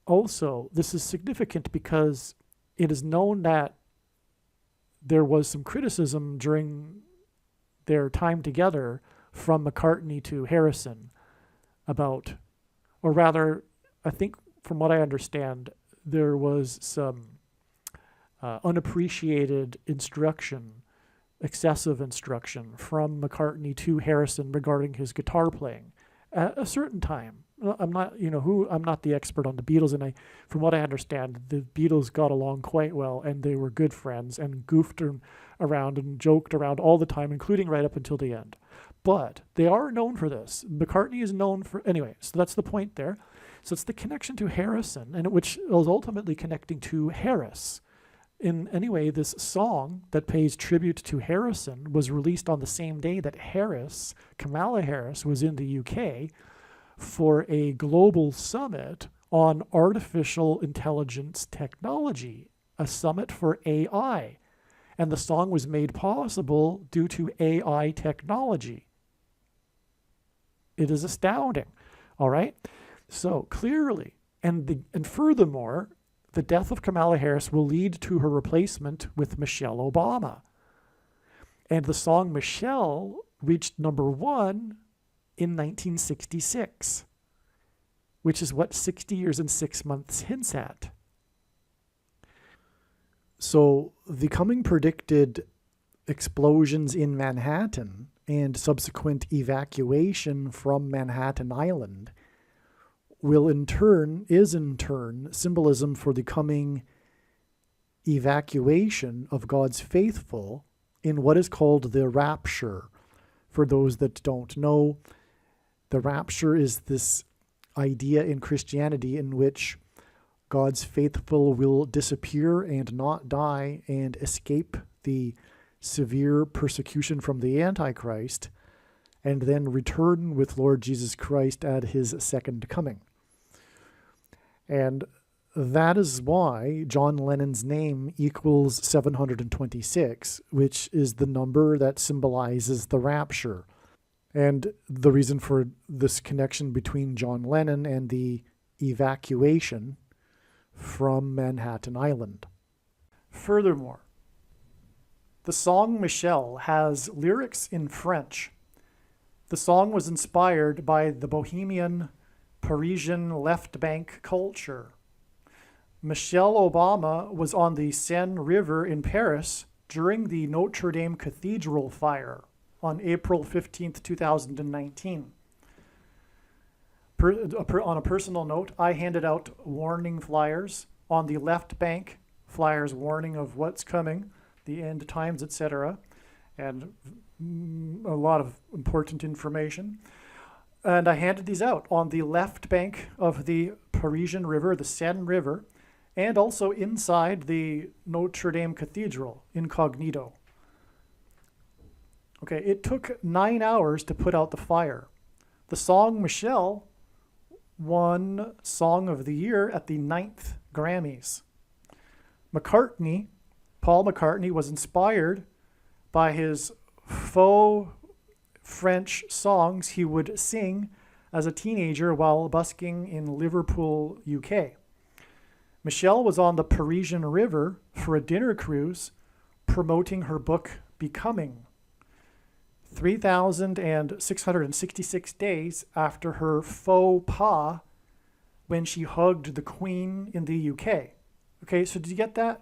S1: also, this is significant because it is known that there was some criticism during their time together from McCartney to Harrison about, or rather, I think from what I understand, there was some unappreciated instruction, excessive instruction from McCartney to Harrison regarding his guitar playing at a certain time. I'm not the expert on the Beatles, and from what I understand, the Beatles got along quite well, and they were good friends and goofed around and joked around all the time, including right up until the end. But they are known for this. McCartney is known for, anyway, so that's the point there. So it's the connection to Harrison, and which is ultimately connecting to Harris. Anyway, this song that pays tribute to Harrison was released on the same day that Kamala Harris, was in the UK for a global summit on artificial intelligence technology, a summit for AI. And the song was made possible due to AI technology. It is astounding, all right? So clearly, and furthermore, the death of Kamala Harris will lead to her replacement with Michelle Obama. And the song Michelle reached number one in 1966, which is what 60 years and 6 months hints at. So the coming predicted explosions in Manhattan and subsequent evacuation from Manhattan Island is in turn symbolism for the coming evacuation of God's faithful in what is called the rapture. For those that don't know, The rapture is this idea in Christianity in which God's faithful will disappear and not die and escape the severe persecution from the Antichrist, and then return with Lord Jesus Christ at his second coming. And that is why John Lennon's name equals 726, which is the number that symbolizes the rapture. And the reason for this connection between John Lennon and the evacuation from Manhattan Island. Furthermore, the song Michelle has lyrics in French. The song was inspired by the Bohemian Parisian left bank culture. Michelle Obama was on the Seine River in Paris during the Notre Dame Cathedral fire on April 15th, 2019. On a personal note, I handed out warning flyers on the left bank, flyers warning of what's coming, the end times, etc., and a lot of important information. And I handed these out on the left bank of the Parisian River, the Seine River, and also inside the Notre Dame Cathedral, incognito. Okay, it took 9 hours to put out the fire. The song Michelle won Song of the Year at the 9th Grammys. Paul McCartney, was inspired by his faux French songs he would sing as a teenager while busking in Liverpool, UK. Michelle was on the Parisian River for a dinner cruise promoting her book, Becoming, 3,666 days after her faux pas when she hugged the Queen in the UK. Okay, so did you get that?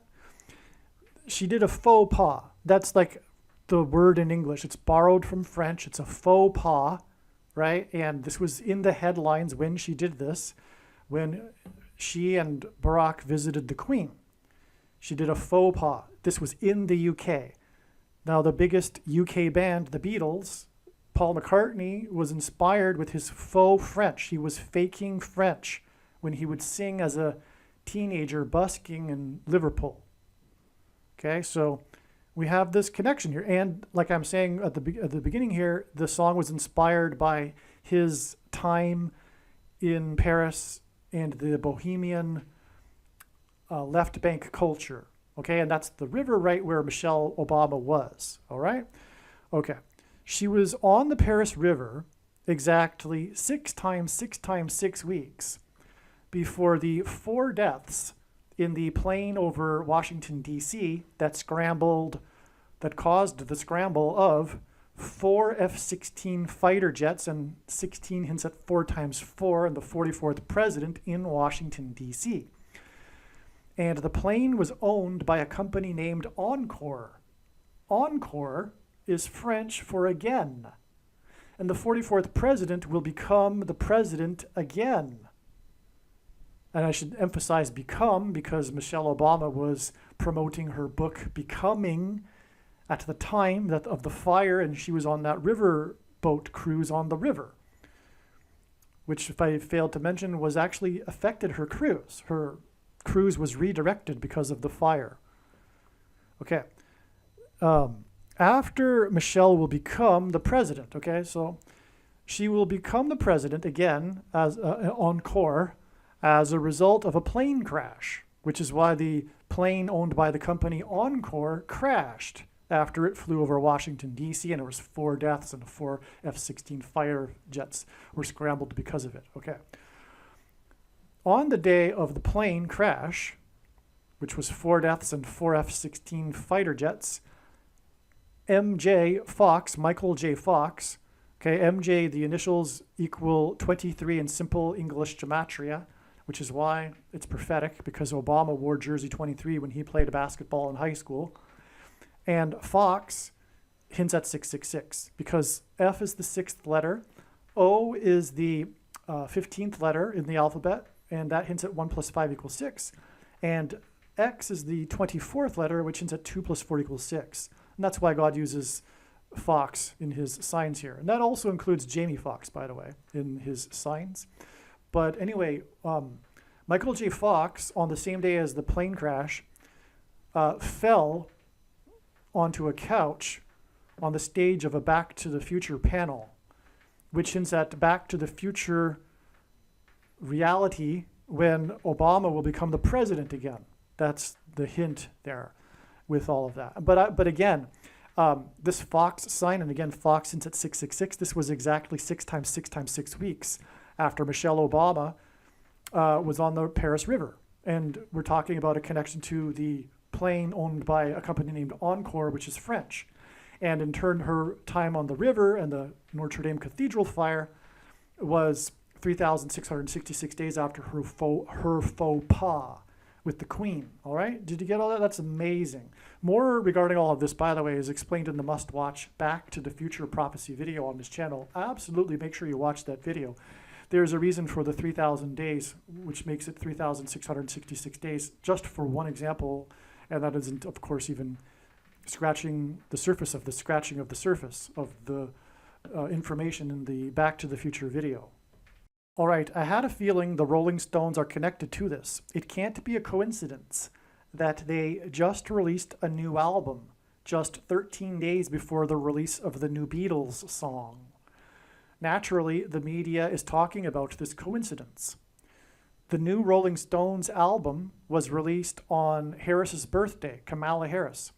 S1: She did a faux pas. That's like the word in English. It's borrowed from French. It's a faux pas, right? And this was in the headlines when she did this, when she and Barack visited the Queen. She did a faux pas. This was in the UK. Now, the biggest UK band, the Beatles, Paul McCartney, was inspired with his faux French. He was faking French when he would sing as a teenager busking in Liverpool. Okay, so we have this connection here. And like I'm saying at the beginning here, the song was inspired by his time in Paris and the Bohemian left bank culture. Okay, and that's the river right where Michelle Obama was. All right? Okay. She was on the Paris River exactly 6 times 6 weeks before the 4 deaths in the plane over Washington, D.C. that caused the scramble of 4 F-16 fighter jets and 16 hints at 4 times 4 and the 44th president in Washington, D.C. And the plane was owned by a company named Encore. Encore is French for again. And the 44th president will become the president again. And I should emphasize become because Michelle Obama was promoting her book Becoming at the time of the fire, and she was on that river boat cruise on the river, which, if I failed to mention, was actually affected her cruise. Her cruise was redirected because of the fire. Okay. After Michelle will become the president, okay, so she will become the president again as Encore as a result of a plane crash, which is why the plane owned by the company Encore crashed after it flew over Washington, D.C., and there was 4 deaths and 4 F-16 fighter jets were scrambled because of it. Okay. On the day of the plane crash, which was 4 deaths and 4 F-16 fighter jets, MJ Fox, Michael J. Fox, okay, MJ, the initials equal 23 in simple English gematria, which is why it's prophetic, because Obama wore jersey 23 when he played basketball in high school. And Fox hints at 666, because F is the 6th letter, O is the 15th letter in the alphabet, and that hints at 1 plus 5 equals 6. And X is the 24th letter, which hints at 2 plus 4 equals 6. And that's why God uses Fox in his signs here. And that also includes Jamie Foxx, by the way, in his signs. But anyway, Michael J. Fox, on the same day as the plane crash, fell onto a couch on the stage of a Back to the Future panel, which hints at Back to the Future reality when Obama will become the president again. That's the hint there with all of that. But again, this Fox sign, and again, Fox hints at 666. This was exactly 6 times 6 times 6 weeks after Michelle Obama was on the Paris River. And we're talking about a connection to the plane owned by a company named Encore, which is French. And in turn, her time on the river and the Notre Dame Cathedral fire was 3,666 days after her faux pas with the Queen. All right? Did you get all that? That's amazing. More regarding all of this, by the way, is explained in the must-watch Back to the Future Prophecy video on this channel. Absolutely make sure you watch that video. There's a reason for the 3,000 days, which makes it 3,666 days, just for one example, and that isn't, of course, even scratching the surface of the scratching of the surface of the information in the Back to the Future video. All right, I had a feeling the Rolling Stones are connected to this. It can't be a coincidence that they just released a new album just 13 days before the release of the new Beatles song. Naturally, the media is talking about this coincidence. The new Rolling Stones album was released on Harris's birthday, Kamala Harris.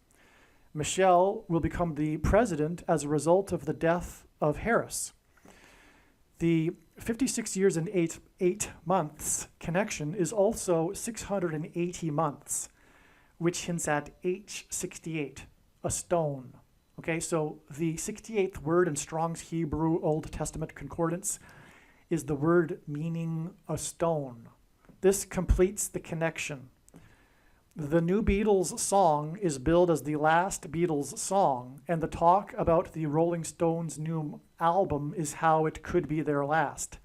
S1: Michelle will become the president as a result of the death of Harris. The 56 years and 8 months connection is also 680 months, which hints at H68, a stone. Okay, so the 68th word in Strong's Hebrew Old Testament Concordance is the word meaning a stone. This completes the connection. The new Beatles song is billed as the last Beatles song, and the talk about the Rolling Stones' new album is how it could be their last.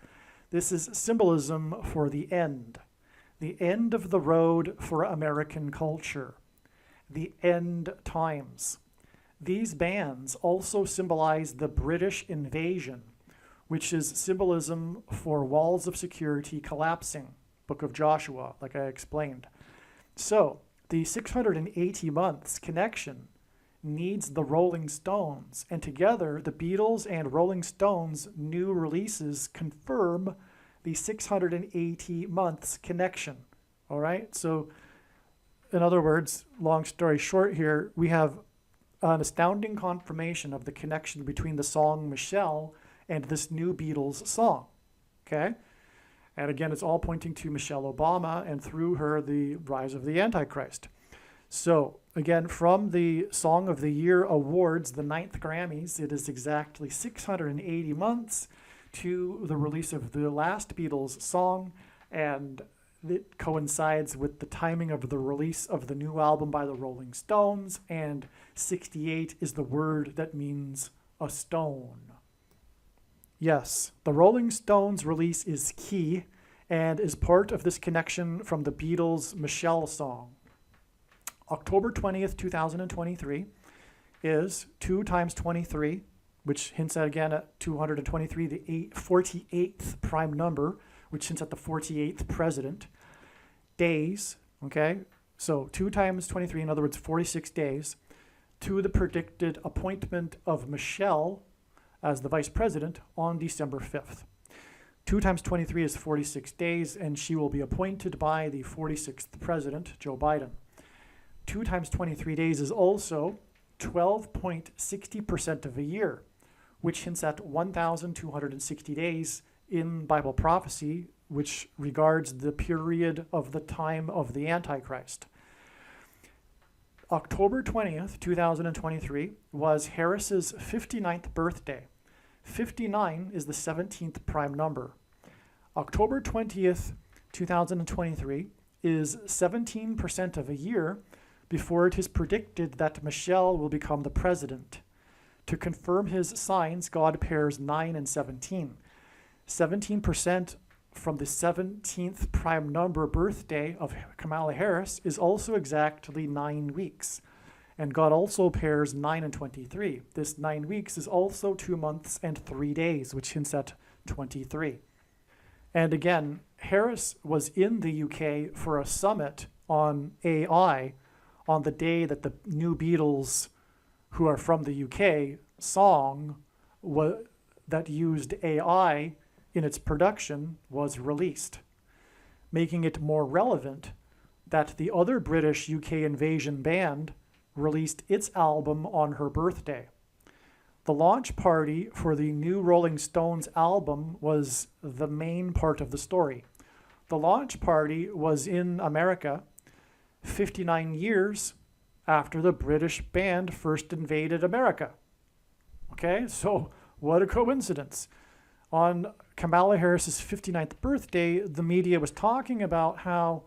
S1: This is symbolism for the end of the road for American culture, the end times. These bands also symbolize the British invasion, which is symbolism for walls of security collapsing, Book of Joshua, like I explained. So the 680 months connection needs the Rolling Stones, and together the Beatles and Rolling Stones' new releases confirm the 680 months connection. All right, so in other words, long story short here, we have an astounding confirmation of the connection between the song Michelle and this new Beatles song. Okay? And again, it's all pointing to Michelle Obama, and through her, the rise of the Antichrist. So again, from the Song of the Year Awards, the 9th Grammys, it is exactly 680 months to the release of the last Beatles song, and it coincides with the timing of the release of the new album by the Rolling Stones, and 68 is the word that means a stone. Yes, the Rolling Stones release is key and is part of this connection from the Beatles' Michelle song. October 20th, 2023 is 2 times 23, which hints at, again, at 223, the 48th prime number, which hints at the 48th president. Days, okay? So 2 times 23, in other words, 46 days, to the predicted appointment of Michelle as the vice president on December 5th. 2 times 23 is 46 days, and she will be appointed by the 46th president, Joe Biden. 2 times 23 days is also 12.60% of a year, which hints at 1,260 days in Bible prophecy, which regards the period of the time of the Antichrist. October 20th, 2023 was Harris's 59th birthday. 59 is the 17th prime number. October 20th, 2023 is 17% of a year before it is predicted that Michelle will become the president. To confirm his signs, God pairs 9 and 17. 17% from the 17th prime number birthday of Kamala Harris is also exactly 9 weeks. And God also pairs 9 and 23. This 9 weeks is also 2 months and 3 days, which hints at 23. And again, Harris was in the UK for a summit on AI on the day that the new Beatles, who are from the UK, song that used AI in its production was released, making it more relevant that the other British UK invasion band released its album on her birthday. The launch party for the new Rolling Stones album was the main part of the story. The launch party was in America 59 years after the British band first invaded America. Okay, so what a coincidence. On Kamala Harris's 59th birthday, the media was talking about how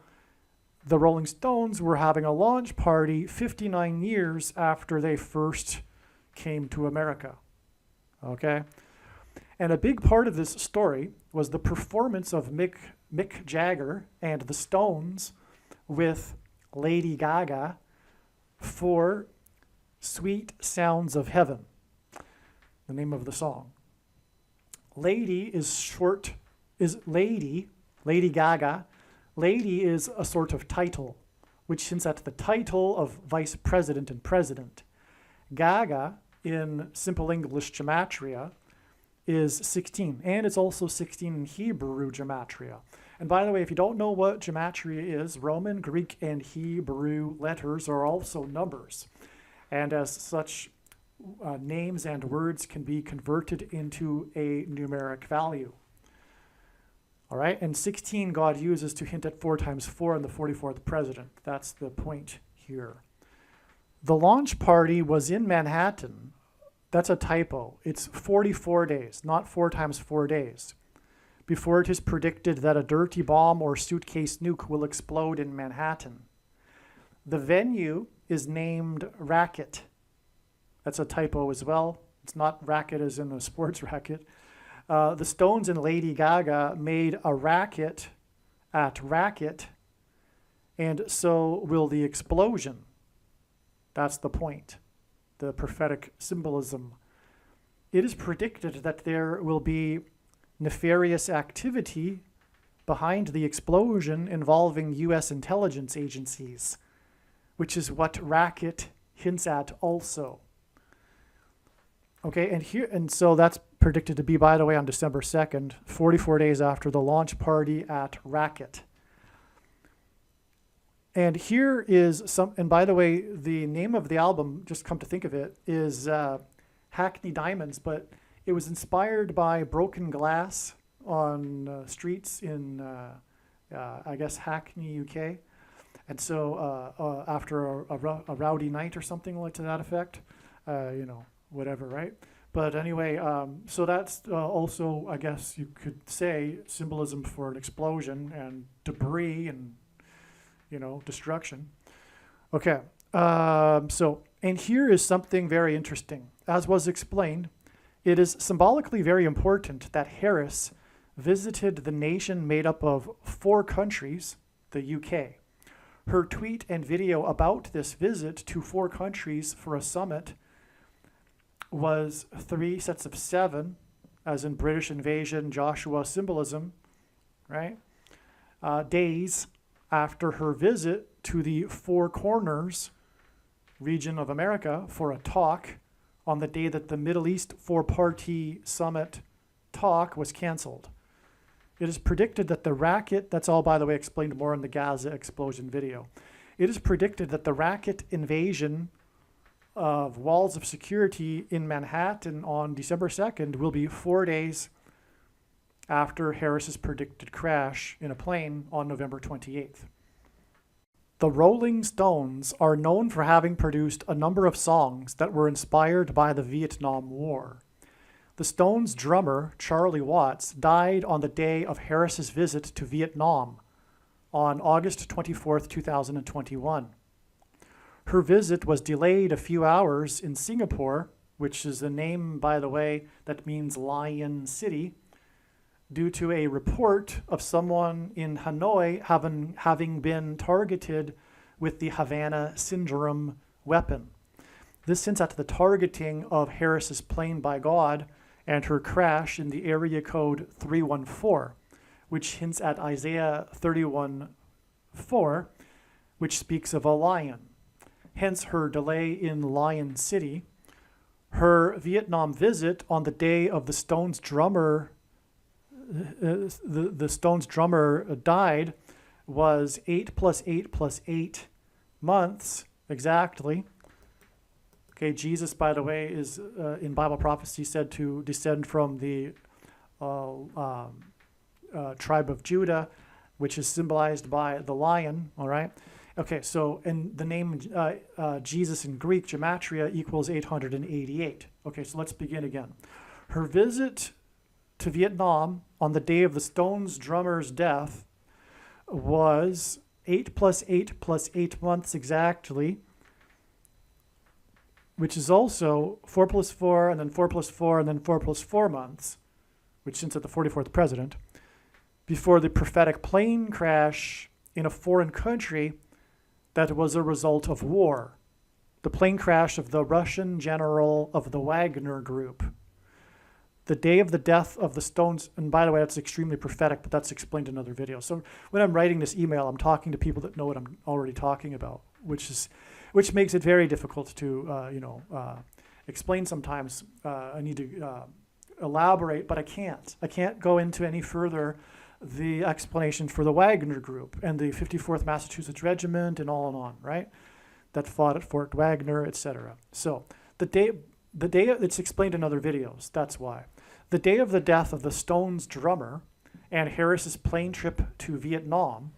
S1: the Rolling Stones were having a launch party 59 years after they first came to America. Okay? And a big part of this story was the performance of Mick Jagger and the Stones with Lady Gaga for Sweet Sounds of Heaven, the name of the song. Lady is Lady Gaga. Lady is a sort of title, which hints at the title of vice president and president. Gaga, in Simple English gematria, is 16, and it's also 16 in Hebrew gematria. And by the way, if you don't know what gematria is, Roman, Greek, and Hebrew letters are also numbers. And as such, names and words can be converted into a numeric value. All right, and 16 God uses to hint at 4 times 4 and the 44th president. That's the point here. The launch party was in Manhattan. That's a typo. It's 44 days, not 4 times 4 days, before it is predicted that a dirty bomb or suitcase nuke will explode in Manhattan. The venue is named Racket. That's a typo as well. It's not racket as in a sports racket. The Stones and Lady Gaga made a racket at Racket, and so will the explosion. That's the point, the prophetic symbolism. It is predicted that there will be nefarious activity behind the explosion involving U.S. intelligence agencies, which is what Racket hints at also. Okay, and so that's predicted to be, by the way, on December 2nd, 44 days after the launch party at Racket. And here is some, and by the way, the name of the album, just come to think of it, is Hackney Diamonds, but it was inspired by broken glass on streets in, I guess, Hackney, UK. And so after a rowdy night or something like to that effect, whatever, right? But anyway, so that's also, I guess you could say, symbolism for an explosion and debris and, destruction. Okay, and here is something very interesting. As was explained, it is symbolically very important that Harris visited the nation made up of 4 countries, the UK. Her tweet and video about this visit to 4 countries for a summit was 3 sets of 7, as in British invasion, Joshua symbolism, right? Days after her visit to the Four Corners region of America for a talk on the day that the Middle East 4-party summit talk was canceled. It is predicted that the racket, that's all, by the way, explained more in the Gaza explosion video. It is predicted that the racket invasion of walls of security in Manhattan on December 2nd will be 4 days after Harris's predicted crash in a plane on November 28th. The Rolling Stones are known for having produced a number of songs that were inspired by the Vietnam War. The Stones' drummer, Charlie Watts, died on the day of Harris's visit to Vietnam on August 24, 2021. Her visit was delayed a few hours in Singapore, which is a name, by the way, that means Lion City, due to a report of someone in Hanoi having been targeted with the Havana Syndrome weapon. This hints at the targeting of Harris's plane by God and her crash in the area code 314, which hints at Isaiah 31:4, which speaks of a lion. Hence her delay in Lion City. Her Vietnam visit on the day of the Stones drummer, the Stones drummer died, was 8 plus 8 plus 8 months exactly. Okay, Jesus, by the way, is in Bible prophecy said to descend from the tribe of Judah, which is symbolized by the lion, all right? Okay, so and the name Jesus in Greek, gematria, equals 888. Okay, so let's begin again. Her visit to Vietnam on the day of the Stones drummer's death was 8 plus 8 plus 8 months exactly, which is also 4 plus 4 and then 4 plus 4 and then 4 plus 4 months, which hints at the 44th president, before the prophetic plane crash in a foreign country that was a result of war. The plane crash of the Russian general of the Wagner Group. The day of the death of the Stones, and by the way, that's extremely prophetic, but that's explained in another video. So when I'm writing this email, I'm talking to people that know what I'm already talking about, which makes it very difficult to explain sometimes. I need to elaborate, but I can't. I can't go into any further the explanation for the Wagner Group and the 54th Massachusetts Regiment and on, right? That fought at Fort Wagner, etc. So the day it's explained in other videos. That's why. The day of the death of the Stones drummer and Harris's plane trip to Vietnam,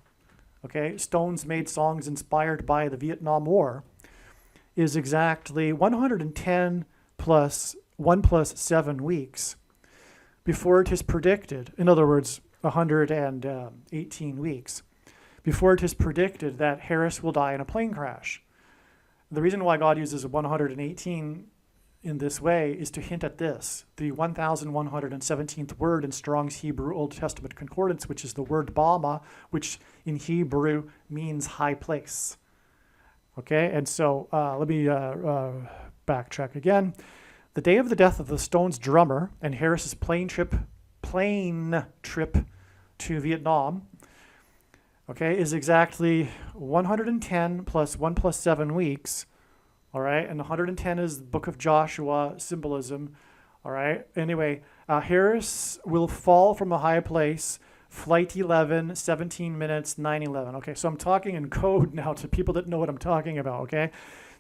S1: okay, Stones made songs inspired by the Vietnam War, is exactly 110 plus 1 plus 7 weeks before it is predicted, in other words, 118 weeks, before it is predicted that Harris will die in a plane crash. The reason why God uses 118 in this way is to hint at this, the 1117th word in Strong's Hebrew Old Testament Concordance, which is the word Bama, which in Hebrew means high place. Okay, and so let me backtrack again. The day of the death of the Stones drummer and Harris's plane trip to Vietnam, okay, is exactly 110 plus 1 plus 7 weeks, all right, and 110 is the book of Joshua symbolism, all right. Anyway, Harris will fall from a high place, flight 11, 17 minutes, 9:11. Okay, so I'm talking in code now to people that know what I'm talking about, okay?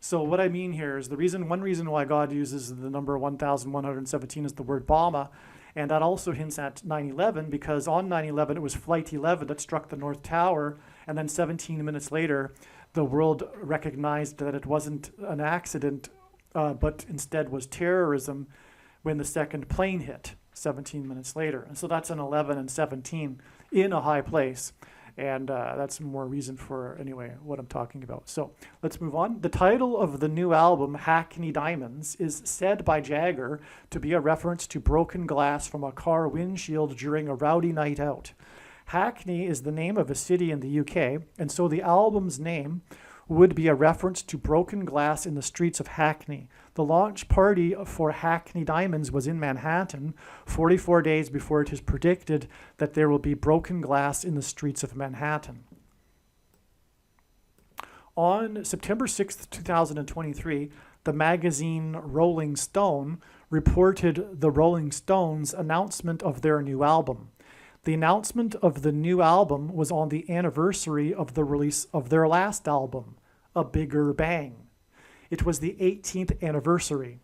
S1: So what I mean here is one reason why God uses the number 1117 is the word Bama. And that also hints at 9/11, because on 9/11, it was Flight 11 that struck the North Tower. And then 17 minutes later, the world recognized that it wasn't an accident, but instead was terrorism when the second plane hit 17 minutes later. And so that's an 11 and 17 in a high place. And that's more reason for, anyway, what I'm talking about. So let's move on. The title of the new album, Hackney Diamonds, is said by Jagger to be a reference to broken glass from a car windshield during a rowdy night out. Hackney is the name of a city in the UK, and so the album's name would be a reference to broken glass in the streets of Hackney. The launch party for Hackney Diamonds was in Manhattan 44 days before it is predicted that there will be broken glass in the streets of Manhattan. On September 6th, 2023, the magazine Rolling Stone reported the Rolling Stones' announcement of their new album. The announcement of the new album was on the anniversary of the release of their last album, A Bigger Bang. It was the 18th anniversary.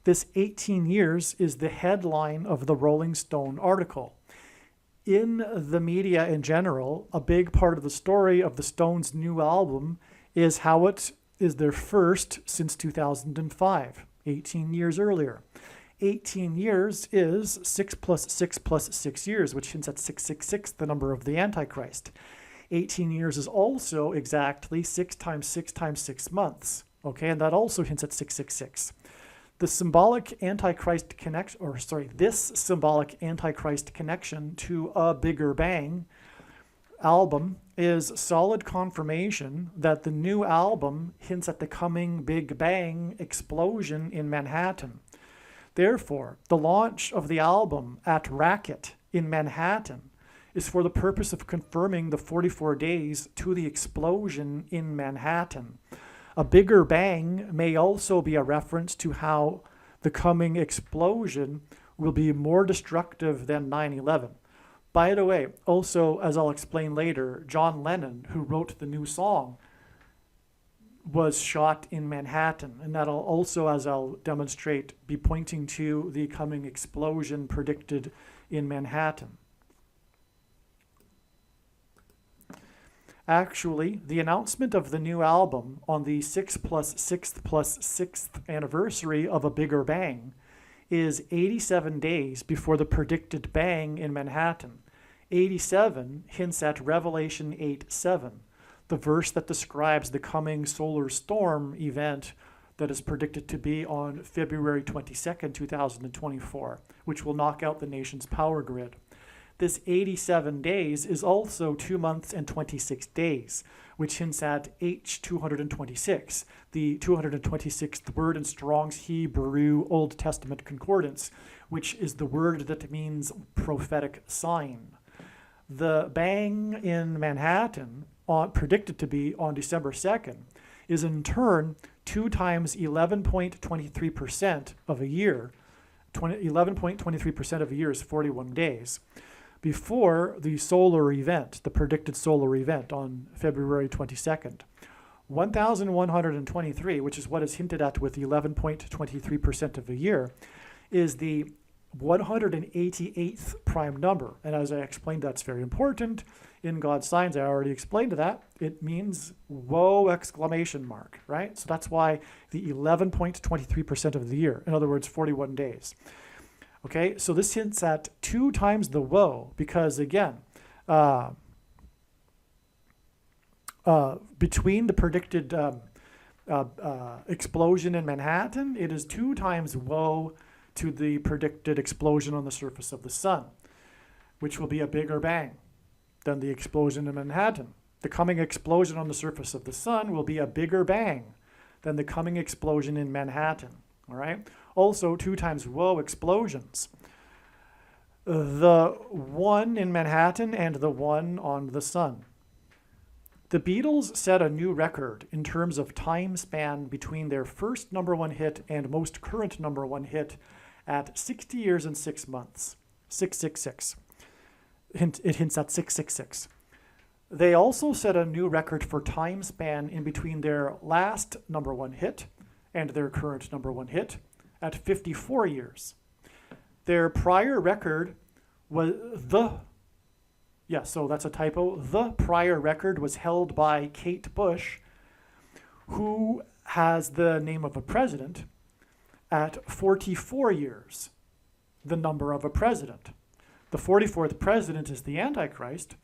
S1: This 18 years is the headline of the Rolling Stone article. In the media in general, a big part of the story of the Stones' new album is how it is their first since 2005, 18 years earlier. 18 years is 6 plus 6 plus 6 years, which hints at 666, the number of the Antichrist. 18 years is also exactly 6 times 6 times 6 months. Okay, and that also hints at 666. This symbolic Antichrist connection to a bigger bang album is solid confirmation that the new album hints at the coming Big Bang explosion in Manhattan. Therefore, the launch of the album at Racket in Manhattan is for the purpose of confirming the 44 days to the explosion in Manhattan. A bigger bang may also be a reference to how the coming explosion will be more destructive than 9/11. By the way, also, as I'll explain later, John Lennon, who wrote the new song, was shot in Manhattan. And that'll also, as I'll demonstrate, be pointing to the coming explosion predicted in Manhattan. Actually, the announcement of the new album on the 6+6+6th anniversary of A Bigger Bang is 87 days before the predicted bang in Manhattan. 87 hints at Revelation 8:7, the verse that describes the coming solar storm event that is predicted to be on February 22nd, 2024, which will knock out the nation's power grid. This 87 days is also 2 months and 26 days, which hints at H226, the 226th word in Strong's Hebrew Old Testament Concordance, which is the word that means prophetic sign. The bang in Manhattan, predicted to be on December 2nd, is in turn 2 times 11.23% of a year. 11.23% of a year is 41 days. Before the solar event, the predicted solar event on February 22nd. 1,123, which is what is hinted at with 11.23% of a year, is the 188th prime number. And as I explained, that's very important. In God's signs, I already explained that. It means whoa, exclamation mark, right? So that's why the 11.23% of the year, in other words, 41 days. Okay, so this hints at 2 times the woe, because again, between the predicted explosion in Manhattan, it is 2 times woe to the predicted explosion on the surface of the sun, which will be a bigger bang than the explosion in Manhattan. The coming explosion on the surface of the sun will be a bigger bang than the coming explosion in Manhattan. All right. Also, 2 times woe explosions. The one in Manhattan and the one on the sun. The Beatles set a new record in terms of time span between their first #1 hit and most current #1 hit at 60 years and 6 months. 666. It hints at 666. They also set a new record for time span in between their last #1 hit and their current #1 hit at 54 years. Their prior record was so that's a typo. The prior record was held by Kate Bush, who has the name of a president, at 44 years, the number of a president. The 44th president is the Antichrist,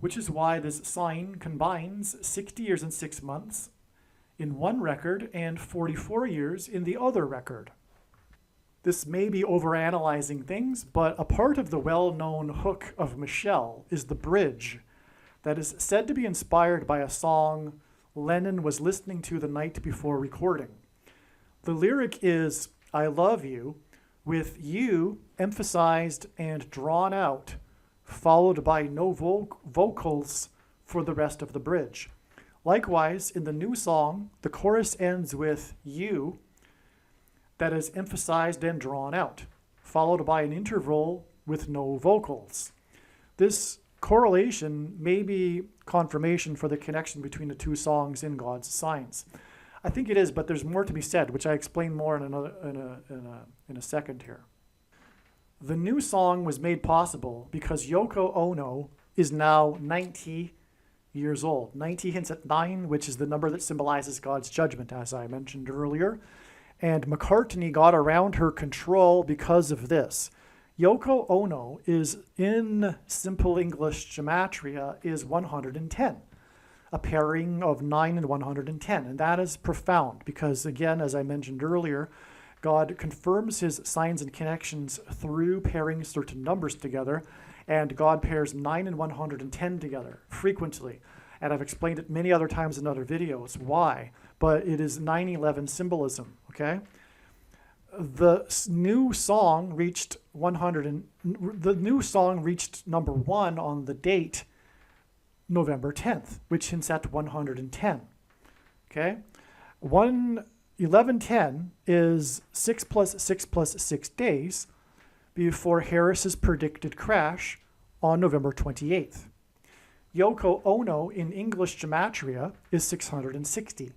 S1: which is why this sign combines 60 years and 6 months in one record and 44 years in the other record. This may be overanalyzing things, but a part of the well-known hook of Michelle is the bridge that is said to be inspired by a song Lennon was listening to the night before recording. The lyric is, "I love you," with you emphasized and drawn out, followed by no vocals for the rest of the bridge. Likewise, in the new song, the chorus ends with you that is emphasized and drawn out, followed by an interval with no vocals. This correlation may be confirmation for the connection between the 2 songs in God's signs. I think it is, but there's more to be said, which I explain more in a second here. The new song was made possible because Yoko Ono is now 90 years old. 90 hints at 9, which is the number that symbolizes God's judgment, as I mentioned earlier. And McCartney got around her control because of this. Yoko Ono is, in simple English gematria, is 110. A pairing of 9 and 110. And that is profound because, again, as I mentioned earlier, God confirms his signs and connections through pairing certain numbers together. And God pairs 9 and 110 together frequently. And I've explained it many other times in other videos why, but it is 9/11 symbolism, okay? The new song reached number 1 on the date November 10th, which hints at 110. Okay? 1110 is 6 plus 6 plus 6 days before Harris's predicted crash on November 28th. Yoko Ono in English gematria is 660.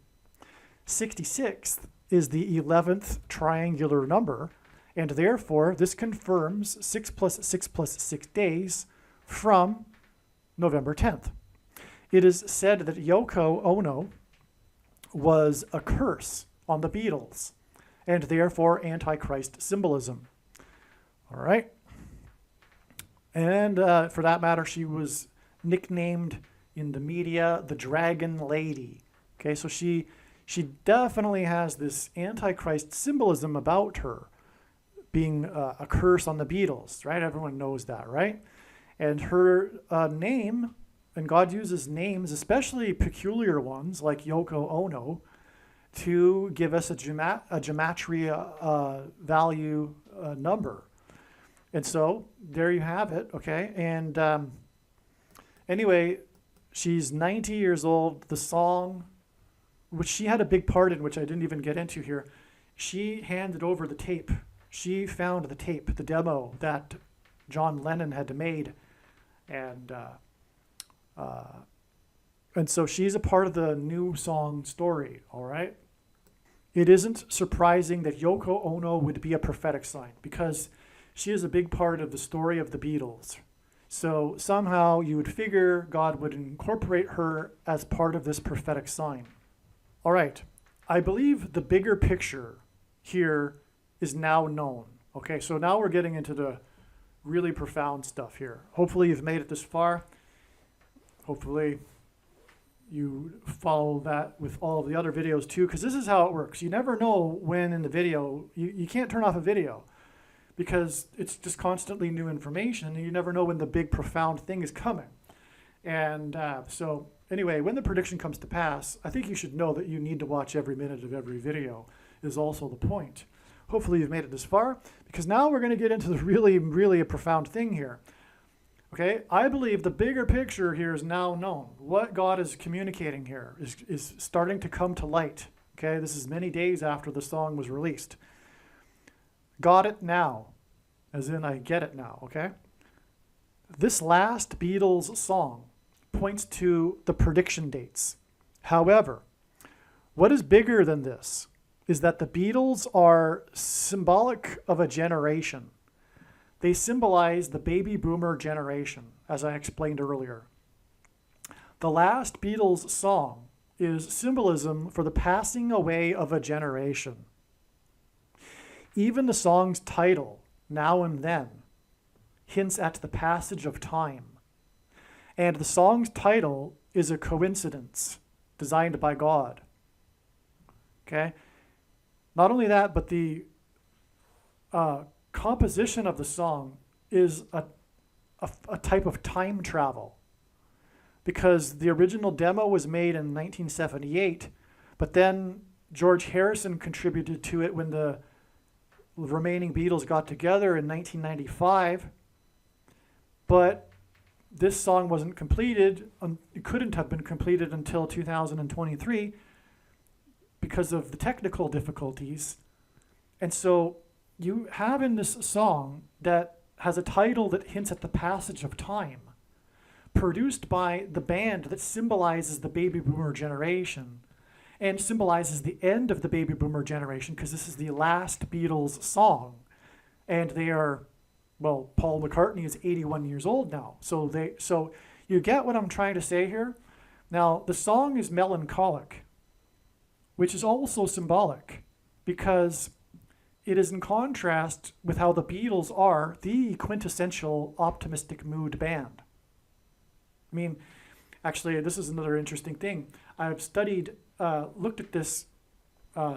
S1: 66th is the 11th triangular number, and therefore this confirms 6 plus 6 plus 6 days from November 10th. It is said that Yoko Ono was a curse on the Beatles, and therefore Antichrist symbolism. All right. And for that matter, she was nicknamed in the media the Dragon Lady. Okay, so she definitely has this Antichrist symbolism about her, being a curse on the Beatles, right? Everyone knows that, right? And her name, and God uses names, especially peculiar ones like Yoko Ono, to give us a gematria value number. And so there you have it, okay? And anyway, she's 90 years old. The song, which she had a big part in, which I didn't even get into here, she handed over the tape. She found the tape, the demo that John Lennon had made. And so she's a part of the new song story, all right? It isn't surprising that Yoko Ono would be a prophetic sign because she is a big part of the story of the Beatles. So somehow you would figure God would incorporate her as part of this prophetic sign. All right, I believe the bigger picture here is now known. Okay, so now we're getting into the really profound stuff here. Hopefully you've made it this far. Hopefully you follow that with all of the other videos too, because this is how it works. You never know when in the video, you can't turn off a video because it's just constantly new information, and you never know when the big profound thing is coming. And so anyway, when the prediction comes to pass, I think you should know that you need to watch every minute of every video is also the point. Hopefully you've made it this far, because now we're going to get into the really a profound thing here. Okay, I believe the bigger picture here is now known. What God is communicating here is starting to come to light. Okay, this is many days after the song was released. Got it now, as in I get it now, okay? This last Beatles song points to the prediction dates. However, what is bigger than this is that the Beatles are symbolic of a generation. They symbolize the baby boomer generation, as I explained earlier. The last Beatles song is symbolism for the passing away of a generation. Even the song's title, Now and Then, hints at the passage of time. And the song's title is a coincidence designed by God. Okay? Not only that, but the composition of the song is a type of time travel, because the original demo was made in 1978, but then George Harrison contributed to it when the remaining Beatles got together in 1995, but this song wasn't completed, it couldn't have been completed until 2023 because of the technical difficulties. And so you have in this song that has a title that hints at the passage of time, produced by the band that symbolizes the baby boomer generation and symbolizes the end of the baby boomer generation, because this is the last Beatles song. And they are, well, Paul McCartney is 81 years old now. So you get what I'm trying to say here? Now, the song is melancholic, which is also symbolic, because it is in contrast with how the Beatles are the quintessential optimistic mood band. I mean, actually, this is another interesting thing. I've looked at this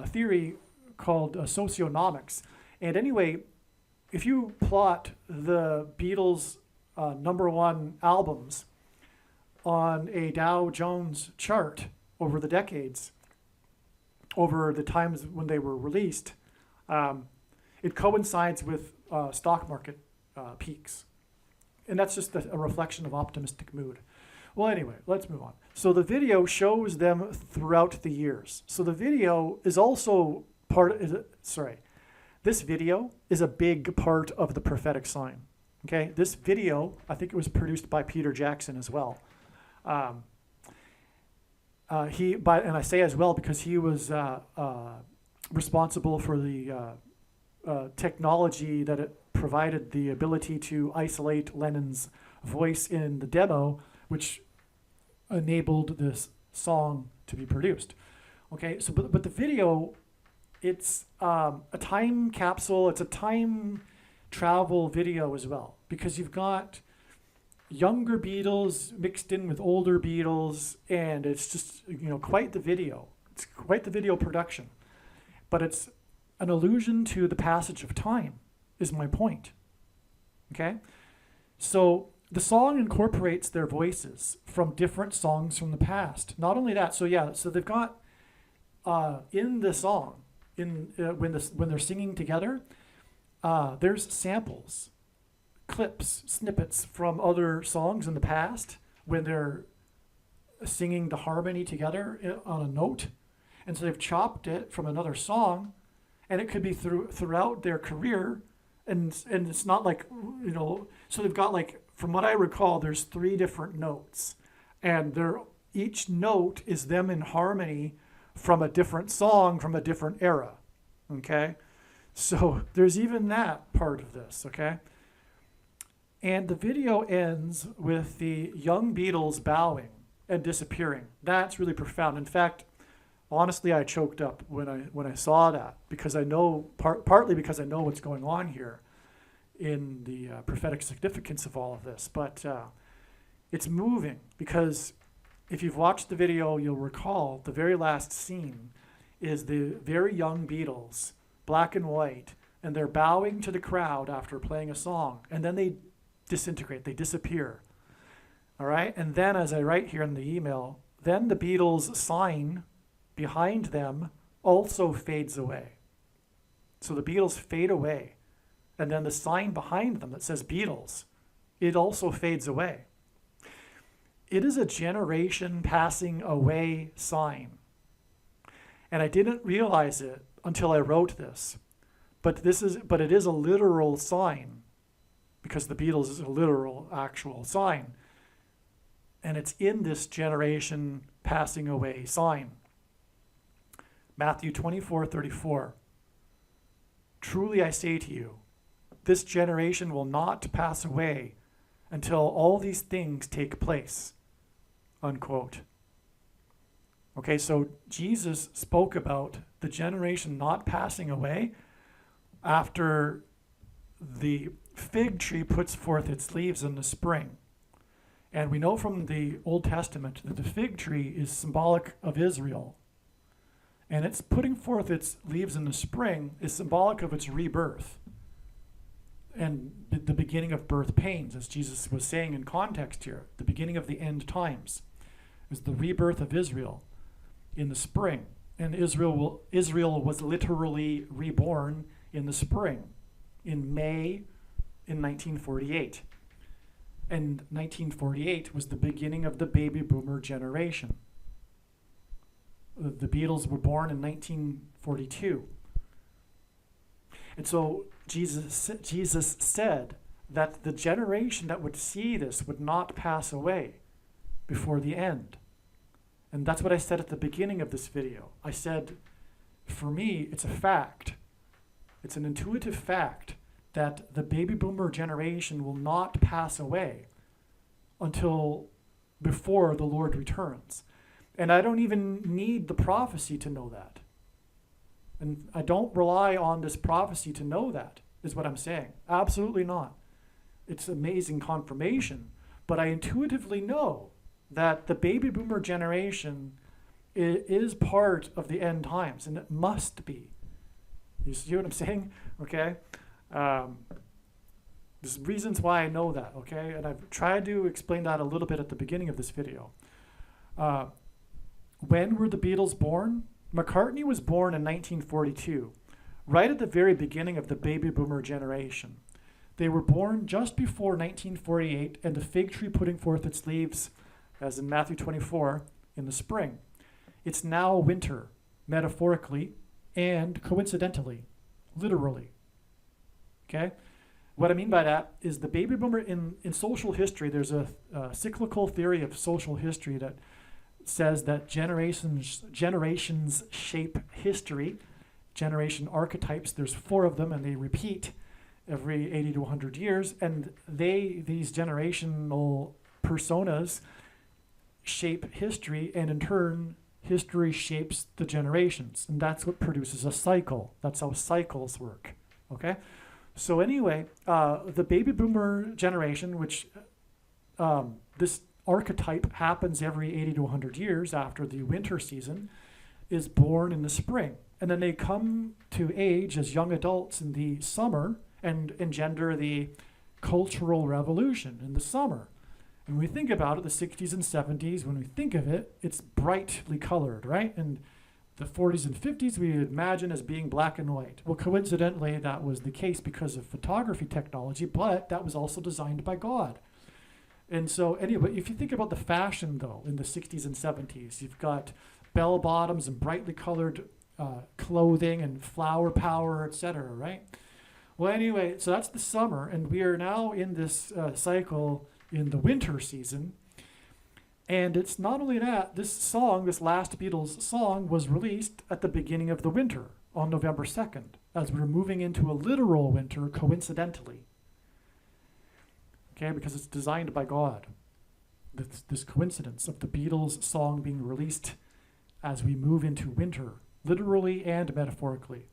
S1: theory called socionomics. And anyway, if you plot the Beatles' #1 albums on a Dow Jones chart over the decades, over the times when they were released. It coincides with stock market peaks. And that's just a reflection of optimistic mood. Well, anyway, let's move on. So the video shows them throughout the years. So the video is also this video is a big part of the prophetic sign. Okay, this video, I think it was produced by Peter Jackson as well. And I say as well because he was responsible for the technology that it provided the ability to isolate Lennon's voice in the demo, which enabled this song to be produced. Okay, so but the video, it's a time capsule. It's a time travel video as well, because you've got younger Beatles mixed in with older Beatles, and it's just, quite the video. It's quite the video production, but it's an allusion to the passage of time, is my point. Okay, so the song incorporates their voices from different songs from the past. Not only that, so they've got in the song, when they're singing together, there's samples, clips, snippets from other songs in the past when they're singing the harmony together on a note. And so they've chopped it from another song, and it could be throughout their career. And it's not like, so they've got, like, from what I recall, there's 3 different notes, and each note is them in harmony from a different song from a different era. Okay, so there's even that part of this. Okay, and the video ends with the young Beatles bowing and disappearing. That's really profound. In fact, honestly, I choked up when I saw that, because I know partly because I know what's going on here in the prophetic significance of all of this. But it's moving, because if you've watched the video, you'll recall the very last scene is the very young Beatles, black and white, and they're bowing to the crowd after playing a song, and then they disintegrate, they disappear. All right, and then, as I write here in the email, then the Beatles sign behind them also fades away. So the Beatles fade away, and then the sign behind them that says Beatles, it also fades away. It is a generation passing away sign. And I didn't realize it until I wrote this. But it is a literal sign, because the Beatles is a literal, actual sign. And it's in this generation passing away sign. Matthew 24:34. Truly I say to you, this generation will not pass away until all these things take place. Unquote. Okay, so Jesus spoke about the generation not passing away after the fig tree puts forth its leaves in the spring. And we know from the Old Testament that the fig tree is symbolic of Israel. And its putting forth its leaves in the spring is symbolic of its rebirth and the beginning of birth pains, as Jesus was saying in context here. The beginning of the end times is the rebirth of Israel in the spring. And Israel was literally reborn in the spring, in May in 1948. And 1948 was the beginning of the baby boomer generation. The Beatles were born in 1942. And so Jesus said that the generation that would see this would not pass away before the end. And that's what I said at the beginning of this video. I said, for me, it's a fact. It's an intuitive fact that the baby boomer generation will not pass away until before the Lord returns. And I don't even need the prophecy to know that. And I don't rely on this prophecy to know that, is what I'm saying. Absolutely not. It's amazing confirmation. But I intuitively know that the baby boomer generation is part of the end times, and it must be. You see what I'm saying? Okay? There's reasons why I know that, okay? And I've tried to explain that a little bit at the beginning of this video. When were the Beatles born? McCartney was born in 1942, right at the very beginning of the baby boomer generation. They were born just before 1948 and the fig tree putting forth its leaves, as in Matthew 24, in the spring. It's now winter, metaphorically and coincidentally, literally, okay? What I mean by that is the baby boomer in social history, there's a cyclical theory of social history that says that generations shape history. Generation archetypes, there's 4 of them, and they repeat every 80 to 100 years, and these generational personas shape history, and in turn, history shapes the generations, and that's what produces a cycle. That's how cycles work, okay? So anyway, the baby boomer generation, which this archetype happens every 80 to 100 years after the winter season, is born in the spring. And then they come to age as young adults in the summer and engender the Cultural Revolution in the summer. And when we think about it, the 60s and 70s, when we think of it, it's brightly colored, right? And the 40s and 50s we imagine as being black and white. Well, coincidentally, that was the case because of photography technology, but that was also designed by God. And so anyway, if you think about the fashion, though, in the 60s and 70s, you've got bell bottoms and brightly colored clothing and flower power, etc., right? Well, anyway, so that's the summer, and we are now in this cycle in the winter season. And it's not only that, this song, this last Beatles song, was released at the beginning of the winter on November 2nd, as we're moving into a literal winter coincidentally. Okay, because it's designed by God. This coincidence of the Beatles song being released as we move into winter, literally and metaphorically.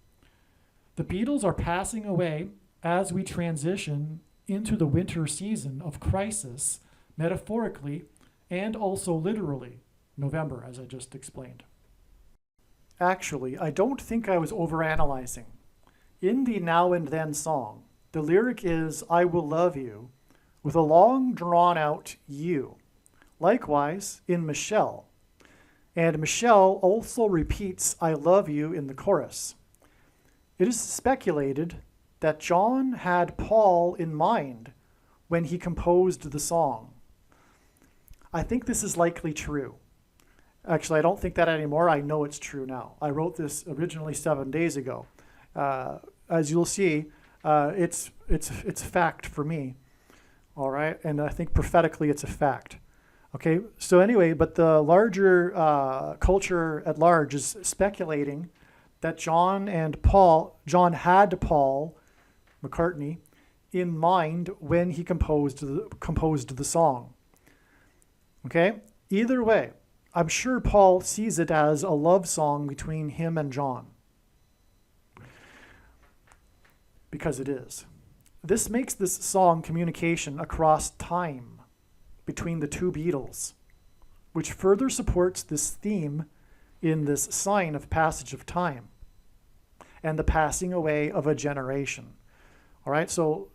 S1: The Beatles are passing away as we transition into the winter season of crisis, metaphorically and also literally, November, as I just explained. Actually, I don't think I was overanalyzing. In the Now and Then song, the lyric is, "I will love you," with a long drawn-out you. Likewise, in Michelle. And Michelle also repeats, "I love you," in the chorus. It is speculated that John had Paul in mind when he composed the song. I think this is likely true. Actually, I don't think that anymore. I know it's true now. I wrote this originally 7 days ago. As you'll see, it's fact for me. All right, and I think prophetically it's a fact. Okay, so anyway, but the larger culture at large is speculating that John had Paul McCartney in mind when he composed the song. Okay, either way, I'm sure Paul sees it as a love song between him and John, because it is. This makes this song communication across time between the two Beatles, which further supports this theme in this sign of passage of time and the passing away of a generation. All right, so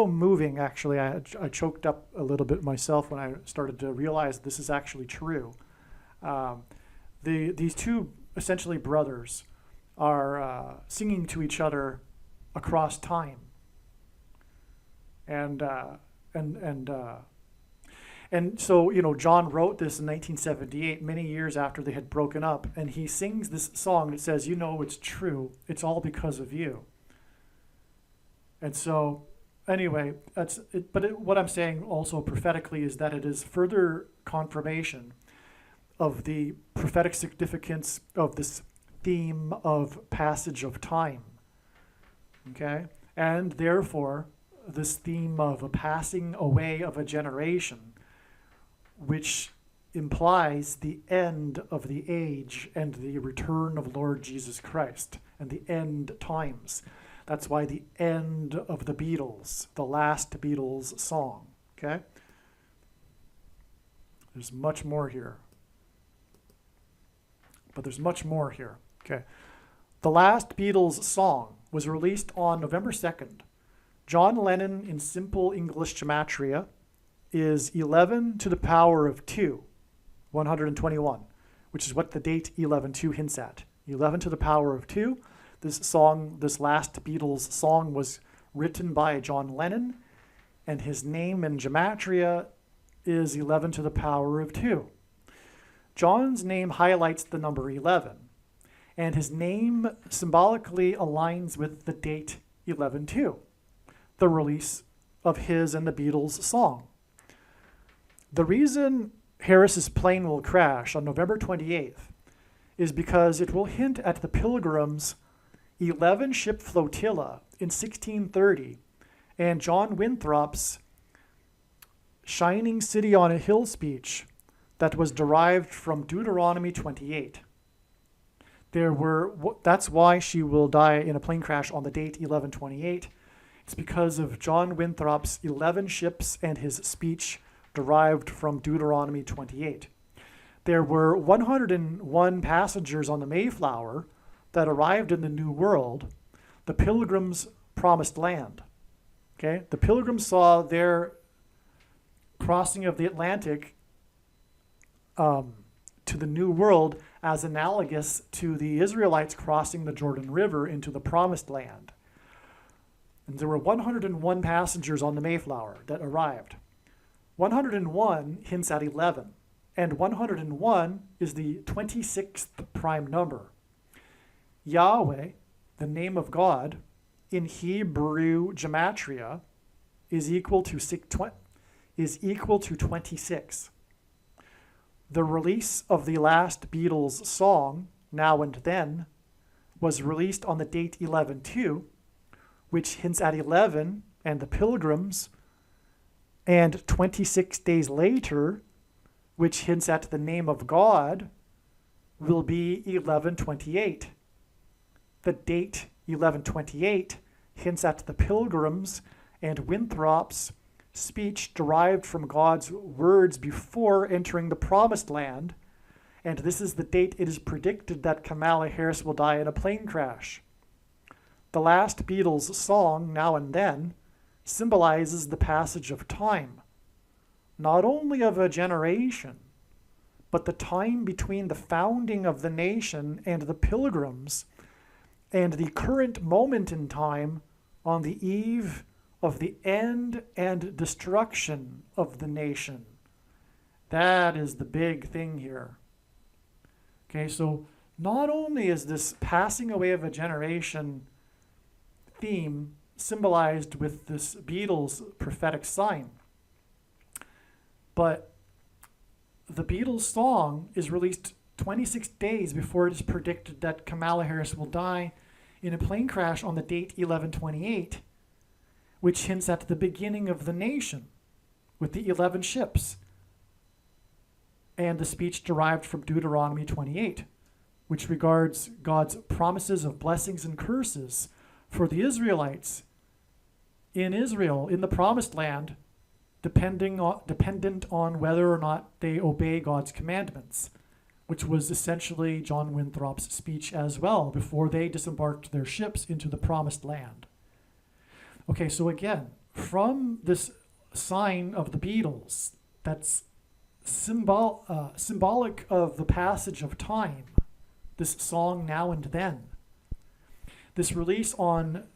S1: moving, actually. I choked up a little bit myself when I started to realize this is actually true. These two essentially brothers are singing to each other across time. And so, you know, John wrote this in 1978, many years after they had broken up, and he sings this song that says, "You know, it's true. It's all because of you." And so, anyway, that's it. But what I'm saying also prophetically is that it is further confirmation of the prophetic significance of this theme of passage of time. Okay? And therefore, this theme of a passing away of a generation, which implies the end of the age and the return of Lord Jesus Christ and the end times. That's why the end of the Beatles, the last Beatles song, okay? There's much more here. But there's much more here, okay? The last Beatles song was released on November 2nd, John Lennon in simple English gematria is 11 to the power of 2, 121, which is what the date 11/2 hints at. 11 to the power of 2. This last Beatles song was written by John Lennon, and his name in gematria is 11 to the power of 2. John's name highlights the number 11, and his name symbolically aligns with the date 11/2, the release of his and the Beatles song. The reason Harris's plane will crash on November 28th is because it will hint at the Pilgrims' 11-ship flotilla in 1630 and John Winthrop's shining city on a hill speech that was derived from Deuteronomy 28. That's why she will die in a plane crash on the date 11/28. It's because of John Winthrop's 11 ships and his speech derived from Deuteronomy 28. There were 101 passengers on the Mayflower that arrived in the New World, the Pilgrims' promised land. Okay? The Pilgrims saw their crossing of the Atlantic to the New World as analogous to the Israelites crossing the Jordan River into the promised land. And there were 101 passengers on the Mayflower that arrived. 101 hints at 11, and 101 is the 26th prime number. Yahweh, the name of God, in Hebrew gematria, is equal to 26. The release of the last Beatles song, Now and Then, was released on the date 11/2, which hints at 11 and the Pilgrims, and 26 days later, which hints at the name of God, will be 11/28. The date 11/28 hints at the Pilgrims and Winthrop's speech derived from God's words before entering the promised land, and this is the date it is predicted that Kamala Harris will die in a plane crash. The last Beatles song, Now and Then, symbolizes the passage of time, not only of a generation, but the time between the founding of the nation and the Pilgrims and the current moment in time on the eve of the end and destruction of the nation. That is the big thing here. Okay, so not only is this passing away of a generation theme symbolized with this Beatles prophetic sign, but the Beatles song is released 26 days before it is predicted that Kamala Harris will die in a plane crash on the date 11/28, which hints at the beginning of the nation with the 11 ships and the speech derived from Deuteronomy 28, which regards God's promises of blessings and curses for the Israelites in Israel, in the promised land, dependent on whether or not they obey God's commandments, which was essentially John Winthrop's speech as well before they disembarked their ships into the promised land. Okay, so again, from this sign of the Beatles, that's symbolic of the passage of time, this song Now and Then. This release on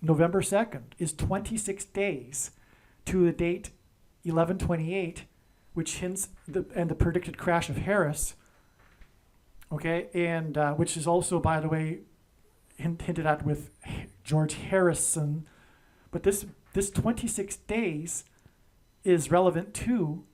S1: November 2nd is 26 days to the date 11/28, which hints and the predicted crash of Harris. Okay, and which is also, by the way, hinted at with George Harrison. But this 26 days is relevant too,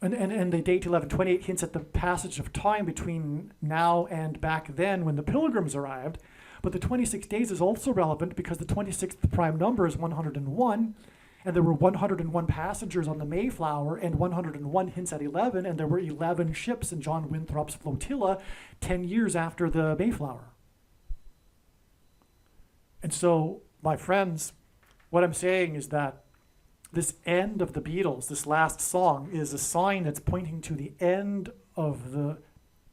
S1: and the date 11/28 hints at the passage of time between now and back then when the Pilgrims arrived. But the 26 days is also relevant because the 26th prime number is 101, and there were 101 passengers on the Mayflower, and 101 hints at 11, and there were 11 ships in John Winthrop's flotilla 10 years after the Mayflower. And so, my friends, what I'm saying is that this end of the Beatles, this last song, is a sign that's pointing to the end of the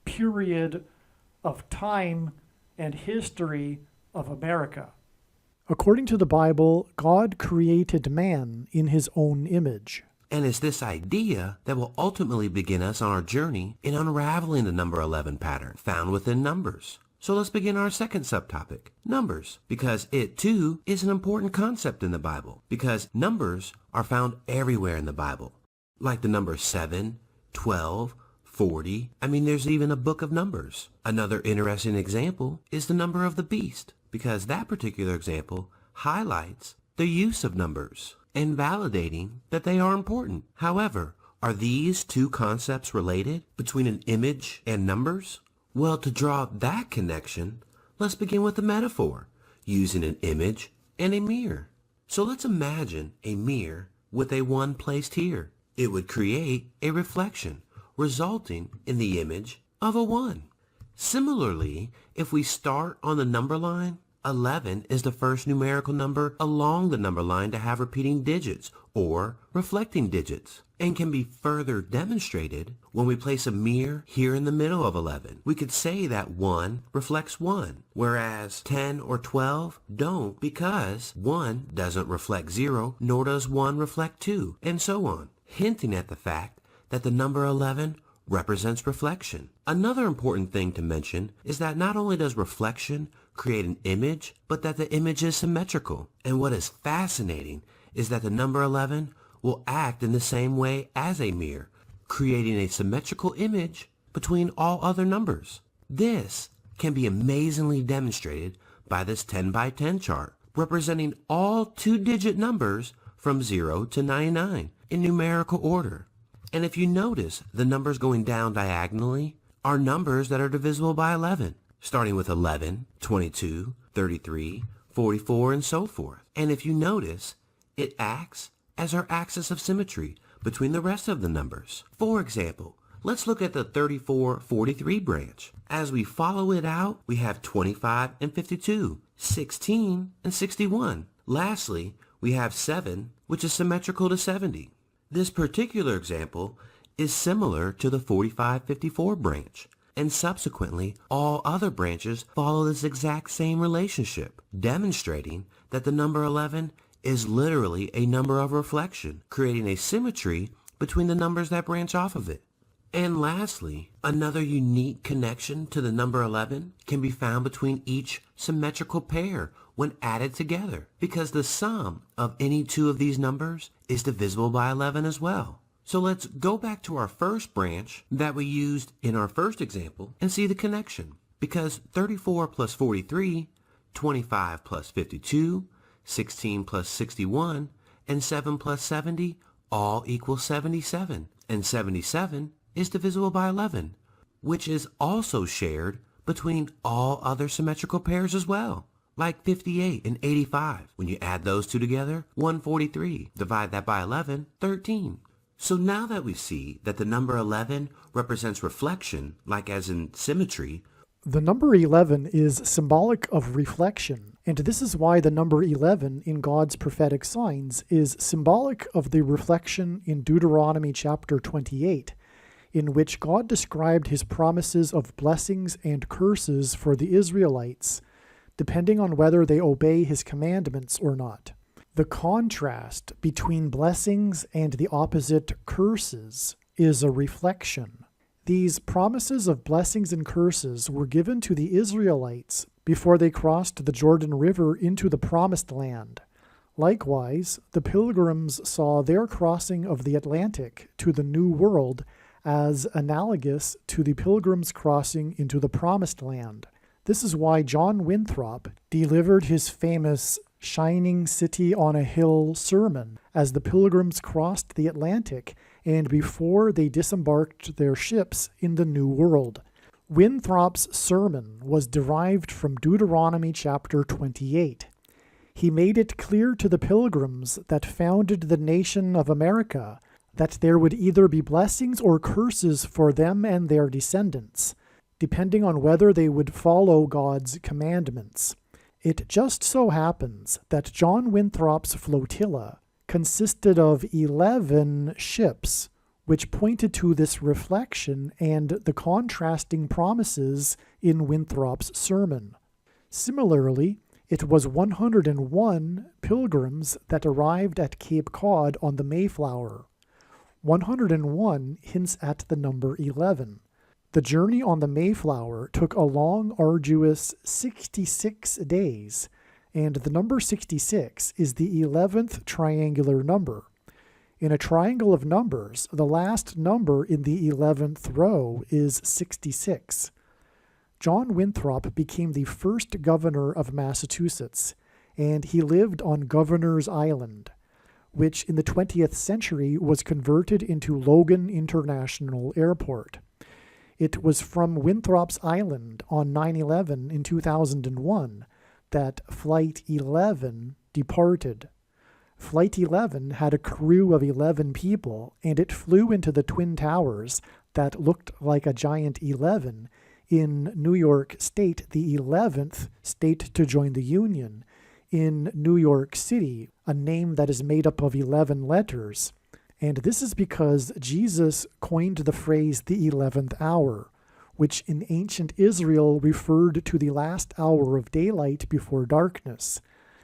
S1: period of time and history of America. According to the Bible, God created man in his own image.
S2: And it's this idea that will ultimately begin us on our journey in unraveling the number 11 pattern found within Numbers. So let's begin our second subtopic, numbers, because it too is an important concept in the Bible, because numbers are found everywhere in the Bible, like the number 7, 12, 40. There's even a book of Numbers. Another interesting example is the number of the beast, because that particular example highlights the use of numbers and validating that they are important. However, are these two concepts related between an image and numbers? Well, to draw that connection, let's begin with a metaphor, using an image and a mirror. So let's imagine a mirror with a 1 placed here. It would create a reflection, resulting in the image of a 1. Similarly, if we start on the number line, 11 is the first numerical number along the number line to have repeating digits or reflecting digits, and can be further demonstrated when we place a mirror here in the middle of 11. We could say that 1 reflects 1, whereas 10 or 12 don't, because 1 doesn't reflect 0, nor does 1 reflect 2, and so on, hinting at the fact that the number 11 represents reflection. Another important thing to mention is that not only does reflection create an image, but that the image is symmetrical. And what is fascinating is that the number 11 will act in the same way as a mirror, creating a symmetrical image between all other numbers. This can be amazingly demonstrated by this 10 by 10 chart, representing all 2-digit numbers from 0 to 99 in numerical order. And if you notice, the numbers going down diagonally are numbers that are divisible by 11, starting with 11, 22, 33, 44, and so forth. And if you notice, it acts as our axis of symmetry between the rest of the numbers. For example, let's look at the 34-43 branch. As we follow it out, we have 25 and 52, 16 and 61. Lastly, we have 7, which is symmetrical to 70. This particular example is similar to the 45-54 branch, and subsequently all other branches follow this exact same relationship, demonstrating that the number 11 is literally a number of reflection, creating a symmetry between the numbers that branch off of it. And lastly, another unique connection to the number 11 can be found between each symmetrical pair when added together, because the sum of any two of these numbers is divisible by 11 as well. So let's go back to our first branch that we used in our first example and see the connection, because 34 plus 43, 25 plus 52, 16 plus 61, and 7 plus 70 all equal 77, and 77 is divisible by 11, which is also shared between all other symmetrical pairs as well, like 58 and 85. When you add those two together, 143. Divide that by 11, 13. So now that we see that the number 11 represents reflection, like as in symmetry,
S1: the number 11 is symbolic of reflection, and this is why the number 11 in God's prophetic signs is symbolic of the reflection in Deuteronomy chapter 28, in which God described his promises of blessings and curses for the Israelites, depending on whether they obey his commandments or not. The contrast between blessings and the opposite curses is a reflection. These promises of blessings and curses were given to the Israelites before they crossed the Jordan River into the Promised Land. Likewise, the pilgrims saw their crossing of the Atlantic to the New World as analogous to the pilgrims' crossing into the Promised Land. This is why John Winthrop delivered his famous Shining City on a Hill sermon as the pilgrims crossed the Atlantic and before they disembarked their ships in the New World. Winthrop's sermon was derived from Deuteronomy chapter 28. He made it clear to the pilgrims that founded the nation of America that there would either be blessings or curses for them and their descendants, depending on whether they would follow God's commandments. It just so happens that John Winthrop's flotilla consisted of 11 ships, which pointed to this reflection and the contrasting promises in Winthrop's sermon. Similarly, It was 101 pilgrims that arrived at Cape Cod on the Mayflower. 101 hints at the number 11. The journey on the Mayflower took a long, arduous 66 days, and the number 66 is the 11th triangular number. In a triangle of numbers, the last number in the 11th row is 66. John Winthrop became the first governor of Massachusetts, and he lived on Governor's Island, which in the 20th century was converted into Logan International Airport. It was from Winthrop's Island on 9/11 in 2001 that Flight 11 departed. Flight 11 had a crew of 11 people, and it flew into the Twin Towers that looked like a giant 11 in New York State, the 11th state to join the Union, in New York City, a name that is made up of 11 letters. And this is because Jesus coined the phrase the 11th hour, which in ancient Israel referred to the last hour of daylight before darkness,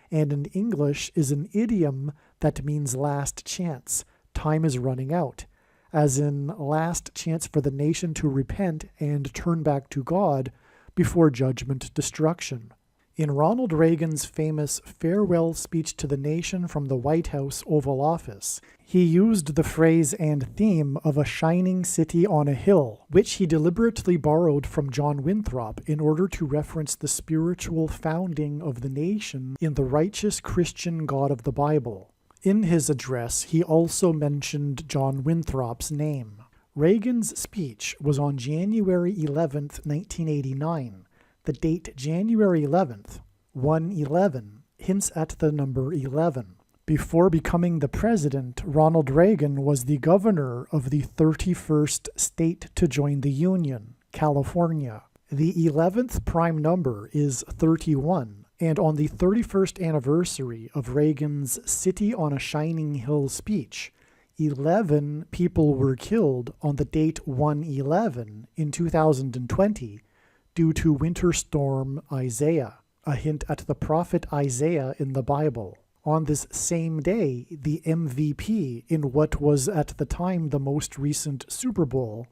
S1: and in English is an idiom that means last chance, time is running out, as in last chance for the nation to repent and turn back to God before judgment destruction. In Ronald Reagan's famous farewell speech to the nation from the White House Oval Office, he used the phrase and theme of a shining city on a hill, which he deliberately borrowed from John Winthrop in order to reference the spiritual founding of the nation in the righteous Christian God of the Bible. In his address, he also mentioned John Winthrop's name. Reagan's speech was on January 11, 1989. The date January 11th, 1/11, hints at the number 11. Before becoming the president, Ronald Reagan was the governor of the 31st state to join the Union, California. The 11th prime number is 31, and on the 31st anniversary of Reagan's City on a Shining Hill speech, 11 people were killed on the date 1/11 in 2020, due to Winter Storm Isaiah, a hint at the prophet Isaiah in the Bible. On this same day, the MVP in what was at the time the most recent Super Bowl,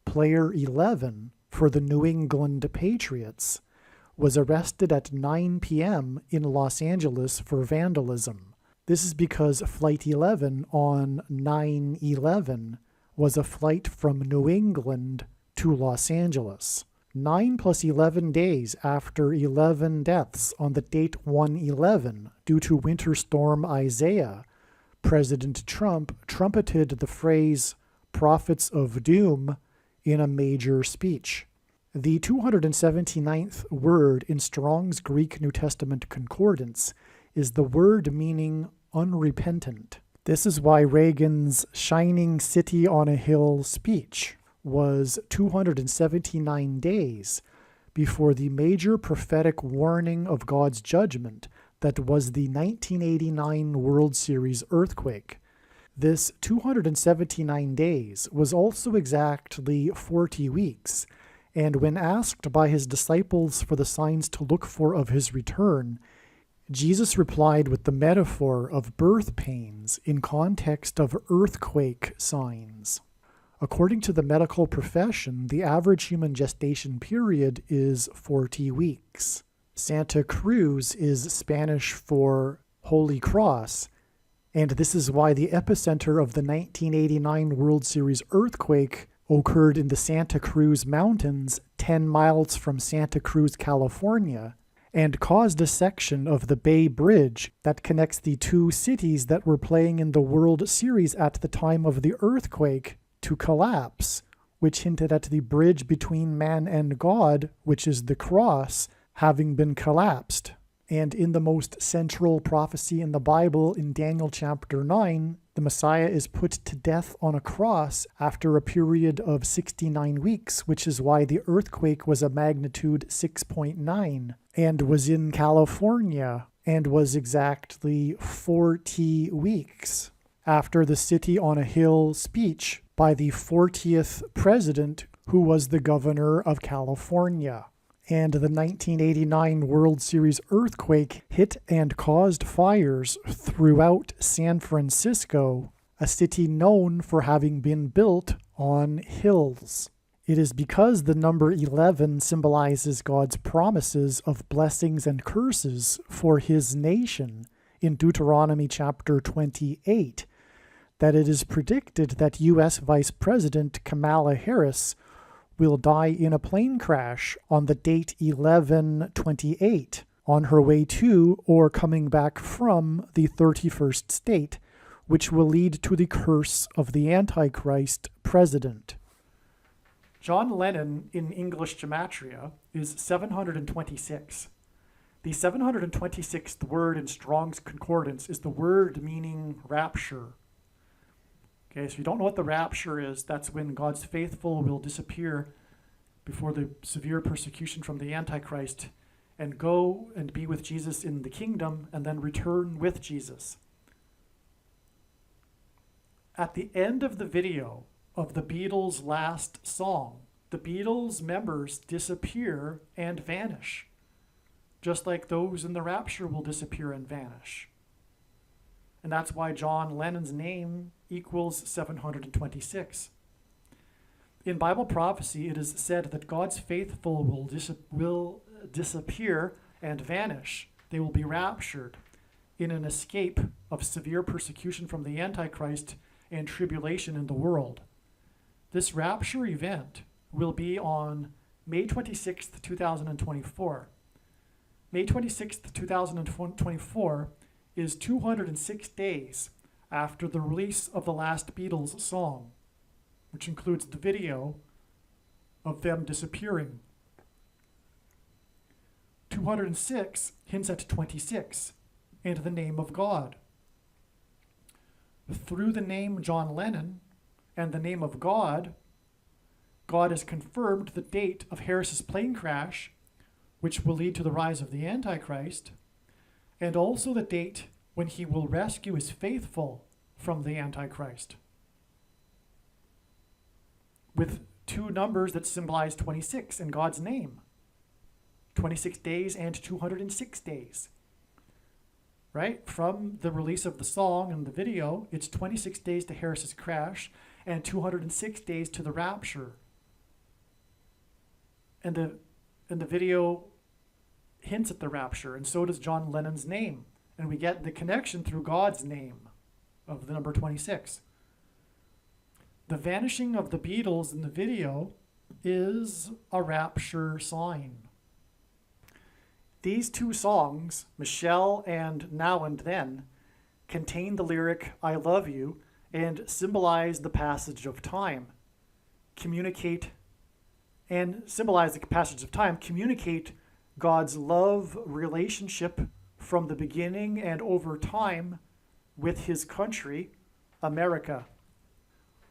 S1: player 11 for the New England Patriots, was arrested at 9 p.m. in Los Angeles for vandalism. This is because Flight 11 on 9/11 was a flight from New England to Los Angeles. 9 plus 11 days after 11 deaths on the date 1/11 due to Winter Storm Isaiah, President Trump trumpeted the phrase prophets of doom in a major speech. The 279th word in Strong's Greek New Testament Concordance is the word meaning unrepentant. This is why Reagan's Shining City on a Hill speech was 279 days before the major prophetic warning of God's judgment that was the 1989 World Series earthquake. This 279 days was also exactly 40 weeks, and when asked by his disciples for the signs to look for of his return, Jesus replied with the metaphor of birth pains in context of earthquake signs. According to the medical profession, the average human gestation period is 40 weeks. Santa Cruz is Spanish for Holy Cross, and this is why the epicenter of the 1989 World Series earthquake occurred in the Santa Cruz Mountains, 10 miles from Santa Cruz, California, and caused a section of the Bay Bridge that connects the two cities that were playing in the World Series at the time of the earthquake to collapse, which hinted at the bridge between man and God, which is the cross, having been collapsed. And in the most central prophecy in the Bible, in Daniel chapter 9, the Messiah is put to death on a cross after a period of 69 weeks, which is why the earthquake was a magnitude 6.9 and was in California and was exactly 40 weeks after the City on a Hill speech by the 40th president, who was the governor of California. and the 1989 World Series earthquake hit and caused fires throughout San Francisco, a city known for having been built on hills. It is because the number 11 symbolizes God's promises of blessings and curses for his nation in Deuteronomy chapter 28 that it is predicted that U.S. Vice President Kamala Harris will die in a plane crash on the date 11/28 on her way to or coming back from the 31st state, which will lead to the curse of the Antichrist president. John Lennon in English gematria is 726. The 726th word in Strong's Concordance is the word meaning rapture. Okay, so if you don't know what the rapture is, that's when God's faithful will disappear before the severe persecution from the Antichrist and go and be with Jesus in the kingdom and then return with Jesus. At the end of the video of the Beatles' last song, the Beatles members disappear and vanish, just like those in the rapture will disappear and vanish. And that's why John Lennon's name equals 726. In Bible prophecy, it is said that God's faithful will disappear and vanish. They will be raptured in an escape of severe persecution from the Antichrist and tribulation in the world. This rapture event will be on May 26th, 2024. May 26th, 2024 is 206 days after the release of the last Beatles song, which includes the video of them disappearing. 206 hints at 26 and the name of God. Through the name John Lennon and the name of God, God has confirmed the date of Harris's plane crash, which will lead to the rise of the Antichrist, and also the date when he will rescue his faithful from the Antichrist, with two numbers that symbolize 26 in God's name. 26 days and 206 days. Right? From the release of the song and the video, it's 26 days to Harris's crash and 206 days to the rapture. And the video hints at the rapture, and so does John Lennon's name. And we get the connection through God's name of the number 26. The vanishing of the Beatles in the video is a rapture sign. These two songs, Michelle and Now and Then, contain the lyric, I love you, and symbolize the passage of time. Communicate God's love relationship from the beginning and over time with his country, America.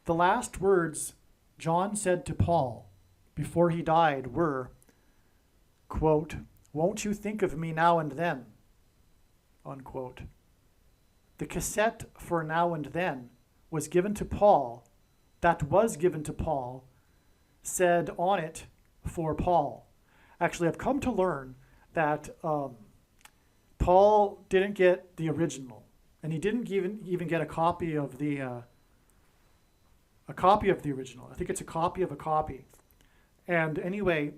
S1: The last words John said to Paul before he died were, quote, "Won't you think of me now and then?" Unquote. The cassette for Now and Then was given to Paul, said on it, for Paul. Actually, I've come to learn that Paul didn't get the original, and he didn't even get a copy of the original. I think it's a copy of a copy. And anyway,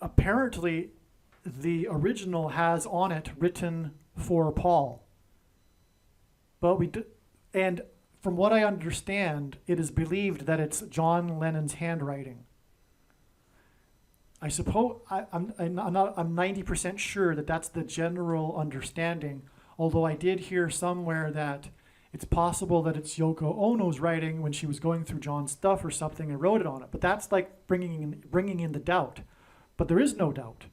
S1: apparently the original has on it written for Paul. But and from what I understand, it is believed that it's John Lennon's handwriting. I suppose I'm 90% sure that that's the general understanding, although I did hear somewhere that it's possible that it's Yoko Ono's writing when she was going through John's stuff or something and wrote it on it. But that's like bringing in the doubt. But there is no doubt,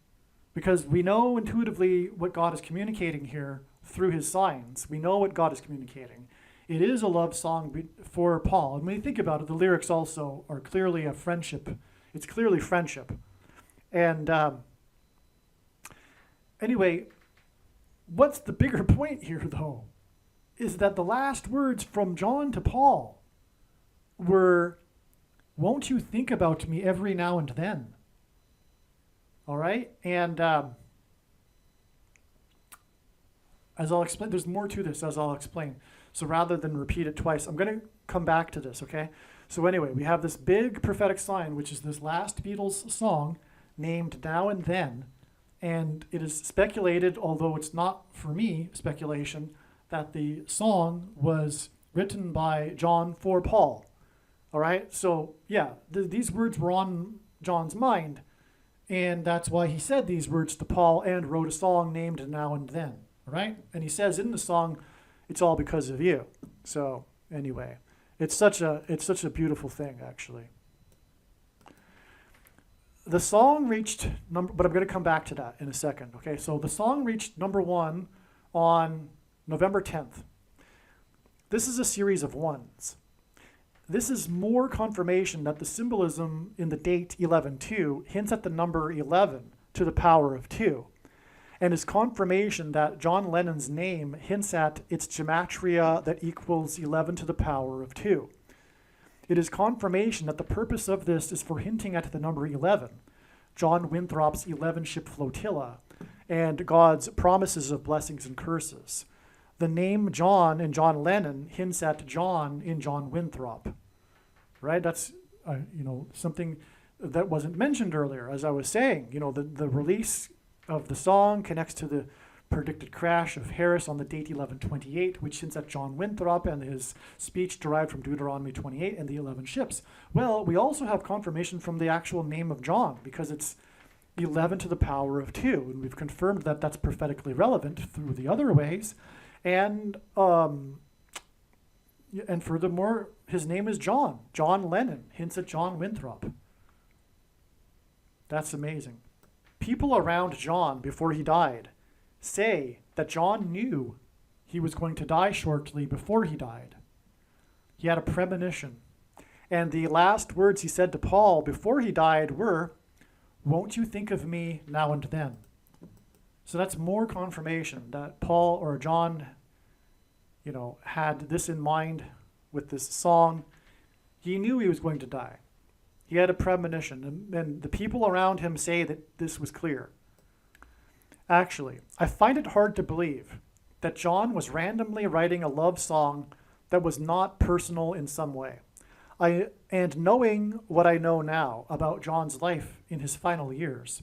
S1: because we know intuitively what God is communicating here through his signs. We know what God is communicating. It is a love song for Paul. And when you think about it, the lyrics also are clearly a friendship. It's clearly friendship. And anyway, what's the bigger point here, though, is that the last words from John to Paul were, won't you think about me every now and then? All right? And as I'll explain, there's more to this as I'll explain. So rather than repeat it twice, I'm going to come back to this, okay? So anyway, we have this big prophetic sign, which is this last Beatles song named Now and Then. And it is speculated, although it's not, for me, speculation, that the song was written by John for Paul. All right? So, yeah, these words were on John's mind. And that's why he said these words to Paul and wrote a song named Now and Then. All right? And he says in the song, it's all because of you. So, anyway, it's such a beautiful thing, actually. The song reached number, but I'm going to come back to that in a second. Okay, so the song reached number 1 on November 10th. This is a series of ones. This is more confirmation that the symbolism in the date 11-2 hints at the number 11 to the power of 2, and is confirmation that John Lennon's name hints at its gematria that equals 11 to the power of 2. It is confirmation that the purpose of this is for hinting at the number 11, John Winthrop's 11-ship flotilla, and God's promises of blessings and curses. The name John in John Lennon hints at John in John Winthrop, right? That's something that wasn't mentioned earlier. As I was saying, the release of the song connects to the predicted crash of Harris on the date 11/28, which hints at John Winthrop and his speech derived from Deuteronomy 28 and the 11 ships. Well, we also have confirmation from the actual name of John, because it's 11 to the power of 2, and we've confirmed that that's prophetically relevant through the other ways. And furthermore, his name is John. John Lennon hints at John Winthrop. That's amazing. People around John before he died say that John knew he was going to die shortly before he died. He had a premonition. And the last words he said to Paul before he died were, "Won't you think of me now and then?" So that's more confirmation that Paul or John, had this in mind with this song. He knew he was going to die. He had a premonition, and the people around him say that this was clear. Actually, I find it hard to believe that John was randomly writing a love song that was not personal in some way. And knowing what I know now about John's life in his final years,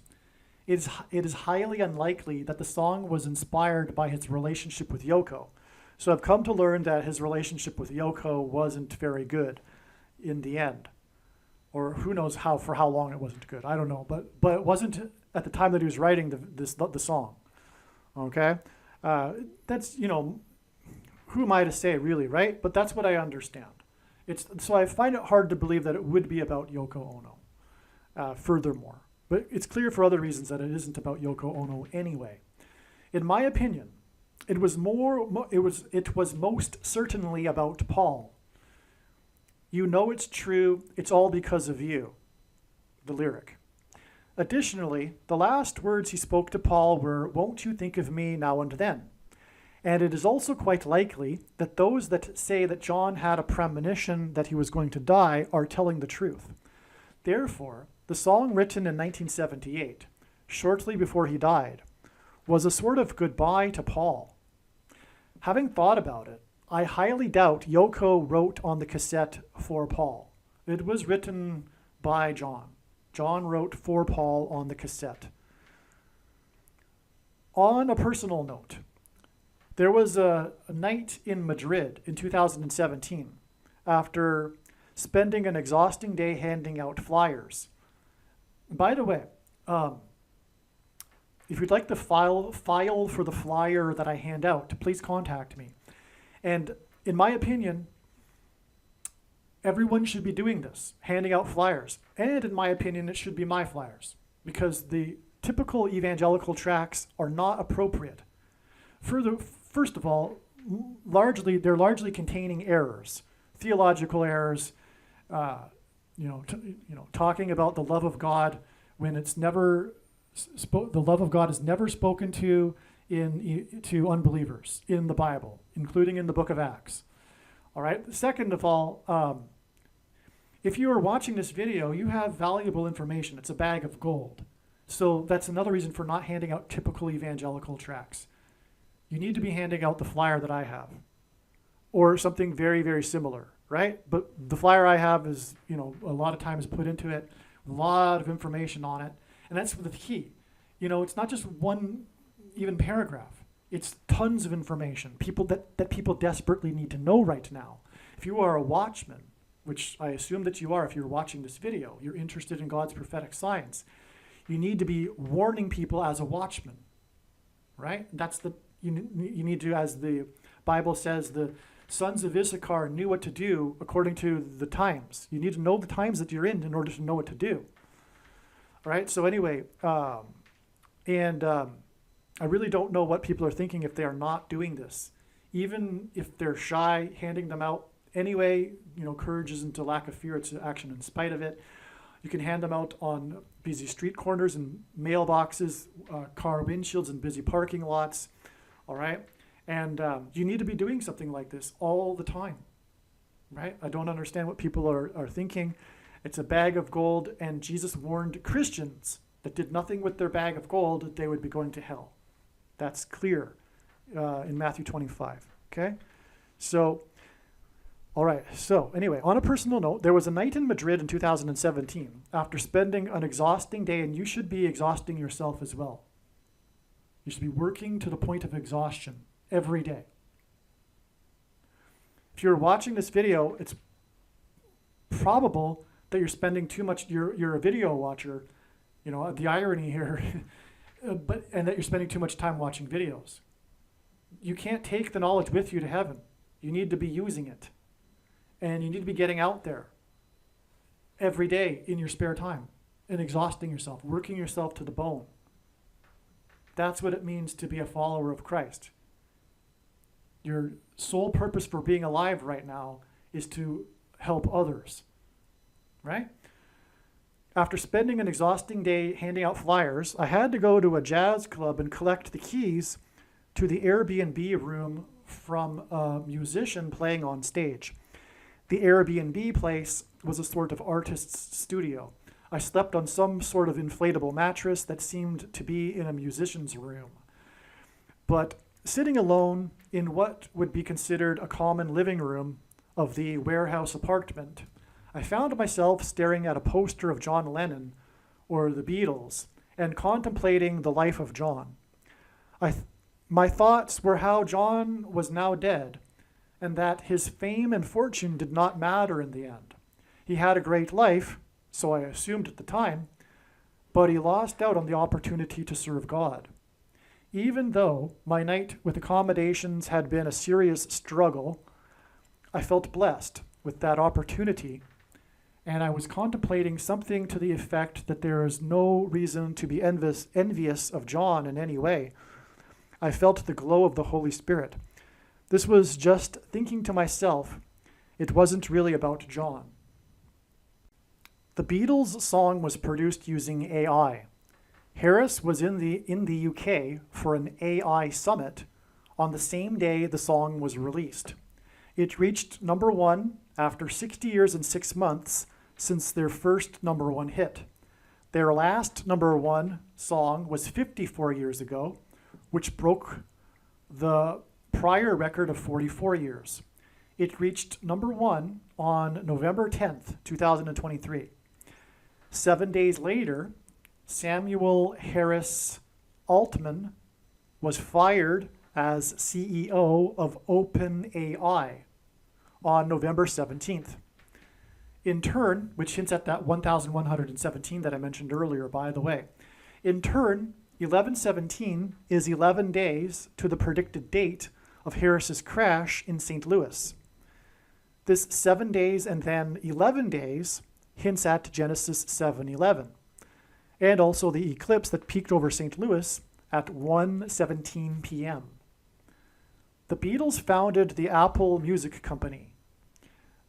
S1: it is highly unlikely that the song was inspired by his relationship with Yoko. So I've come to learn that his relationship with Yoko wasn't very good in the end. Or who knows for how long it wasn't good. I don't know. But it wasn't at the time that he was writing the song. Okay? That's, who am I to say, really, right? But that's what I understand. So I find it hard to believe that it would be about Yoko Ono, furthermore. But it's clear for other reasons that it isn't about Yoko Ono anyway. In my opinion, it was most certainly about Paul. You know it's true, it's all because of you, the lyric. Additionally, the last words he spoke to Paul were, "Won't you think of me now and then?" And it is also quite likely that those that say that John had a premonition that he was going to die are telling the truth. Therefore, the song written in 1978, shortly before he died, was a sort of goodbye to Paul. Having thought about it, I highly doubt Yoko wrote on the cassette for Paul. It was written by John. John wrote for Paul on the cassette. On a personal note, there was a night in Madrid in 2017 after spending an exhausting day handing out flyers. By the way, if you'd like the file for the flyer that I hand out, please contact me. And in my opinion, everyone should be doing this, handing out flyers. And in my opinion, it should be my flyers, because the typical evangelical tracts are not appropriate. First of all, they're largely containing errors, theological errors, talking about the love of God when it's never the love of God is never spoken to to unbelievers in the Bible, including in the book of Acts. All right. Second of all, if you are watching this video, you have valuable information. It's a bag of gold. So that's another reason for not handing out typical evangelical tracts. You need to be handing out the flyer that I have, or something very, very similar, right? But the flyer I have is, a lot of time is put into it, a lot of information on it, and that's the key. It's not just one even paragraph. It's tons of information, that people desperately need to know right now. If you are a watchman, which I assume that you are if you're watching this video, you're interested in God's prophetic science, you need to be warning people as a watchman, right? You need to, as the Bible says, the sons of Issachar knew what to do according to the times. You need to know the times that you're in order to know what to do. All right, so anyway, I really don't know what people are thinking if they are not doing this. Even if they're shy, handing them out anyway, courage isn't a lack of fear, it's action in spite of it. You can hand them out on busy street corners and mailboxes, car windshields and busy parking lots, all right? And you need to be doing something like this all the time, right? I don't understand what people are thinking. It's a bag of gold, and Jesus warned Christians that did nothing with their bag of gold that they would be going to hell. That's clear in Matthew 25, okay? So, all right, so anyway, on a personal note, there was a night in Madrid in 2017 after spending an exhausting day, and you should be exhausting yourself as well. You should be working to the point of exhaustion every day. If you're watching this video, it's probable that you're spending too much, you're a video watcher, the irony here, and that you're spending too much time watching videos. You can't take the knowledge with you to heaven. You need to be using it. And you need to be getting out there every day in your spare time and exhausting yourself, working yourself to the bone. That's what it means to be a follower of Christ. Your sole purpose for being alive right now is to help others, right? After spending an exhausting day handing out flyers, I had to go to a jazz club and collect the keys to the Airbnb room from a musician playing on stage. The Airbnb place was a sort of artist's studio. I slept on some sort of inflatable mattress that seemed to be in a musician's room. But sitting alone in what would be considered a common living room of the warehouse apartment, I found myself staring at a poster of John Lennon or the Beatles and contemplating the life of John. My thoughts were how John was now dead, and that his fame and fortune did not matter in the end. He had a great life, so I assumed at the time, but he lost out on the opportunity to serve God. Even though my night with accommodations had been a serious struggle, I felt blessed with that opportunity, and I was contemplating something to the effect that there is no reason to be envious of John in any way. I felt the glow of the Holy Spirit. This was just thinking to myself, it wasn't really about John. The Beatles song was produced using AI. Harris was in the UK for an AI summit on the same day the song was released. It reached number one after 60 years and 6 months since their first number one hit. Their last number one song was 54 years ago, which broke the prior record of 44 years. It reached number one on November 10th, 2023. 7 days later, Samuel Harris Altman was fired as CEO of OpenAI on November 17th. In turn, which hints at that 1,117 that I mentioned earlier, by the way. In turn, 11/17 is 11 days to the predicted date of Harris's crash in St. Louis. This 7 days and then 11 days hints at Genesis 7:11, and also the eclipse that peaked over St. Louis at 1:17 p.m. The Beatles founded the Apple Music Company.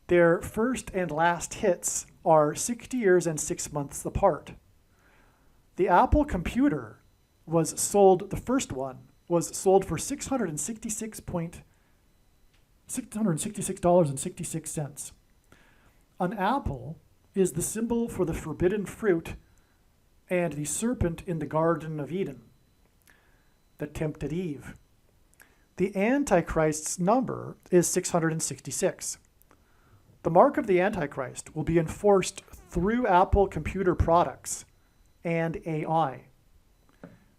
S1: Their first and last hits are 60 years and 6 months apart. The Apple computer was sold, the first one, was sold for $666.66. An apple is the symbol for the forbidden fruit and the serpent in the Garden of Eden that tempted Eve. The Antichrist's number is 666. The mark of the Antichrist will be enforced through Apple computer products and AI.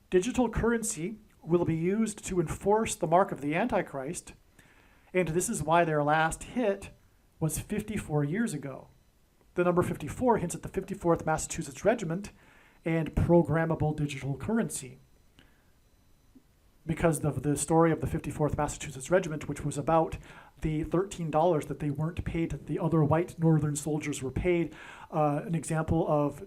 S1: Digital currency will be used to enforce the mark of the Antichrist, and this is why their last hit was 54 years ago. The number 54 hints at the 54th Massachusetts Regiment and programmable digital currency, because of the story of the 54th Massachusetts Regiment, which was about the $13 that they weren't paid, that the other white northern soldiers were paid, an example of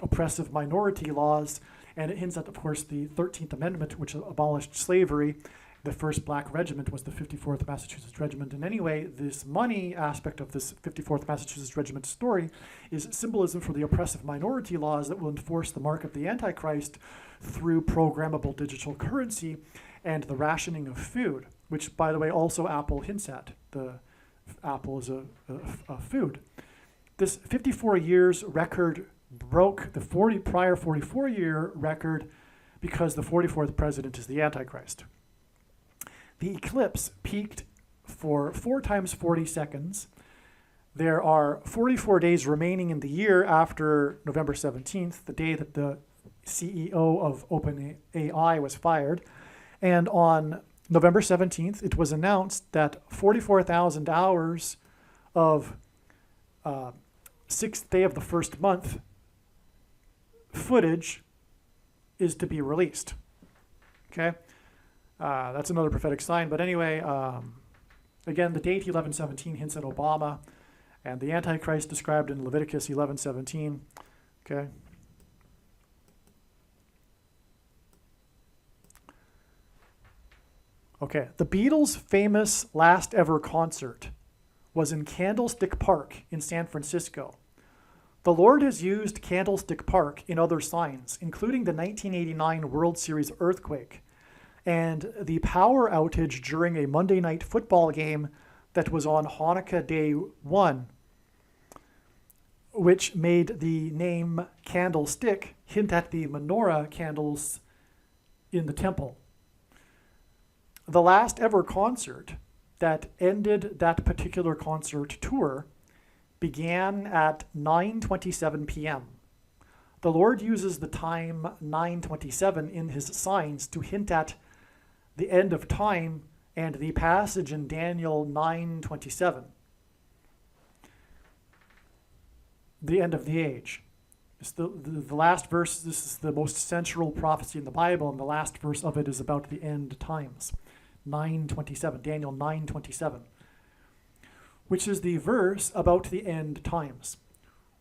S1: oppressive minority laws. And it hints at, of course, the 13th Amendment, which abolished slavery. The first black regiment was the 54th Massachusetts Regiment. And anyway, this money aspect of this 54th Massachusetts Regiment story is symbolism for the oppressive minority laws that will enforce the mark of the Antichrist through programmable digital currency and the rationing of food, which, by the way, also Apple hints at. The Apple is a food. This 54 years record broke the prior 44-year record because the 44th president is the Antichrist. The eclipse peaked for 4 times 40 seconds. There are 44 days remaining in the year after November 17th, the day that the CEO of OpenAI was fired. And on November 17th, it was announced that 44,000 hours of 6th day of the first month footage is to be released. Okay? That's another prophetic sign. But anyway, again, the date 11:17 hints at Obama, and the Antichrist described in Leviticus 11:17. Okay. Okay. The Beatles' famous last ever concert was in Candlestick Park in San Francisco. The Lord has used Candlestick Park in other signs, including the 1989 World Series earthquake and the power outage during a Monday night football game that was on Hanukkah Day 1, which made the name Candlestick hint at the menorah candles in the temple. The last ever concert that ended that particular concert tour began at 9:27 p.m. The Lord uses the time 9:27 in his signs to hint at the end of time and the passage in Daniel 9:27, the end of the age. It's the last verse. This is the most central prophecy in the Bible, and the last verse of it is about the end times. 9:27, Daniel 9:27, which is the verse about the end times,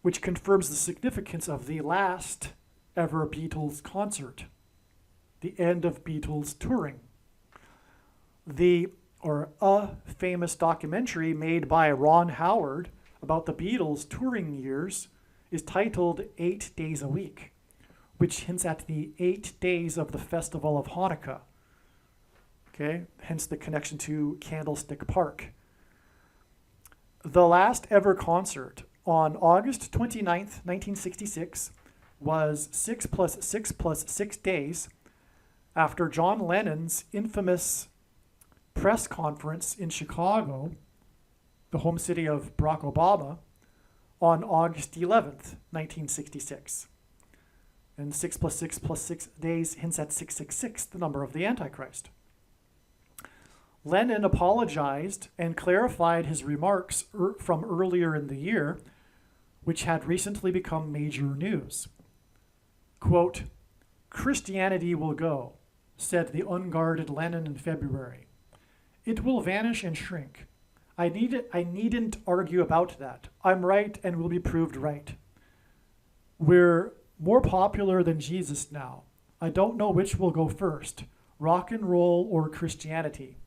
S1: which confirms the significance of the last ever Beatles concert, the end of Beatles touring. A famous documentary made by Ron Howard about the Beatles' touring years is titled 8 Days a Week, which hints at the 8 days of the festival of Hanukkah. Okay, hence the connection to Candlestick Park. The last ever concert on August 29th, 1966 was 6 + 6 + 6 days after John Lennon's infamous press conference in Chicago, the home city of Barack Obama, on August 11th, 1966. And 6 + 6 + 6 days hints at 666, the number of the Antichrist. Lennon apologized and clarified his remarks from earlier in the year, which had recently become major news. Quote, "Christianity will go," said the unguarded Lennon in February. "It will vanish and shrink. I needn't argue about that. I'm right and will be proved right. We're more popular than Jesus now. I don't know which will go first, rock and roll or Christianity.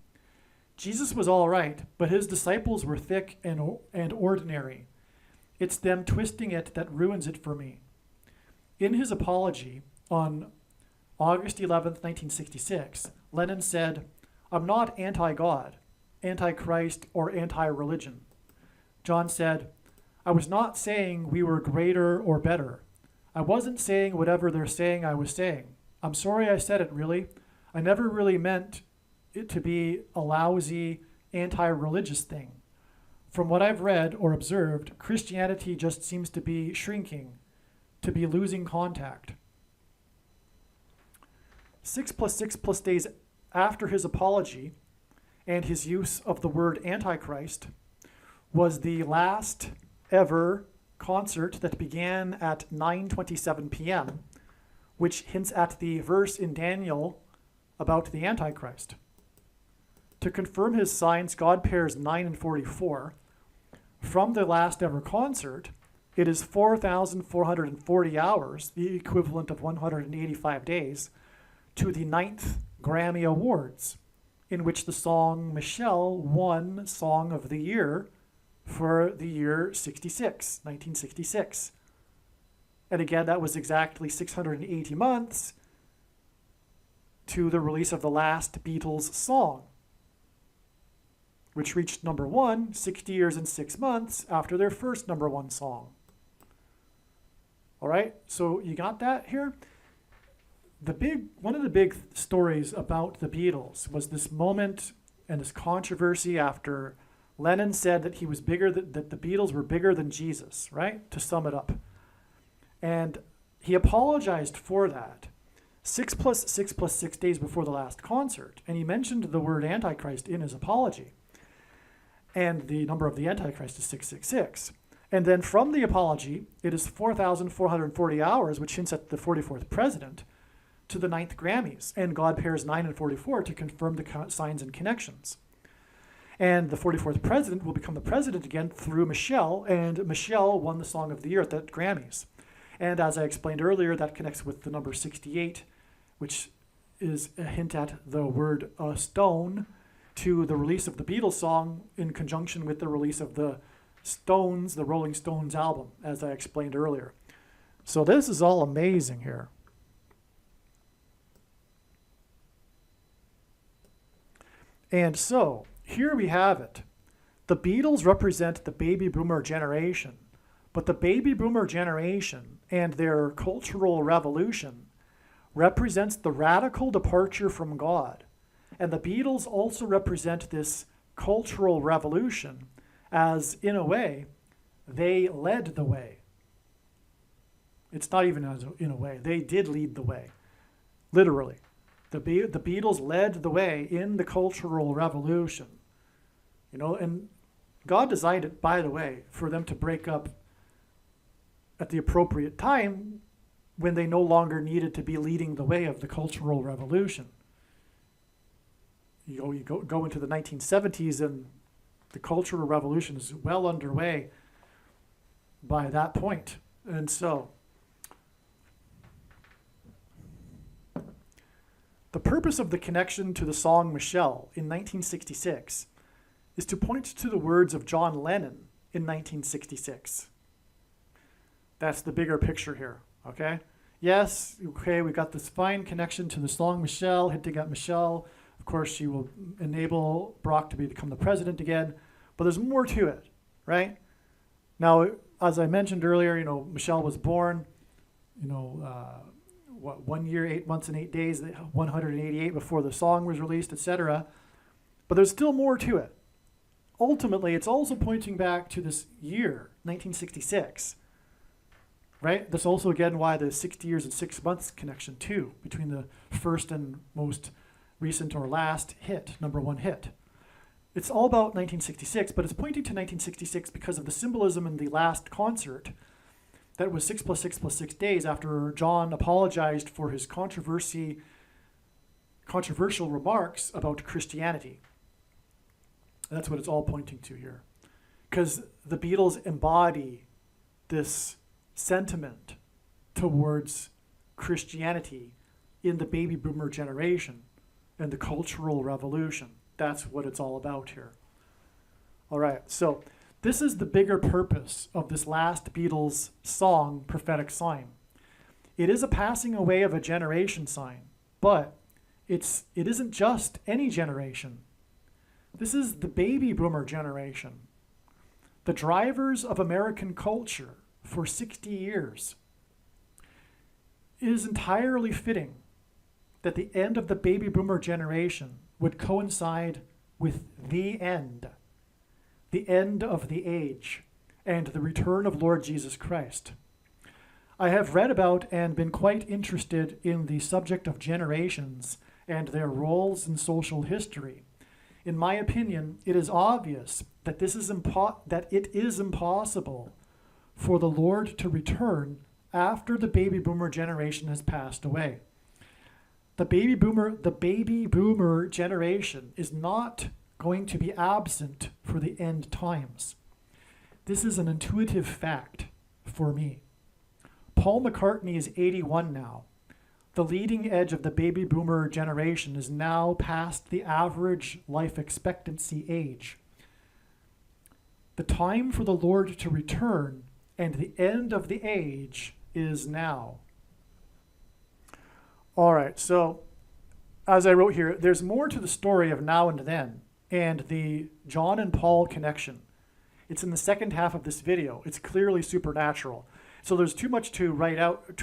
S1: Jesus was all right, but his disciples were thick and ordinary. It's them twisting it that ruins it for me." In his apology on August 11th, 1966, Lennon said, "I'm not anti-God, anti-Christ, or anti-religion." John said, I was not saying we were greater or better. I wasn't saying whatever they're saying I was saying. I'm sorry I said it, really. I never really meant it to be a lousy, anti-religious thing. From what I've read or observed, Christianity just seems to be shrinking, to be losing contact. 6 + 6 + days after his apology and his use of the word Antichrist was the last ever concert that began at 9:27 p.m., which hints at the verse in Daniel about the Antichrist. To confirm his signs, God pairs 9 and 44. From the last ever concert, it is 4,440 hours, the equivalent of 185 days, to the 9th Grammy Awards, in which the song Michelle won Song of the Year for the year 1966. And again, that was exactly 680 months to the release of the last Beatles song, which reached number 1 60 years and 6 months after their first number 1 song. All right, so you got that here? One of the big stories about the Beatles was this moment and this controversy after Lennon said that he was bigger, that the Beatles were bigger than Jesus, right? To sum it up. And he apologized for that 6 + 6 + 6 days before the last concert. And he mentioned the word Antichrist in his apology. And the number of the Antichrist is 666. And then from the apology, it is 4,440 hours, which hints at the 44th president, to the 9th Grammys. And God pairs 9 and 44 to confirm the signs and connections. And the 44th president will become the president again through Michelle, and Michelle won the Song of the Year at the Grammys. And as I explained earlier, that connects with the number 68, which is a hint at the word stone, to the release of the Beatles song in conjunction with the release of the Stones, the Rolling Stones album, as I explained earlier. So this is all amazing here. And so, here we have it. The Beatles represent the baby boomer generation, but the baby boomer generation and their cultural revolution represents the radical departure from God. And the Beatles also represent this cultural revolution as, in a way, they led the way. It's not even as in a way. They did lead the way, literally. The Beatles led the way in the cultural revolution. You know, and God designed it, by the way, for them to break up at the appropriate time when they no longer needed to be leading the way of the cultural revolution. You go into the 1970s and the cultural revolution is well underway by that point. And so the purpose of the connection to the song Michelle in 1966 is to point to the words of John Lennon in 1966. That's the bigger picture here, okay? Yes, okay, we got this fine connection to the song Michelle, hinting at Michelle. Of course, she will enable Barack to become the president again, but there's more to it, right? Now, as I mentioned earlier, you know, Michelle was born, 1 year, 8 months, and 8 days, 188 before the song was released, etc. But there's still more to it. Ultimately, it's also pointing back to this year, 1966, right? That's also, again, why the 60 years and 6 months connection, too, between the first and most recent or last hit, number 1 hit. It's all about 1966, but it's pointing to 1966 because of the symbolism in the last concert that was 6 + 6 + 6 days after John apologized for his controversial remarks about Christianity. And that's what it's all pointing to here. Because the Beatles embody this sentiment towards Christianity in the baby boomer generation and the cultural revolution. That's what it's all about here. All right, so this is the bigger purpose of this last Beatles song, Prophetic Sign. It is a passing away of a generation sign, but it isn't just any generation. This is the baby boomer generation. the drivers of American culture for 60 years, it is entirely fitting that the end of the baby boomer generation would coincide with the end of the age, and the return of Lord Jesus Christ. I have read about and been quite interested in the subject of generations and their roles in social history. In my opinion, it is obvious that it is impossible for the Lord to return after the baby boomer generation has passed away. The baby boomer generation is not going to be absent for the end times. This is an intuitive fact for me. Paul McCartney is 81 now. The leading edge of the baby boomer generation is now past the average life expectancy age. The time for the Lord to return and the end of the age is now. All right, so as I wrote here, there's more to the story of Now and Then and the John and Paul connection. It's in the second half of this video. It's clearly supernatural. So there's too much to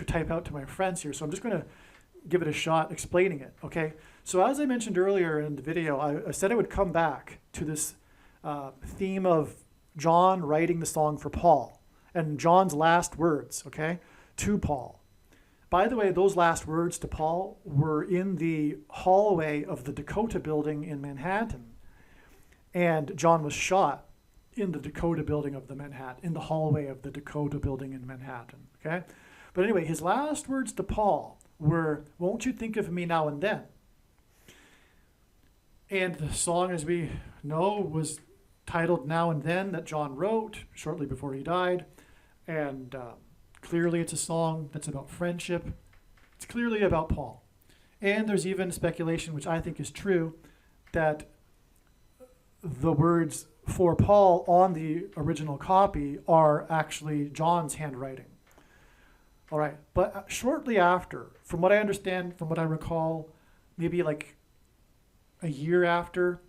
S1: type out to my friends here, so I'm just going to give it a shot explaining it, okay? So as I mentioned earlier in the video, I said I would come back to this theme of John writing the song for Paul and John's last words, okay, to Paul. By the way, those last words to Paul were in the hallway of the Dakota building in Manhattan, and John was shot in the Dakota building of in the hallway of the Dakota building in Manhattan, okay? But anyway, his last words to Paul were, "Won't you think of me now and then?" And the song, as we know, was titled Now and Then, that John wrote shortly before he died. And clearly it's a song that's about friendship. It's clearly about Paul. And there's even speculation, which I think is true, that the words for Paul on the original copy are actually John's handwriting. All right, but shortly after, from what I understand, from what I recall, maybe like a year after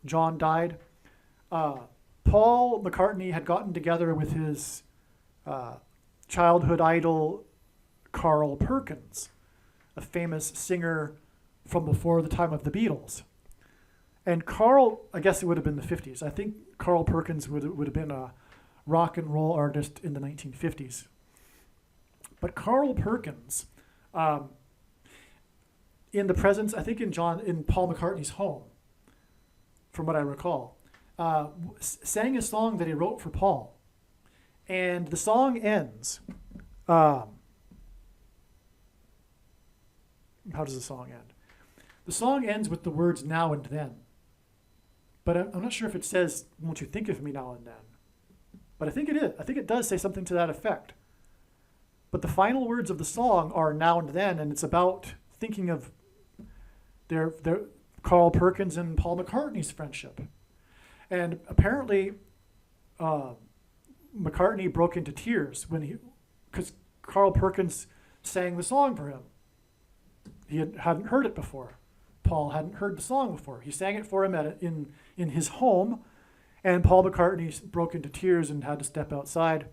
S1: John died, Paul McCartney had gotten together with his childhood idol, Carl Perkins, a famous singer from before the time of the Beatles. And Carl, I guess it would have been the 50s. I think Carl Perkins would have been a rock and roll artist in the 1950s. But Carl Perkins, in the presence, I think in Paul McCartney's home, from what I recall, sang a song that he wrote for Paul. And the song ends. How does the song end? The song ends with the words "now and then." But I'm not sure if it says, "Won't you think of me now and then?" But I think it is. I think it does say something to that effect. But the final words of the song are "now and then," and it's about thinking of their Carl Perkins and Paul McCartney's friendship. And apparently, McCartney broke into tears because Carl Perkins sang the song for him. He hadn't heard it before. Paul hadn't heard the song before. He sang it for him in his home, and Paul McCartney broke into tears and had to step outside.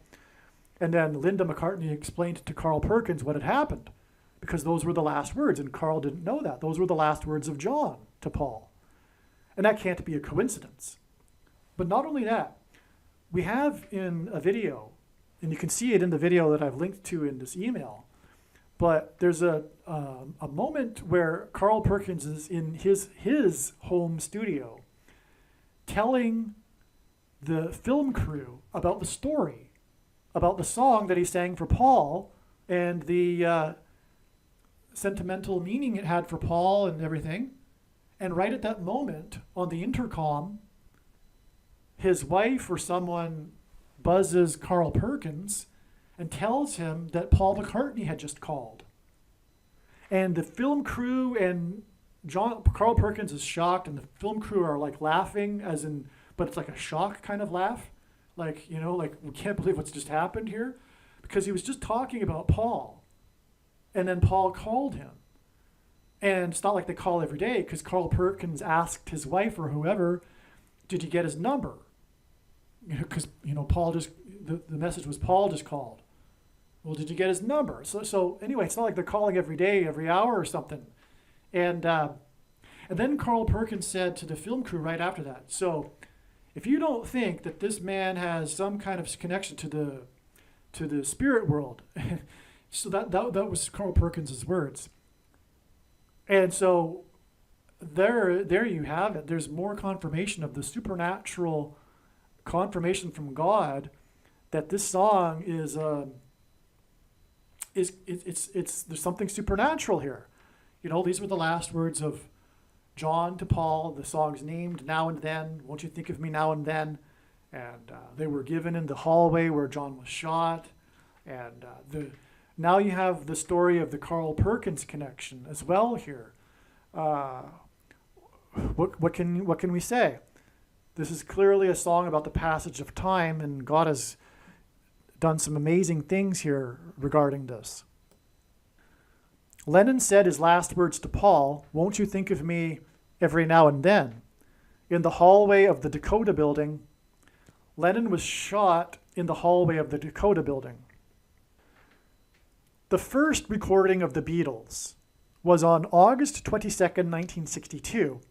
S1: And then Linda McCartney explained to Carl Perkins what had happened, because those were the last words, and Carl didn't know that. Those were the last words of John to Paul. And that can't be a coincidence. But not only that, we have in a video, and you can see it in the video that I've linked to in this email, but there's a moment where Carl Perkins is in his home studio telling the film crew about the story, about the song that he sang for Paul and the sentimental meaning it had for Paul and everything. And right at that moment, on the intercom, his wife or someone buzzes Carl Perkins and tells him that Paul McCartney had just called. And the film crew and Carl Perkins is shocked, and the film crew are like laughing, but it's like a shock kind of laugh. Like, like, we can't believe what's just happened here. Because he was just talking about Paul. And then Paul called him. And it's not like they call every day, because Carl Perkins asked his wife or whoever, "Did you get his number?" because Paul just the message was Paul just called. Well, did you get his number? So anyway, it's not like they're calling every day, every hour or something. And then Carl Perkins said to the film crew right after that, so if you don't think that this man has some kind of connection to the spirit world, so that was Carl Perkins' words. And so there you have it. There's more confirmation of the supernatural confirmation from God that this song is there's something supernatural here. These were the last words of John to Paul. The song's named Now and Then. Won't you think of me now and then? And they were given in the hallway where John was shot. And now you have the story of the Carl Perkins connection as well here. What can we say? This is clearly a song about the passage of time, and God has done some amazing things here regarding this. Lennon said his last words to Paul, "Won't you think of me every now and then?" In the hallway of the Dakota building. Lennon was shot in the hallway of the Dakota building. The first recording of the Beatles was on August 22nd, 1962,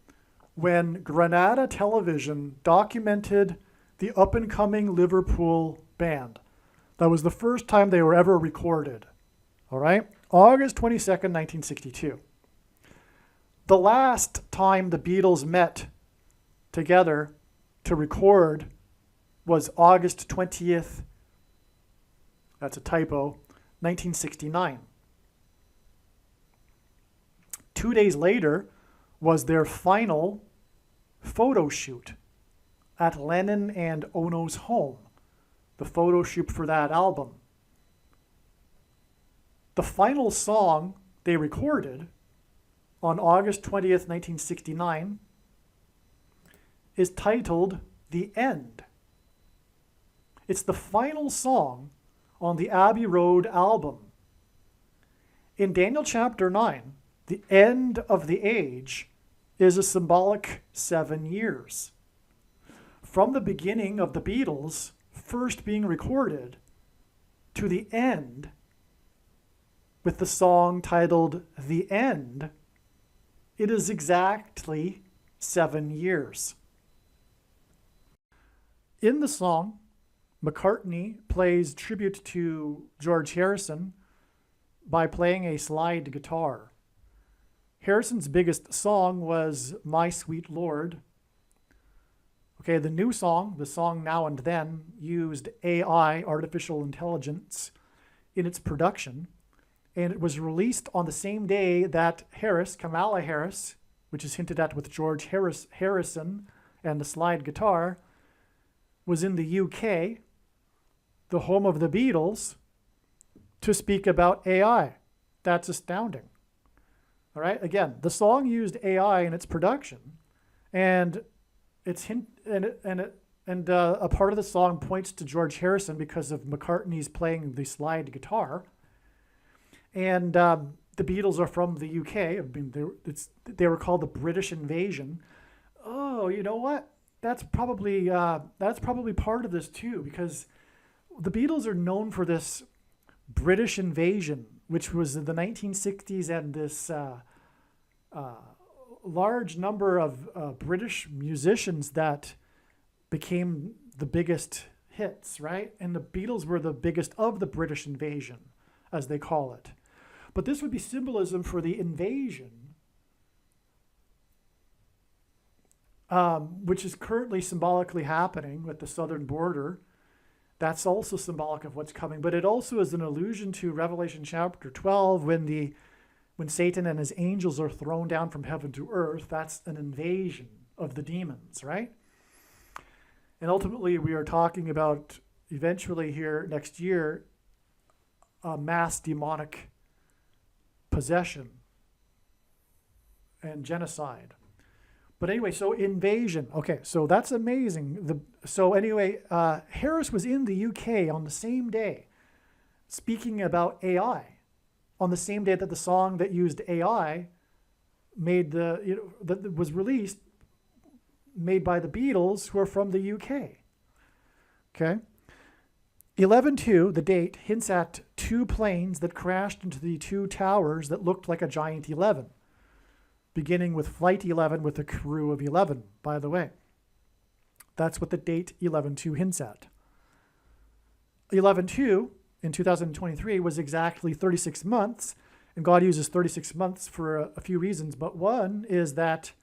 S1: when Granada Television documented the up-and-coming Liverpool band. That was the first time they were ever recorded. All right? August 22nd, 1962. The last time the Beatles met together to record was August 20th, that's a typo, 1969. 2 days later was their final photo shoot at Lennon and Ono's home, the photo shoot for that album. The final song they recorded on August 20th, 1969 is titled The End. It's the final song on the Abbey Road album. In Daniel chapter 9, the end of the age is a symbolic 7 years. From the beginning of the Beatles first being recorded to the end with the song titled The End, it is exactly 7 years. In the song, McCartney plays tribute to George Harrison by playing a slide guitar. Harrison's biggest song was My Sweet Lord. Okay, the new song, the song Now and Then, used AI, artificial intelligence, in its production, and it was released on the same day that Kamala Harris, which is hinted at with George Harrison and the slide guitar, was in the UK, the home of the Beatles, to speak about AI. That's astounding. All right, again, the song used AI in its production, and a part of the song points to George Harrison because of McCartney's playing the slide guitar. And the Beatles are from the UK. I mean, they were called the British Invasion. Oh, you know what? That's probably part of this too, because the Beatles are known for this British invasion, which was in the 1960s, and this large number of British musicians that became the biggest hits, right? And the Beatles were the biggest of the British invasion, as they call it. But this would be symbolism for the invasion, which is currently symbolically happening with the southern border. That's also symbolic of what's coming. But it also is an allusion to Revelation chapter 12, when Satan and his angels are thrown down from heaven to earth. That's an invasion of the demons, right? And ultimately, we are talking about eventually here next year, a mass demonic possession and genocide. But anyway, so invasion. Okay, so that's amazing. Harris was in the UK on the same day, speaking about AI, on the same day that the song that used AI that was released, made by the Beatles, who are from the UK. Okay? 11-2, the date, hints at two planes that crashed into the two towers that looked like a giant 11, beginning with Flight 11 with a crew of 11, by the way. That's what the date 11-2 hints at. 11-2 in 2023 was exactly 36 months, and God uses 36 months for a few reasons, but one is that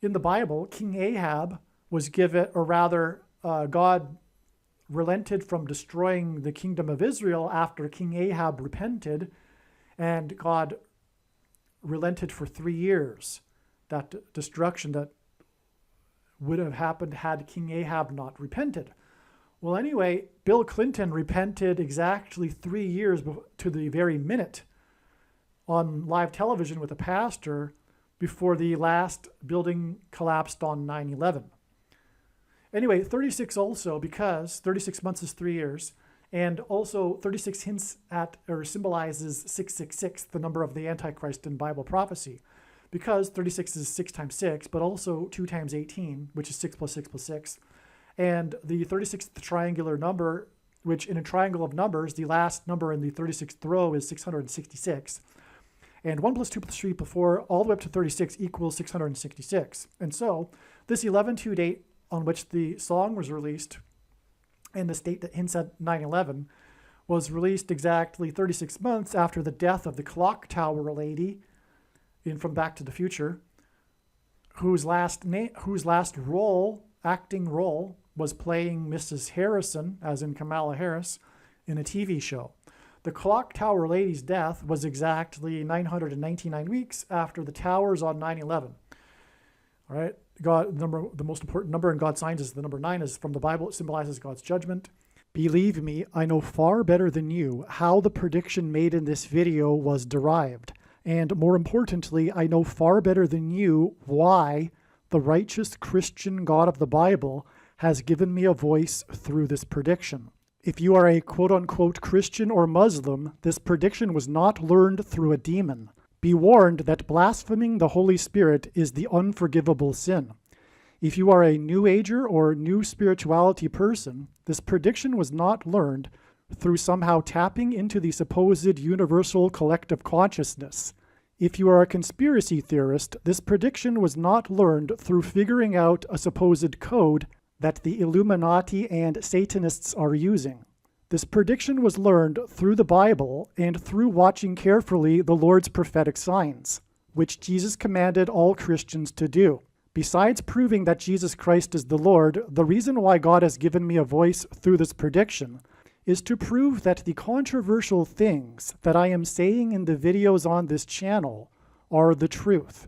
S1: in the Bible, King Ahab was given, or rather, God relented from destroying the kingdom of Israel after King Ahab repented, and God relented for 3 years. That destruction that would have happened had King Ahab not repented. Well, anyway, Bill Clinton repented exactly 3 years to the very minute on live television with a pastor before the last building collapsed on 9/11. Anyway, 36 also, because 36 months is 3 years, and also 36 hints at or symbolizes 666, the number of the Antichrist in Bible prophecy, because 36 is 6 times 6, but also 2 times 18, which is 6 plus 6 plus 6. And the 36th triangular number, which in a triangle of numbers, the last number in the 36th row is 666. And 1 plus 2 plus 3 plus 4, all the way up to 36 equals 666. And so this 11-2 date on which the song was released, and this date that hints at 9/11, was released exactly 36 months after the death of the clock tower lady in From Back to the Future, whose last acting role was playing Mrs. Harrison, as in Kamala Harris, in a TV show. The clock tower lady's death was exactly 999 weeks after the towers on 9/11. All right, the most important number in God's signs is the number 9, is from the Bible. It symbolizes God's judgment. Believe me, I know far better than you how the prediction made in this video was derived. And more importantly, I know far better than you why the righteous Christian God of the Bible has given me a voice through this prediction. If you are a quote-unquote Christian or Muslim, this prediction was not learned through a demon. Be warned that blaspheming the Holy Spirit is the unforgivable sin. If you are a New Ager or New Spirituality person, this prediction was not learned through somehow tapping into the supposed universal collective consciousness. If you are a conspiracy theorist, this prediction was not learned through figuring out a supposed code that the Illuminati and Satanists are using. This prediction was learned through the Bible and through watching carefully the Lord's prophetic signs, which Jesus commanded all Christians to do. Besides proving that Jesus Christ is the Lord, the reason why God has given me a voice through this prediction is to prove that the controversial things that I am saying in the videos on this channel are the truth.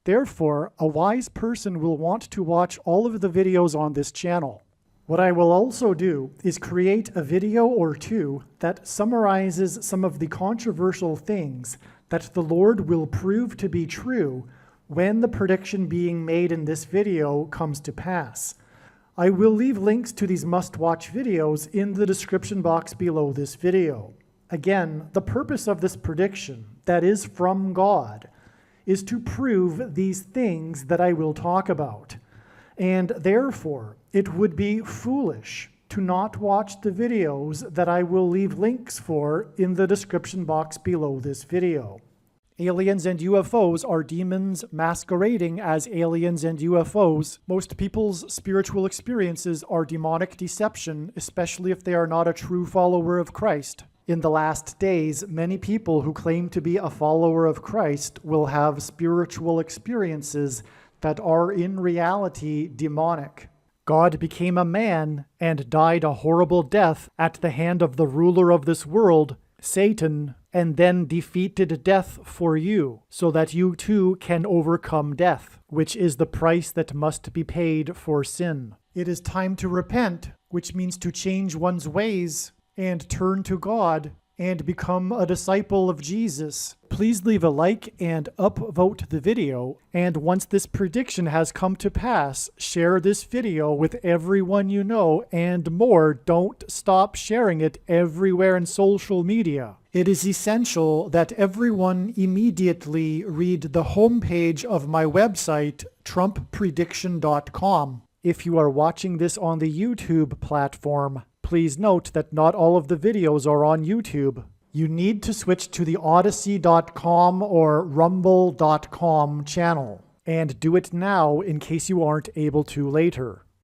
S1: Therefore, a wise person will want to watch all of the videos on this channel. What I will also do is create a video or two that summarizes some of the controversial things that the Lord will prove to be true when the prediction being made in this video comes to pass. I will leave links to these must-watch videos in the description box below this video. Again, the purpose of this prediction, that is from God, is to prove these things that I will talk about. And therefore, it would be foolish to not watch the videos that I will leave links for in the description box below this video. Aliens and UFOs are demons masquerading as aliens and UFOs. Most people's spiritual experiences are demonic deception, especially if they are not a true follower of Christ. In the last days, many people who claim to be a follower of Christ will have spiritual experiences that are in reality demonic. God became a man and died a horrible death at the hand of the ruler of this world, Satan, and then defeated death for you, so that you too can overcome death, which is the price that must be paid for sin. It is time to repent, which means to change one's ways and turn to God and become a disciple of Jesus. Please leave a like and upvote the video, and once this prediction has come to pass, share this video with everyone you know, and more, don't stop sharing it everywhere in social media. It is essential that everyone immediately read the homepage of my website, TrumpPrediction.com. If you are watching this on the YouTube platform, please note that not all of the videos are on YouTube. You need to switch to the Odyssey.com or Rumble.com channel, and do it now in case you aren't able to later.